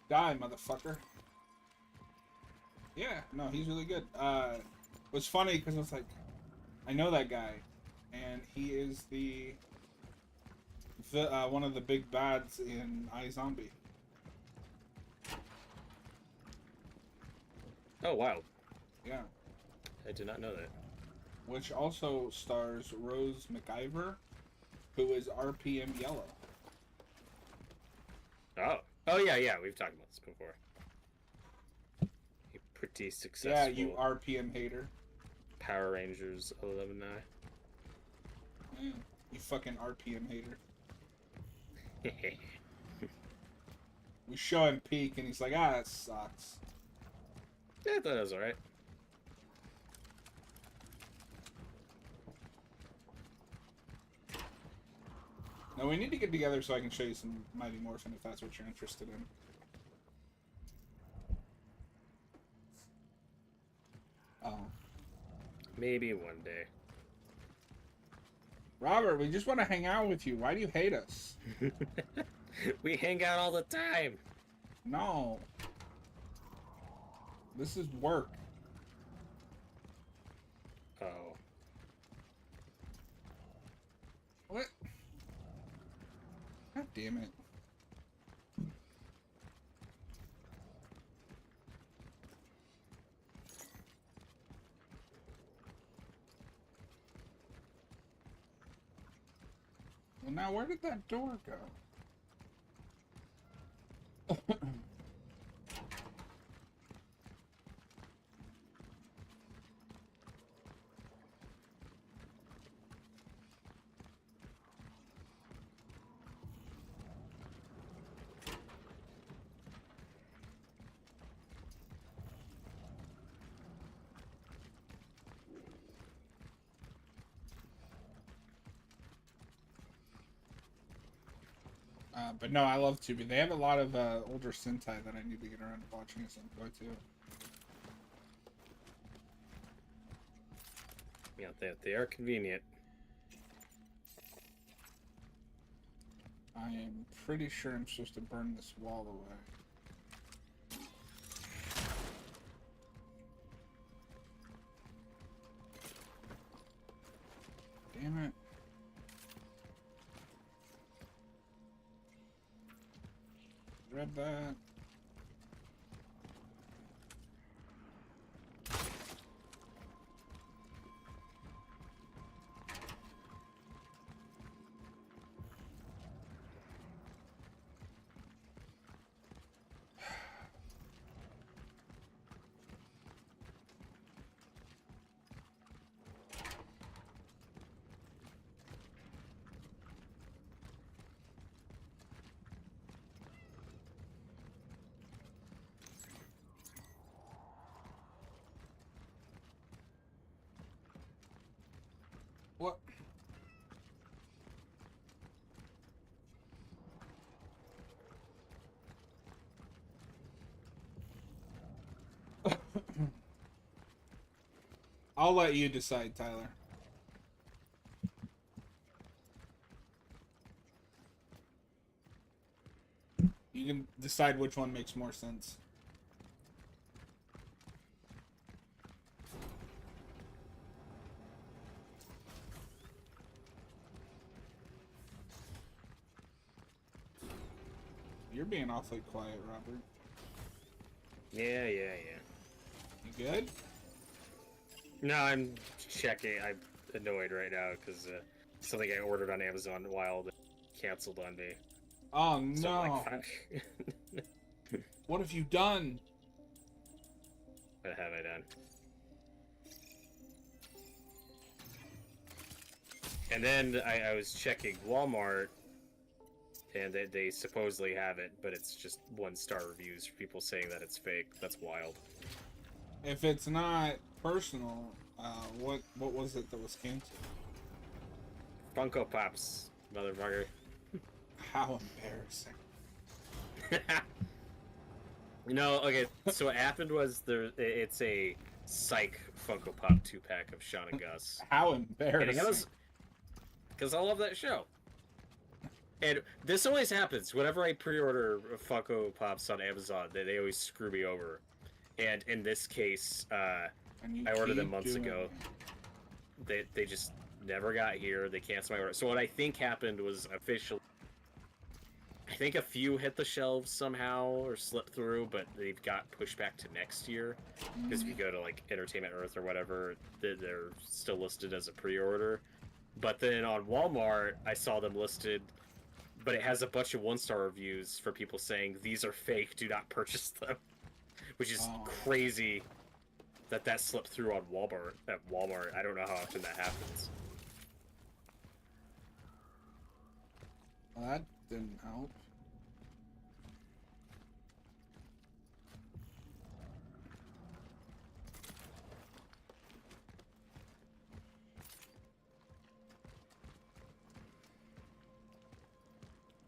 Die, motherfucker. Yeah, no, he's really good. It was funny because I was like, I know that guy, and he is the one of the big bads in iZombie.
Oh, wow.
Yeah,
I did not know that.
which also stars Rose McIver, who is RPM Yellow.
Oh. Oh, yeah, we've talked about this before. A pretty successful
Yeah, you RPM hater.
Power Rangers alumni.
You fucking RPM hater. We show him Peak, and he's like, ah, that sucks.
Yeah, I thought it was alright.
Now, we need to get together so I can show you some Mighty Morphin if that's what you're interested in. Oh.
Maybe one day.
Robert, we just want to hang out with you. Why do you hate us?
We hang out all the time.
No. This is work.
Oh.
What? God damn it. Well, now where did that door go? But no, I love Tubi. They have a lot of older Sentai that I need to get around to watching at some point too.
Yeah, they are convenient.
I am pretty sure I'm supposed to burn this wall away. Read that. What? I'll let you decide, Tyler. You can decide which one makes more sense. You're being awfully quiet, Robert.
Yeah.
You good?
No, I'm checking. I'm annoyed right now because something I ordered on Amazon Wild canceled on me.
Oh
So I'm
no!
like, fuck.
What have you done?
What have I done? And then I was checking Walmart, and they supposedly have it, but it's just 1-star reviews for people saying that it's fake. That's wild.
If it's not personal, what was it that was canceled?
Funko Pops, motherfucker.
How embarrassing.
No, okay, so what happened was it's a Psych Funko Pop 2-pack of Sean and Gus.
How
And
embarrassing.
it was because I love that show. And this always happens whenever I pre-order Funko Pops on Amazon. They always screw me over. And in this case, I ordered them months ago. They just never got here. They canceled my order. So what I think happened was officially, I think a few hit the shelves somehow or slipped through, but they've got pushed back to next year. Because if you go to like Entertainment Earth or whatever, they're still listed as a pre-order. But then on Walmart, I saw them listed, but it has a bunch of 1-star reviews for people saying these are fake, do not purchase them. Which is crazy that slipped through on Walmart. At Walmart, I don't know how often that happens.
Well, that didn't help.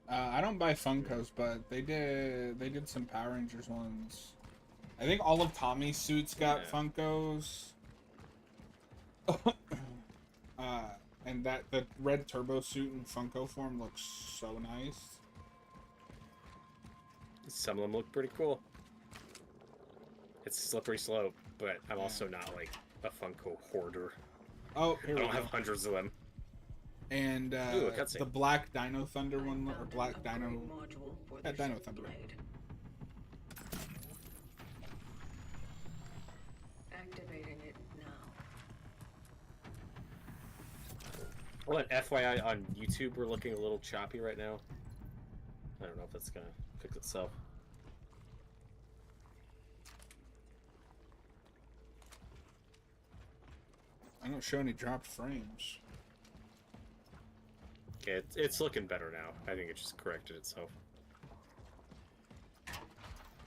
I don't buy Funkos, but they did some Power Rangers ones. I think all of Tommy's suits got Funkos. And the red turbo suit in Funko form looks so nice.
Some of them look pretty cool. It's a slippery slope, but I'm also not like a Funko hoarder.
Oh, here
I
we
don't
go.
have hundreds of them.
And
Ooh, a cutscene.
the Black Dino Thunder one, or Black Dino... Yeah, Dino Thunder.
Activating it now.
What, FYI, on YouTube, we're looking a little choppy right now. I don't know if that's gonna fix itself.
I don't show any dropped frames.
Okay, it's looking better now. I think it just corrected itself.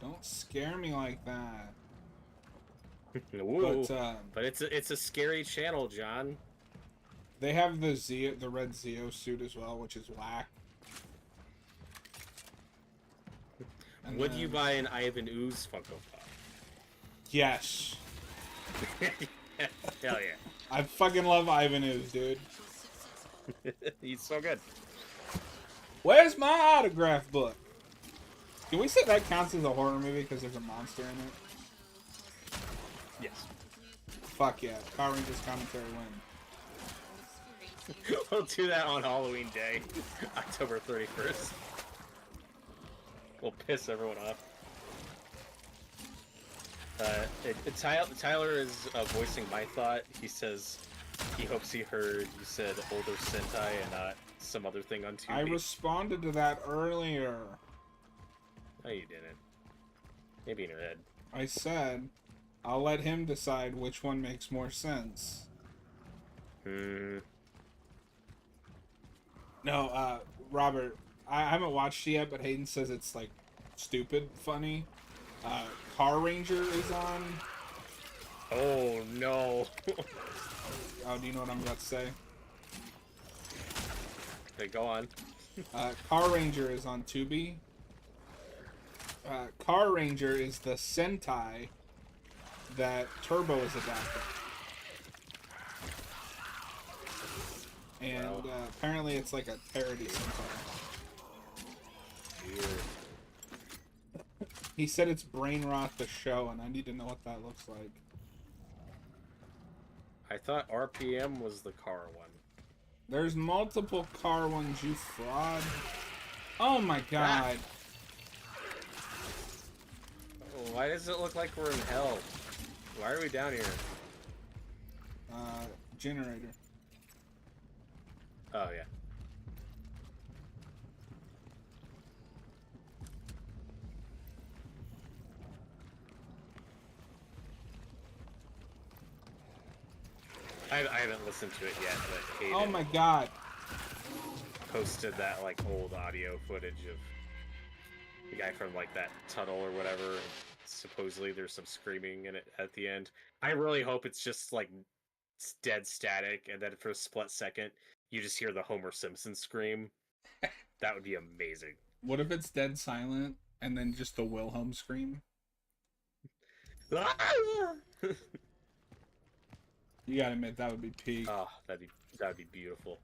Don't scare me like that.
Whoa, but it's a scary channel, John.
They have the red Zeo suit as well, which is whack. And
Would you buy an Ivan Ooze Funko Pop?
Yes.
Hell yeah.
I fucking love Ivan Ooze, dude.
He's so good.
Where's my autograph book? Can we say that counts as a horror movie because there's a monster in it?
Yes.
Fuck yeah. Power Rangers commentary win.
We'll do that on Halloween Day, October 31st. We'll piss everyone off. Tyler is voicing my thought. He says he hopes he heard you said older Sentai and not some other thing on Tubi.
I responded to that earlier.
No, you didn't. Maybe in your head.
I said, I'll let him decide which one makes more sense. No, Robert, I haven't watched it yet, but Hayden says it's, like, stupid funny. Car Ranger is on.
Oh, no.
Oh, do you know what I'm about to say?
Okay, go on.
Car Ranger is on Tubi. Car Ranger is the Sentai that Turbo is adapting. And apparently it's like a parody Sentai.
Weird.
He said it's Brain Rot the show, and I need to know what that looks like.
I thought RPM was the car one.
There's multiple car ones, you fraud. Oh my god.
Why does it look like we're in hell? Why are we down here?
Generator.
Oh, yeah. I haven't listened to it yet, but Hayden
Oh my god.
posted that, like, old audio footage of the guy from, like, that tunnel or whatever. And supposedly there's some screaming in it at the end. I really hope it's just, like, dead static, and then for a split second, you just hear the Homer Simpson scream. That would be amazing.
What if it's dead silent, and then just the Wilhelm scream? You gotta admit, that would be peak.
Oh, that'd be beautiful.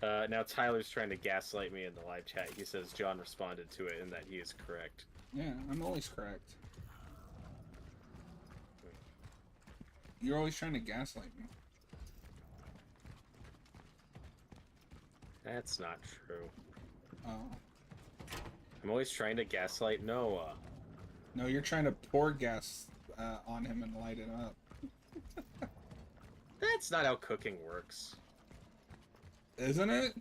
Now Tyler's trying to gaslight me in the live chat. He says John responded to it and that he is correct.
Yeah, I'm always correct. You're always trying to gaslight me.
That's not true.
Oh.
I'm always trying to gaslight Noah.
No, you're trying to pour gas on him and light it up.
That's not how cooking works.
Isn't it?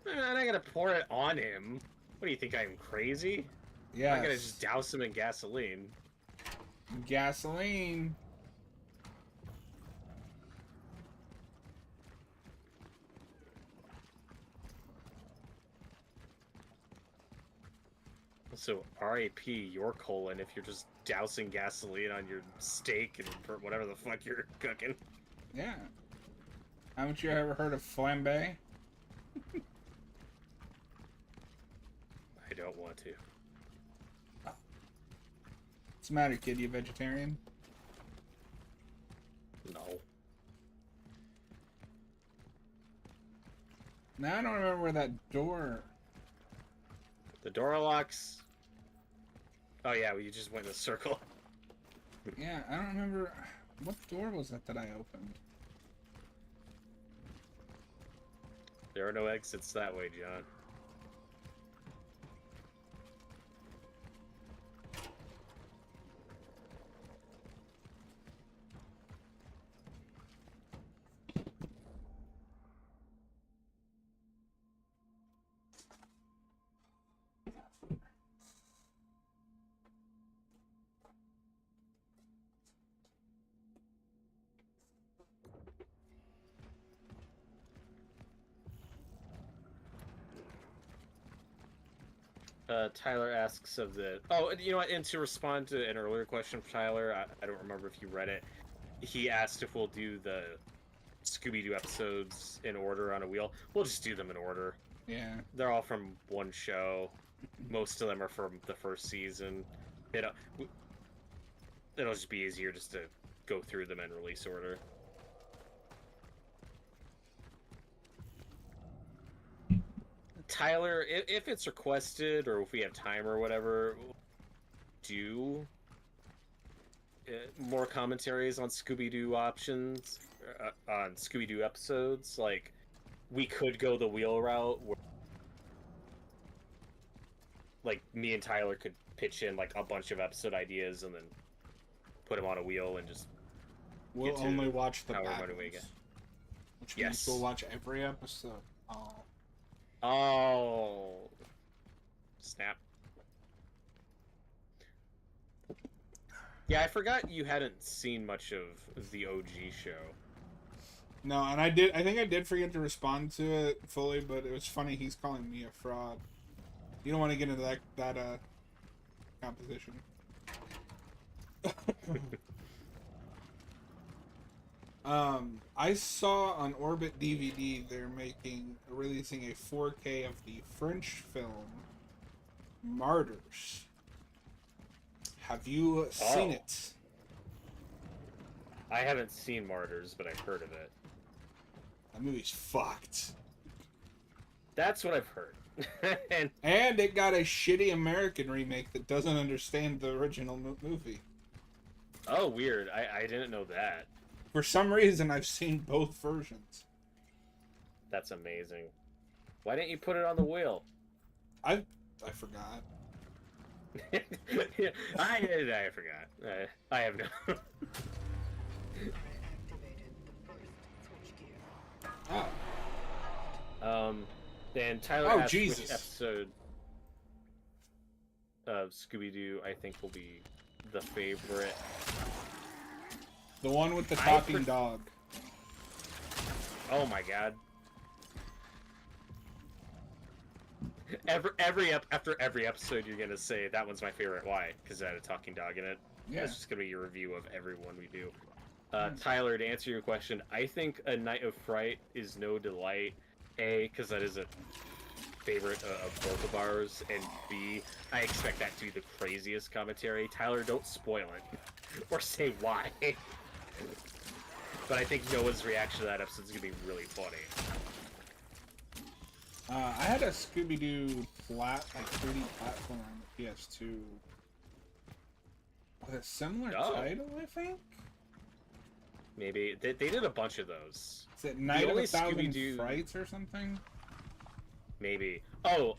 I'm not gonna pour it on him. What do you think, I'm crazy?
Yeah.
I'm gonna just douse him in gasoline.
Gasoline.
So R.A.P. your colon if you're just dousing gasoline on your steak and for whatever the fuck you're cooking.
Yeah. Haven't you ever heard of flambe?
I don't want to.
What's the matter, kid? You vegetarian?
No.
Now I don't remember where that door...
The door locks. Oh yeah, well, you just went in a circle.
Yeah, I don't remember... What door was that I opened?
There are no exits that way, John. Tyler asks of the... Oh, you know what? And to respond to an earlier question from Tyler, I don't remember if you read it. He asked if we'll do the Scooby-Doo episodes in order on a wheel. We'll just do them in order.
Yeah.
They're all from one show. Most of them are from the first season. It'll just be easier just to go through them in release order. Tyler, if it's requested or if we have time or whatever, do more commentaries on Scooby-Doo options, on Scooby-Doo episodes. Like, we could go the wheel route, where, like, me and Tyler could pitch in like a bunch of episode ideas and then put them on a wheel and just.
We'll only watch the
however
bad
many we
ones.
get.
Which
Yes.
means we'll watch every episode. Oh.
Oh. Snap. Yeah, I forgot you hadn't seen much of the OG show.
No, and I think I did forget to respond to it fully, but it was funny. He's calling me a fraud. You don't want to get into that composition. I saw on Orbit DVD they're releasing a 4K of the French film Martyrs. Have you seen it?
I haven't seen Martyrs, but I've heard of it.
That movie's fucked.
That's what I've heard.
And it got a shitty American remake that doesn't understand the original movie.
Oh, weird. I didn't know that.
For some reason, I've seen both versions.
That's amazing. Why didn't you put it on the wheel?
I forgot.
Yeah, I forgot. I have no.
I activated the first switchgear.
Oh.
And Tyler
Oh,
asked
Jesus.
which episode of Scooby-Doo I think will be the favorite.
The one with the talking dog.
Oh my god. After every episode, you're gonna say that one's my favorite. Why? Because it had a talking dog in it.
Yeah.
That's just gonna be your review of every one we do. Tyler, to answer your question, I think A Night of Fright is no delight. A, because that is a favorite of both of ours, and B, I expect that to be the craziest commentary. Tyler, don't spoil it or say why. But I think Noah's reaction to that episode is gonna be really funny.
I had a Scooby-Doo 3D platform on the PS2 with a similar title, I think.
Maybe they did a bunch of those.
Is it Night of
only
a Thousand
Scooby-Doo-
Frights or something?
Maybe. Oh,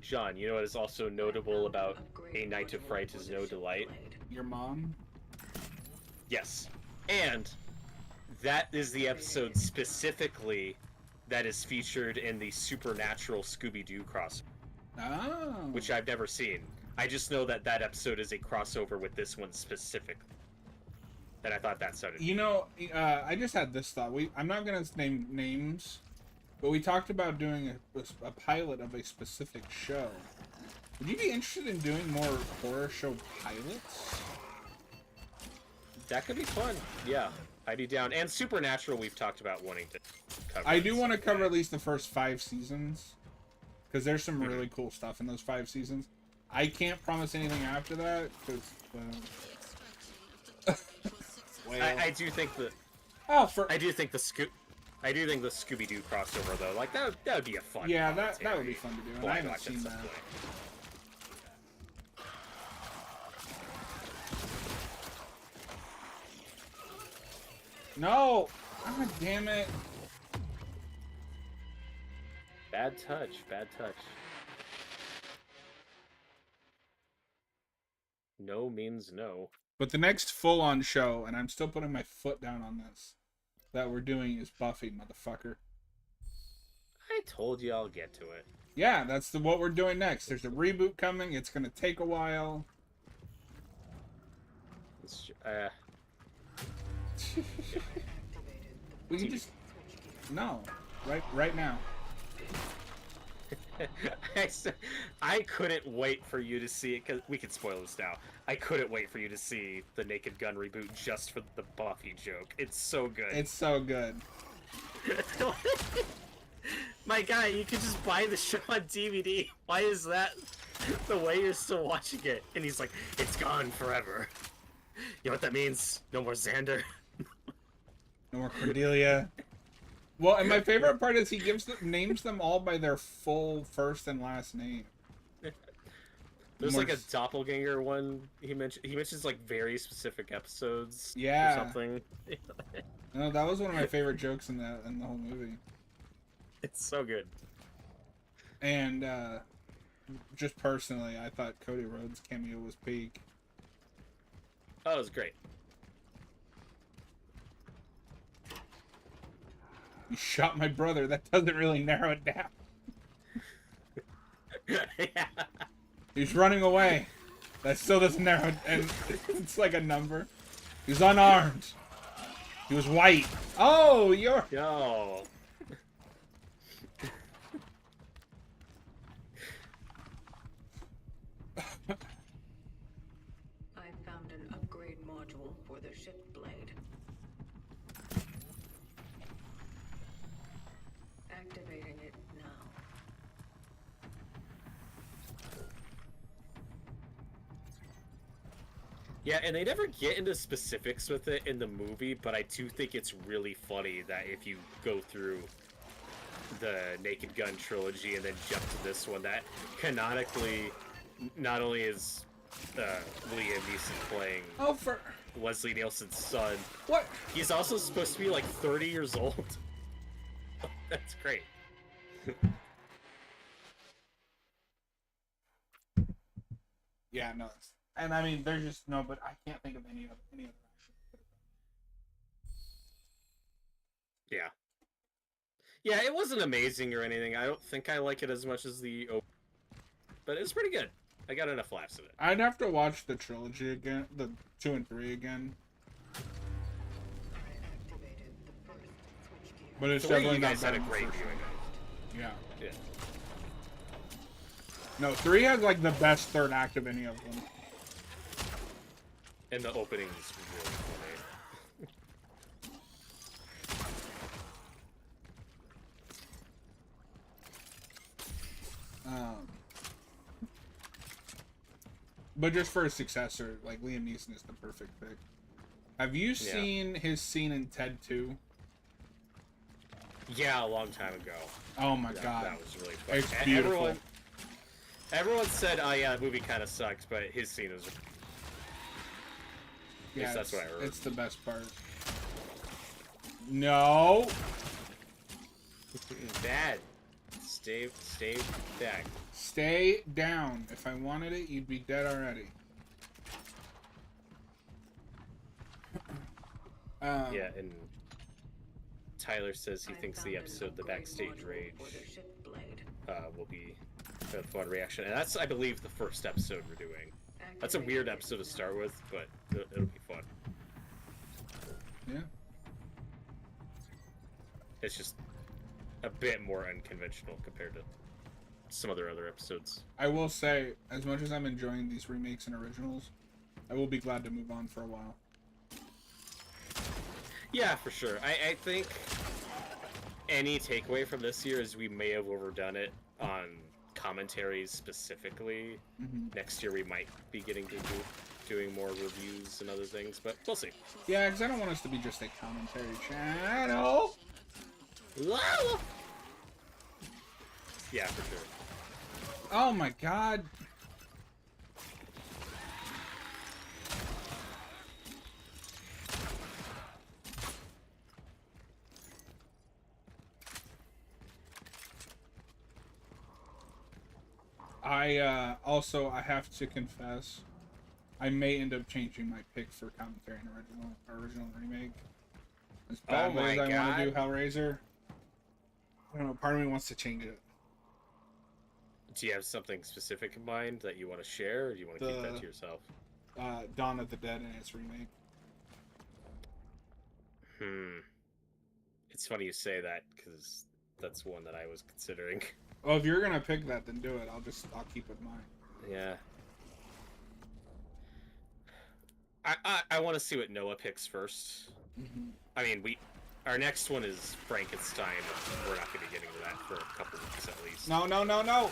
John, you know what is also notable about A Night of Fright is No Delight?
Your mom?
Yes. And that is the episode specifically that is featured in the Supernatural Scooby-Doo crossover,
Oh.
which I've never seen. I just know that that episode is a crossover with this one specifically. And I thought that sounded...
You know, I just had this thought. I'm not going to name names, but we talked about doing a pilot of a specific show. Would you be interested in doing more horror show pilots?
That could be fun. Yeah, I'd be down. And Supernatural, we've talked about wanting to cover.
I do want to cover at least the first 5 seasons, because there's some really cool stuff in those 5 seasons. I can't promise anything after that, because, well,
I do think that... I do think the Scooby-Doo crossover, though, like, that would be a fun...
Yeah, that would be fun to do, and I haven't seen that. No! God damn it.
Bad touch, bad touch. No means no.
But the next full-on show, and I'm still putting my foot down on this, that we're doing is Buffy, motherfucker.
I told you I'll get to it.
Yeah, that's what we're doing next. There's a reboot coming. It's going to take a while.
It's,
we can just... No. Right now.
I couldn't wait for you to see it, because we can spoil this now. I couldn't wait for you to see the Naked Gun reboot just for the Buffy joke. It's so good.
It's so good.
My guy, you can just buy the show on DVD. Why is that the way you're still watching it? And he's like, it's gone forever. You know what that means? No more Xander.
No more Cordelia. Well, and my favorite part is he names them all by their full first and last name.
There's like a doppelganger one he mentions like very specific episodes.
Yeah.
Or something.
No, that was one of my favorite jokes in the whole movie.
It's so good.
And just personally, I thought Cody Rhodes' cameo was peak.
Oh, it was great.
You shot my brother. That doesn't really narrow it down.
Yeah.
He's running away. That still doesn't narrow it, and it's like a number. He's unarmed. He was white. Oh, you're...
Yo.
I found an upgrade module for the ship blade. Activating it now.
Yeah, and they never get into specifics with it in the movie, but I do think it's really funny that if you go through the Naked Gun trilogy and then jump to this one, that canonically not only is Liam Neeson playing Leslie Nielsen's son,
What?
he's also supposed to be like 30 years old. That's great.
Yeah, no. And I mean, there's just no, but I can't think of any other action.
Yeah. Yeah, it wasn't amazing or anything. I don't think I like it as much as the open, but it's pretty good. I got enough laughs in it.
I'd have to watch the trilogy again, the 2 and 3 again.
I activated the first switchgear.
But it's
So you
definitely not
guys had
better
a
than the
great
first
viewing.
one. Yeah.
Yeah.
No, 3 has like the best third act of any of them.
And the opening is really funny.
But just for a successor, like Liam Neeson is the perfect pick. Have you seen his scene in Ted 2?
Yeah, a long time ago.
Oh my god.
That was really fun.
It's beautiful.
Everyone said, oh yeah, the movie kind of sucks, but his scene was...
Yeah,
that's what I heard.
It's the best part. No!
Bad. Stay back.
Stay down. If I wanted it, you'd be dead already.
Yeah, and Tyler says he thinks the episode, The Backstage Rage, will be a fun reaction. And that's, I believe, the first episode we're doing. That's a weird episode to start with, but it'll be fun.
Yeah.
It's just a bit more unconventional compared to some other episodes.
I will say, as much as I'm enjoying these remakes and originals, I will be glad to move on for a while.
Yeah, for sure. I think any takeaway from this year is we may have overdone it on commentaries specifically. Next year we might be getting to doing more reviews and other things, but we'll see.
Yeah, because I don't want us to be just a commentary channel.
Yeah, for sure.
Oh my god. I have to confess, I may end up changing my pick for commentary and original remake. As badly as I want to do Hellraiser, I don't know, part of me wants to change it.
Do you have something specific in mind that you want to share, or do you want to keep that to yourself?
Dawn of the Dead and its remake.
It's funny you say that, because that's one that I was considering.
Well, if you're gonna pick that, then do it. I'll keep it in mind.
Yeah. I want to see what Noah picks first. I mean, our next one is Frankenstein. And we're not going to be getting to that for a couple weeks at least.
No.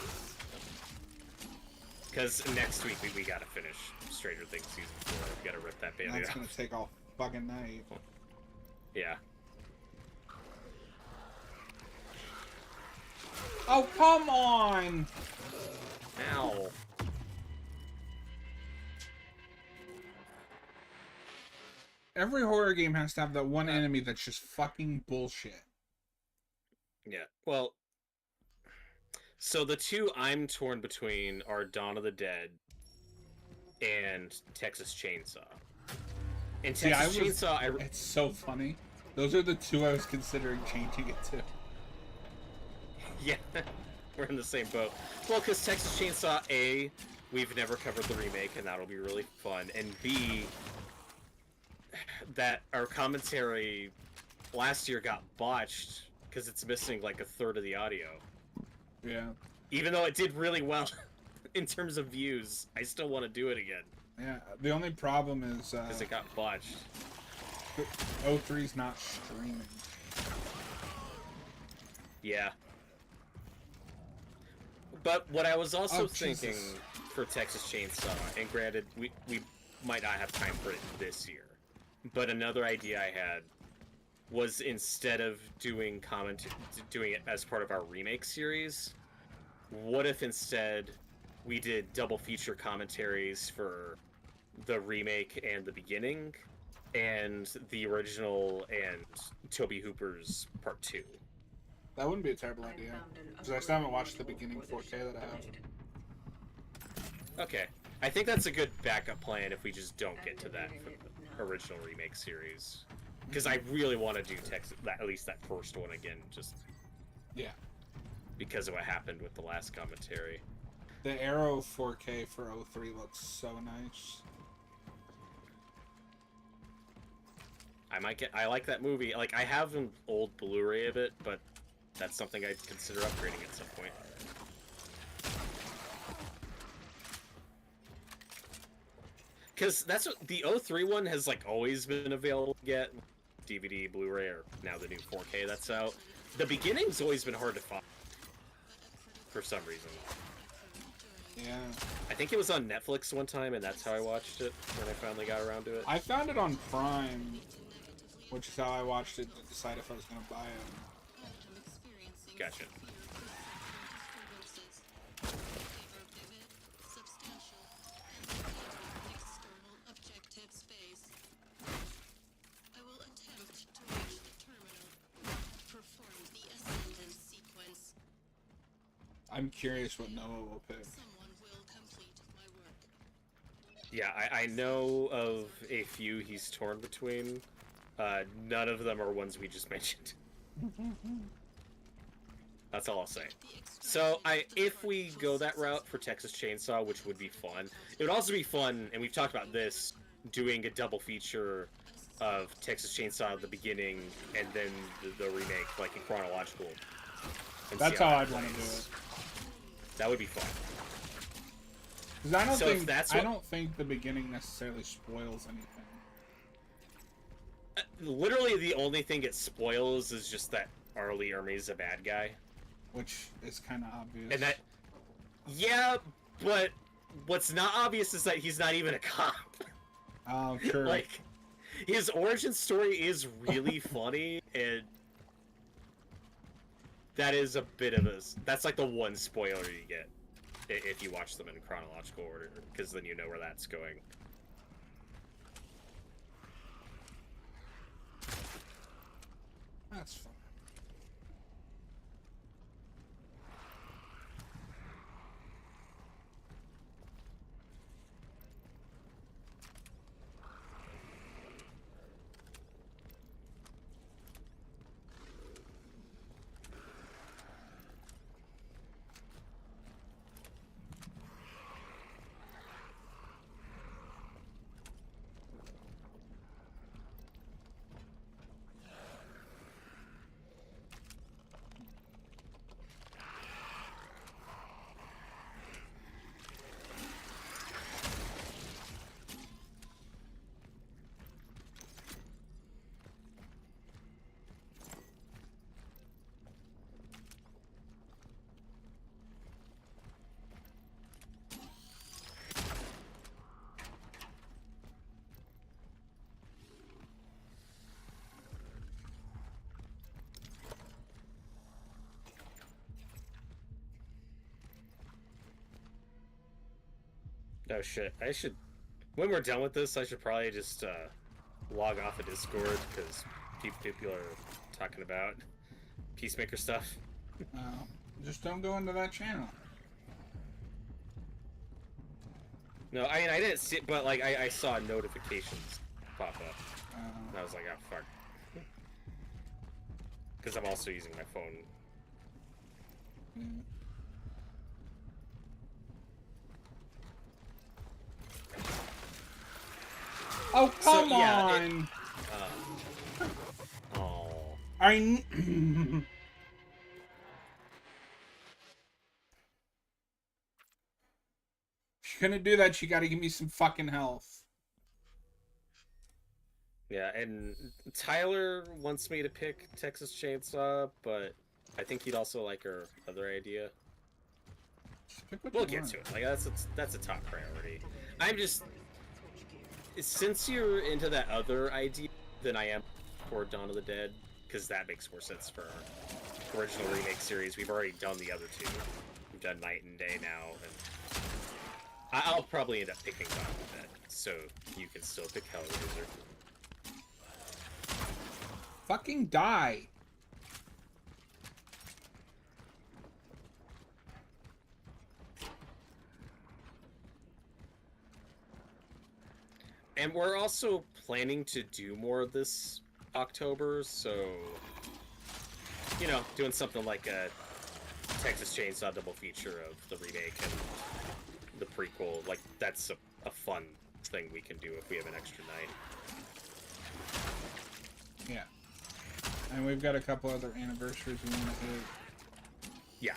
Because next week we got to finish Stranger Things season 4. We got to rip that baby
That's
out.
gonna take all fucking night.
Yeah.
Oh, come on!
Ow.
Every horror game has to have that one enemy that's just fucking bullshit.
Yeah. Well, So the two I'm torn between are Dawn of the Dead and Texas Chainsaw. And
See,
Texas Chainsaw,
it's so funny. Those are the two I was considering changing it to.
yeah, we're in the same boat. Well, because Texas Chainsaw A, we've never covered the remake, and that'll be really fun. And B, that our commentary last year got botched because it's missing like a third of the audio.
Yeah.
Even though it did really well in terms of views, I still want to do it again.
Yeah, the only problem is
because it got botched.
03's not streaming.
Yeah. But what I was also thinking
Jesus.
for Texas Chainsaw, and granted, we might not have time for it this year, but another idea I had was instead of doing doing it as part of our remake series, what if instead we did double feature commentaries for the remake and the beginning, and the original and Toby Hooper's Part 2?
That wouldn't be a terrible idea. Because I still haven't watched the beginning 4K that I have.
Okay. I think that's a good backup plan if we just don't get to that for the original remake series. Because I really want to do at least that first one again, just
yeah,
because of what happened with the last commentary.
The Arrow 4K for 03 looks so nice.
I like that movie. Like, I have an old Blu-ray of it, but that's something I'd consider upgrading at some point. Because that's what the 03 one has like always been available to get. DVD, Blu-ray, or now the new 4K that's out. The beginning's always been hard to find for some reason.
Yeah.
I think it was on Netflix one time, and that's how I watched it when I finally got around to it.
I found it on Prime, which is how I watched it to decide if I was going to buy it.
Gotcha.
I'm curious what Noah will pick.
Yeah, I know of a few he's torn between. None of them are ones we just mentioned. That's all I'll say. So, if we go that route for Texas Chainsaw, which would be fun, it would also be fun, and we've talked about this, doing a double feature of Texas Chainsaw at the beginning, and then the remake, like in chronological.
That's how I'd want to do it.
That would be fun.
Because I don't think the beginning necessarily spoils anything.
Literally, the only thing it spoils is just that Arlie Ermey's a bad guy.
Which is kind of obvious.
And that... Yeah, but what's not obvious is that he's not even a cop.
Oh, sure.
Like, his origin story is really funny, and... That is a bit of a... That's like the one spoiler you get if you watch them in chronological order, because then you know where that's going.
That's fun.
Oh shit, I should... When we're done with this, I should probably just log off of Discord, because people are talking about Peacemaker stuff.
Oh. Just don't go into that channel.
No, I mean, I didn't see it, but like I saw notifications pop up. And I was like, oh fuck. Because I'm also using my phone.
Oh, come
So, yeah,
on!
Oh.
If you're gonna do that, you gotta give me some fucking health.
Yeah, and Tyler wants me to pick Texas Chainsaw, but I think he'd also like her other idea.
Just pick what
We'll
you
get
want.
to it. Like that's a top priority. I'm just since you're into that other idea than I am for Dawn of the Dead, because that makes more sense for our original remake series. We've already done the other two. We've done Night and Day now, and I'll probably end up picking Dawn of the Dead, so you can still pick Hellraiser.
Fucking die.
And we're also planning to do more of this October, so, you know, doing something like a Texas Chainsaw double feature of the remake and the prequel, like, that's a fun thing we can do if we have an extra night.
Yeah. And we've got a couple other anniversaries we want to hit.
Yeah.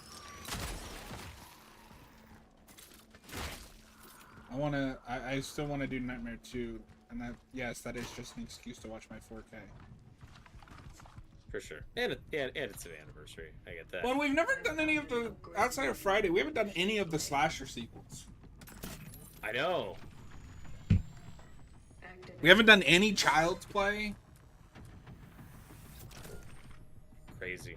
I still want to do Nightmare 2, and that, yes, that is just an excuse to watch my 4K.
For sure. And it's an anniversary. I get that.
Well, we've never done any of the, outside of Friday, we haven't done any of the slasher sequels.
I know.
We haven't done any Child's Play.
Crazy.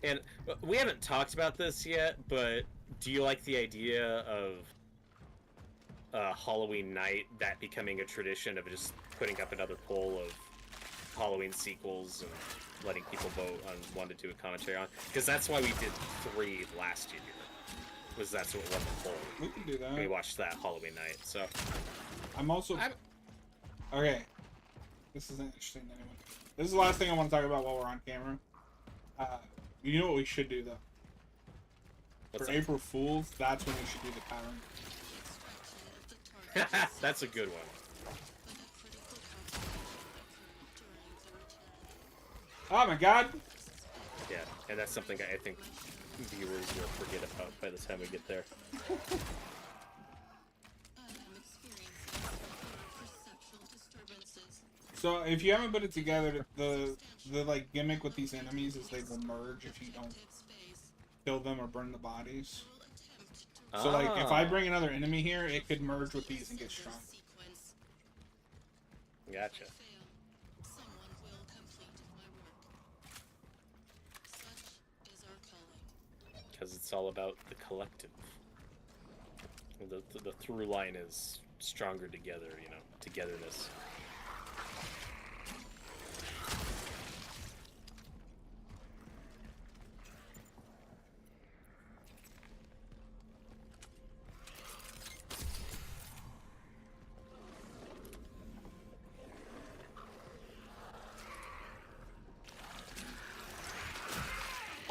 And we haven't talked about this yet, but do you like the idea of Halloween night, that becoming a tradition of just putting up another poll of Halloween sequels and letting people vote on one to do a commentary on? Because that's why we did 3 last year. That's what won the poll.
We can do that.
We watched that Halloween night, so...
Okay. This is interesting anyway. This is the last thing I want to talk about while we're on camera. You know what we should do, though?
What's
For
up?
April Fools, that's when we should do the pattern.
That's a good one.
Oh my god!
Yeah, and that's something I think viewers will forget about by the time we get there.
So if you haven't put it together, the like gimmick with these enemies is they will merge if you don't kill them or burn the bodies. So like if I bring another enemy here, it could merge with these and get strong.
Gotcha. Because it's all about the collective. The through line is stronger together, you know, togetherness.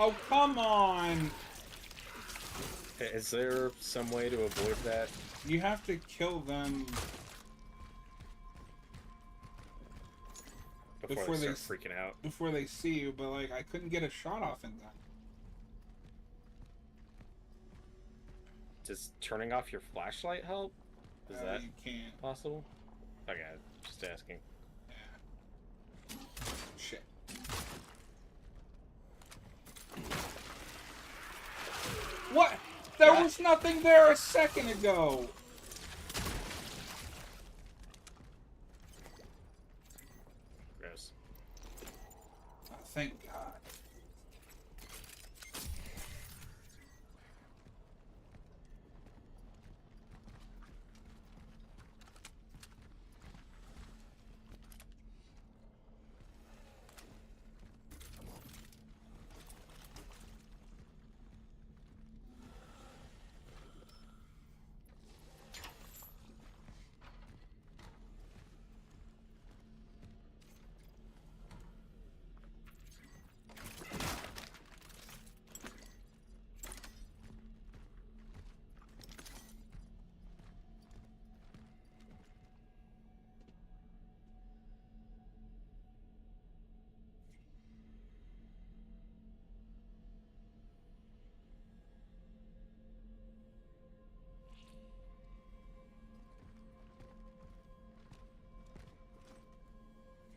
Oh, come on!
Is there some way to avoid that?
You have to kill them
Before they start freaking out?
before they see you, but like I couldn't get a shot off in time.
Does turning off your flashlight help? Is that
You can't.
possible? Okay, just asking.
Yeah. Shit. What? There was nothing there a second ago.
Gross.
Oh, thank God.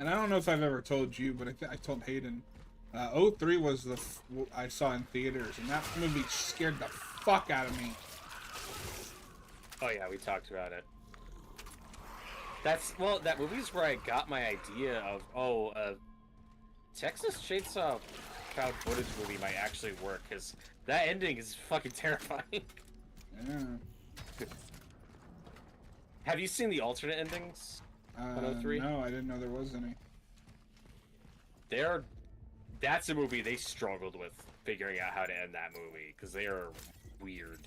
and I don't know if I've ever told you, but I told Hayden. '03 was I saw in theaters, and that movie scared the fuck out of me.
Oh yeah, we talked about it. That movie's where I got my idea of, Texas Chainsaw found footage movie might actually work, because that ending is fucking terrifying.
Yeah.
Have you seen the alternate endings on '03?
No, I didn't know there was any.
That's a movie they struggled with figuring out how to end that movie, because they are weird.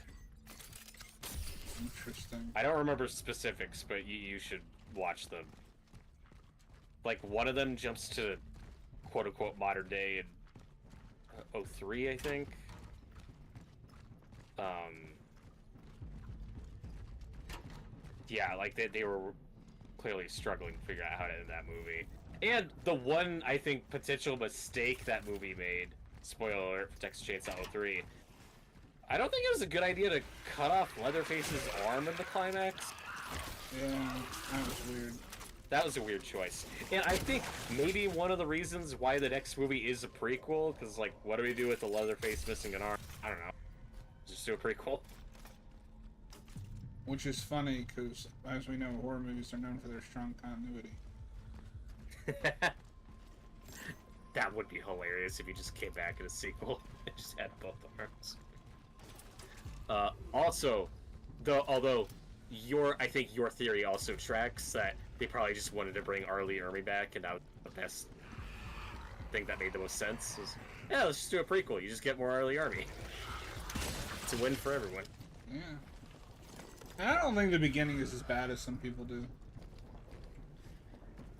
Interesting.
I don't remember specifics, but you should watch them. Like, one of them jumps to quote-unquote modern day in '03, I think. Yeah, like, they were clearly struggling to figure out how to end that movie. And the one, I think, potential mistake that movie made, spoiler alert for Texas Chainsaw '03, I don't think it was a good idea to cut off Leatherface's arm in the climax.
Yeah, that was weird.
That was a weird choice. And I think maybe one of the reasons why the next movie is a prequel, because, like, what do we do with the Leatherface missing an arm? I don't know. Just do a prequel.
Which is funny, because, as we know, horror movies are known for their strong continuity.
That would be hilarious if you just came back in a sequel and just had both arms. Also, although I think your theory also tracks that they probably just wanted to bring R. Lee Ermey back, and that was the best thing that made the most sense. Yeah, let's just do a prequel. You just get more R. Lee Ermey. It's a win for everyone.
Yeah. I don't think the beginning is as bad as some people do.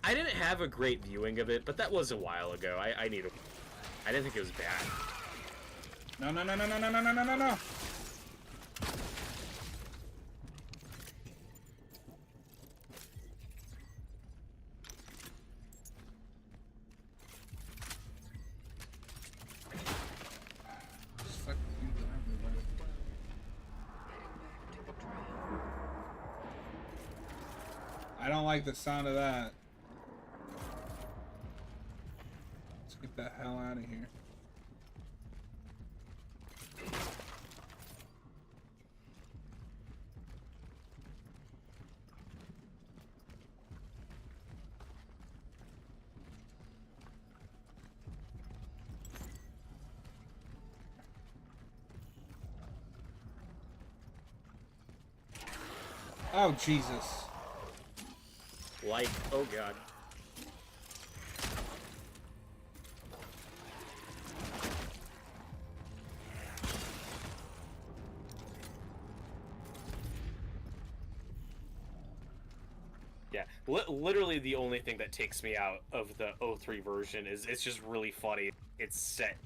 I didn't have a great viewing of it, but that was a while ago. I didn't think it was bad.
No, no, no, no, no, no, no, no, no, no. I don't like the sound of that. Let's get the hell out of here. Oh, Jesus.
Like, oh god. Yeah, literally the only thing that takes me out of the '03 version is it's just really funny. It's set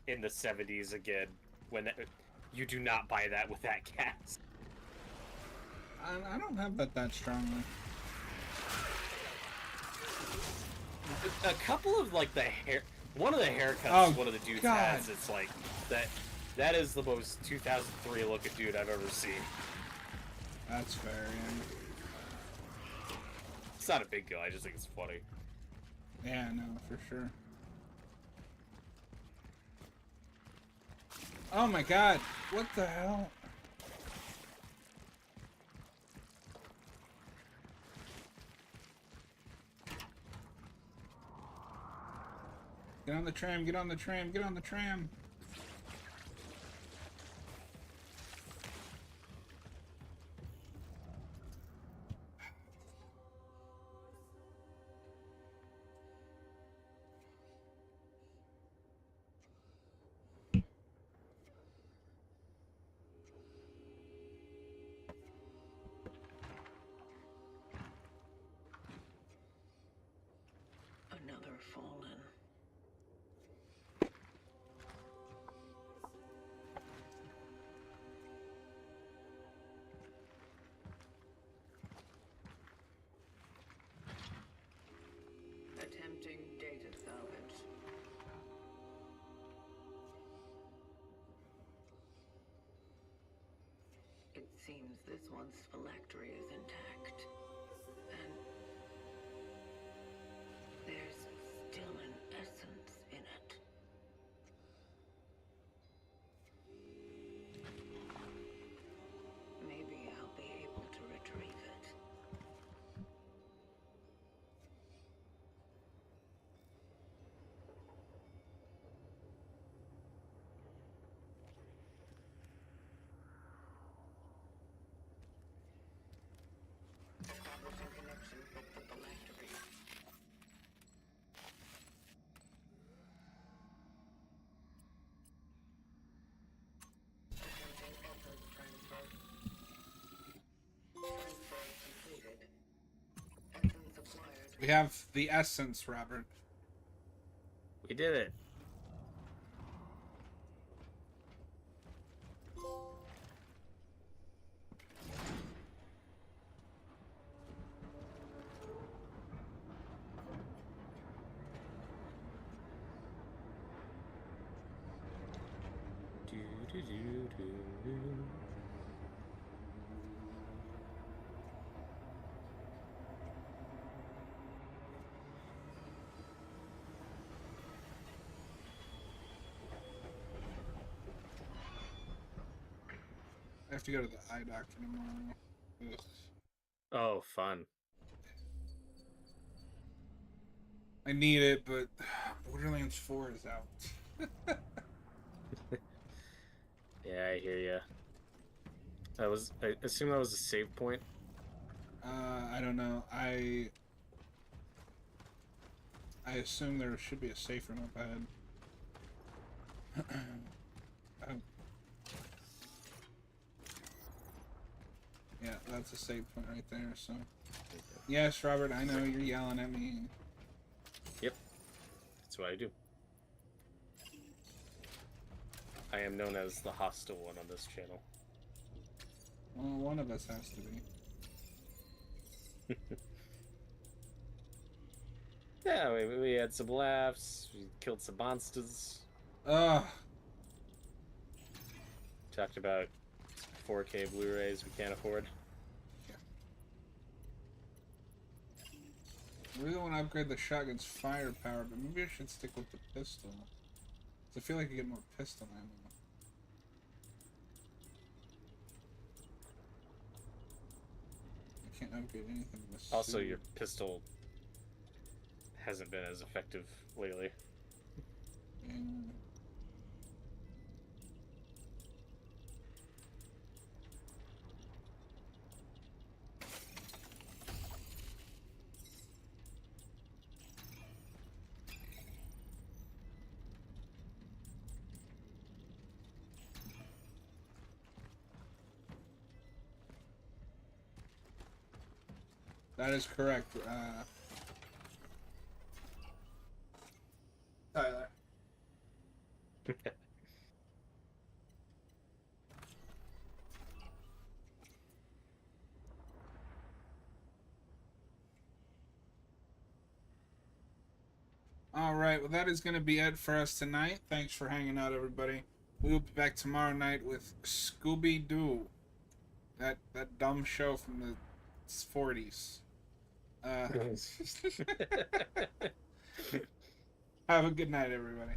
in the '70s again, when you do not buy that with that cast.
I don't have that strongly.
A couple of, like, one of the haircuts one of the dudes has, it's like, that is the most 2003 looking dude I've ever seen.
That's fair, yeah.
It's not a big deal, I just think it's funny.
Yeah, no, for sure. Oh my god, what the hell? Get on the tram, get on the tram, get on the tram.
Another fallen. Attempting data salvage. It seems this one's phylactery is intact. And
We have the essence, Robert.
We did it.
I have to go to the eye doctor tomorrow. Ugh.
Oh, fun.
I need it, but Borderlands 4 is out.
Yeah, I hear ya. I assume that was a save point.
I don't know. I assume there should be a safe room up ahead. Oh. Yeah, that's a save point right there, so... Yes, Robert, I know you're yelling at me.
Yep. That's what I do. I am known as the hostile one on this channel.
Well, one of us has to be.
Yeah, we had some laughs, we killed some monsters,
Ugh.
talked about 4K Blu-rays we can't afford.
I really want to upgrade the shotgun's firepower, but maybe I should stick with the pistol. 'Cause I feel like I get more pistol ammo. I can't upgrade anything in this
Also,
suit.
your pistol hasn't been as effective lately.
Yeah. That is correct, Tyler. Alright, well that is going to be it for us tonight. Thanks for hanging out, everybody. We will be back tomorrow night with Scooby-Doo. That dumb show from the 40s. Have a good night, everybody.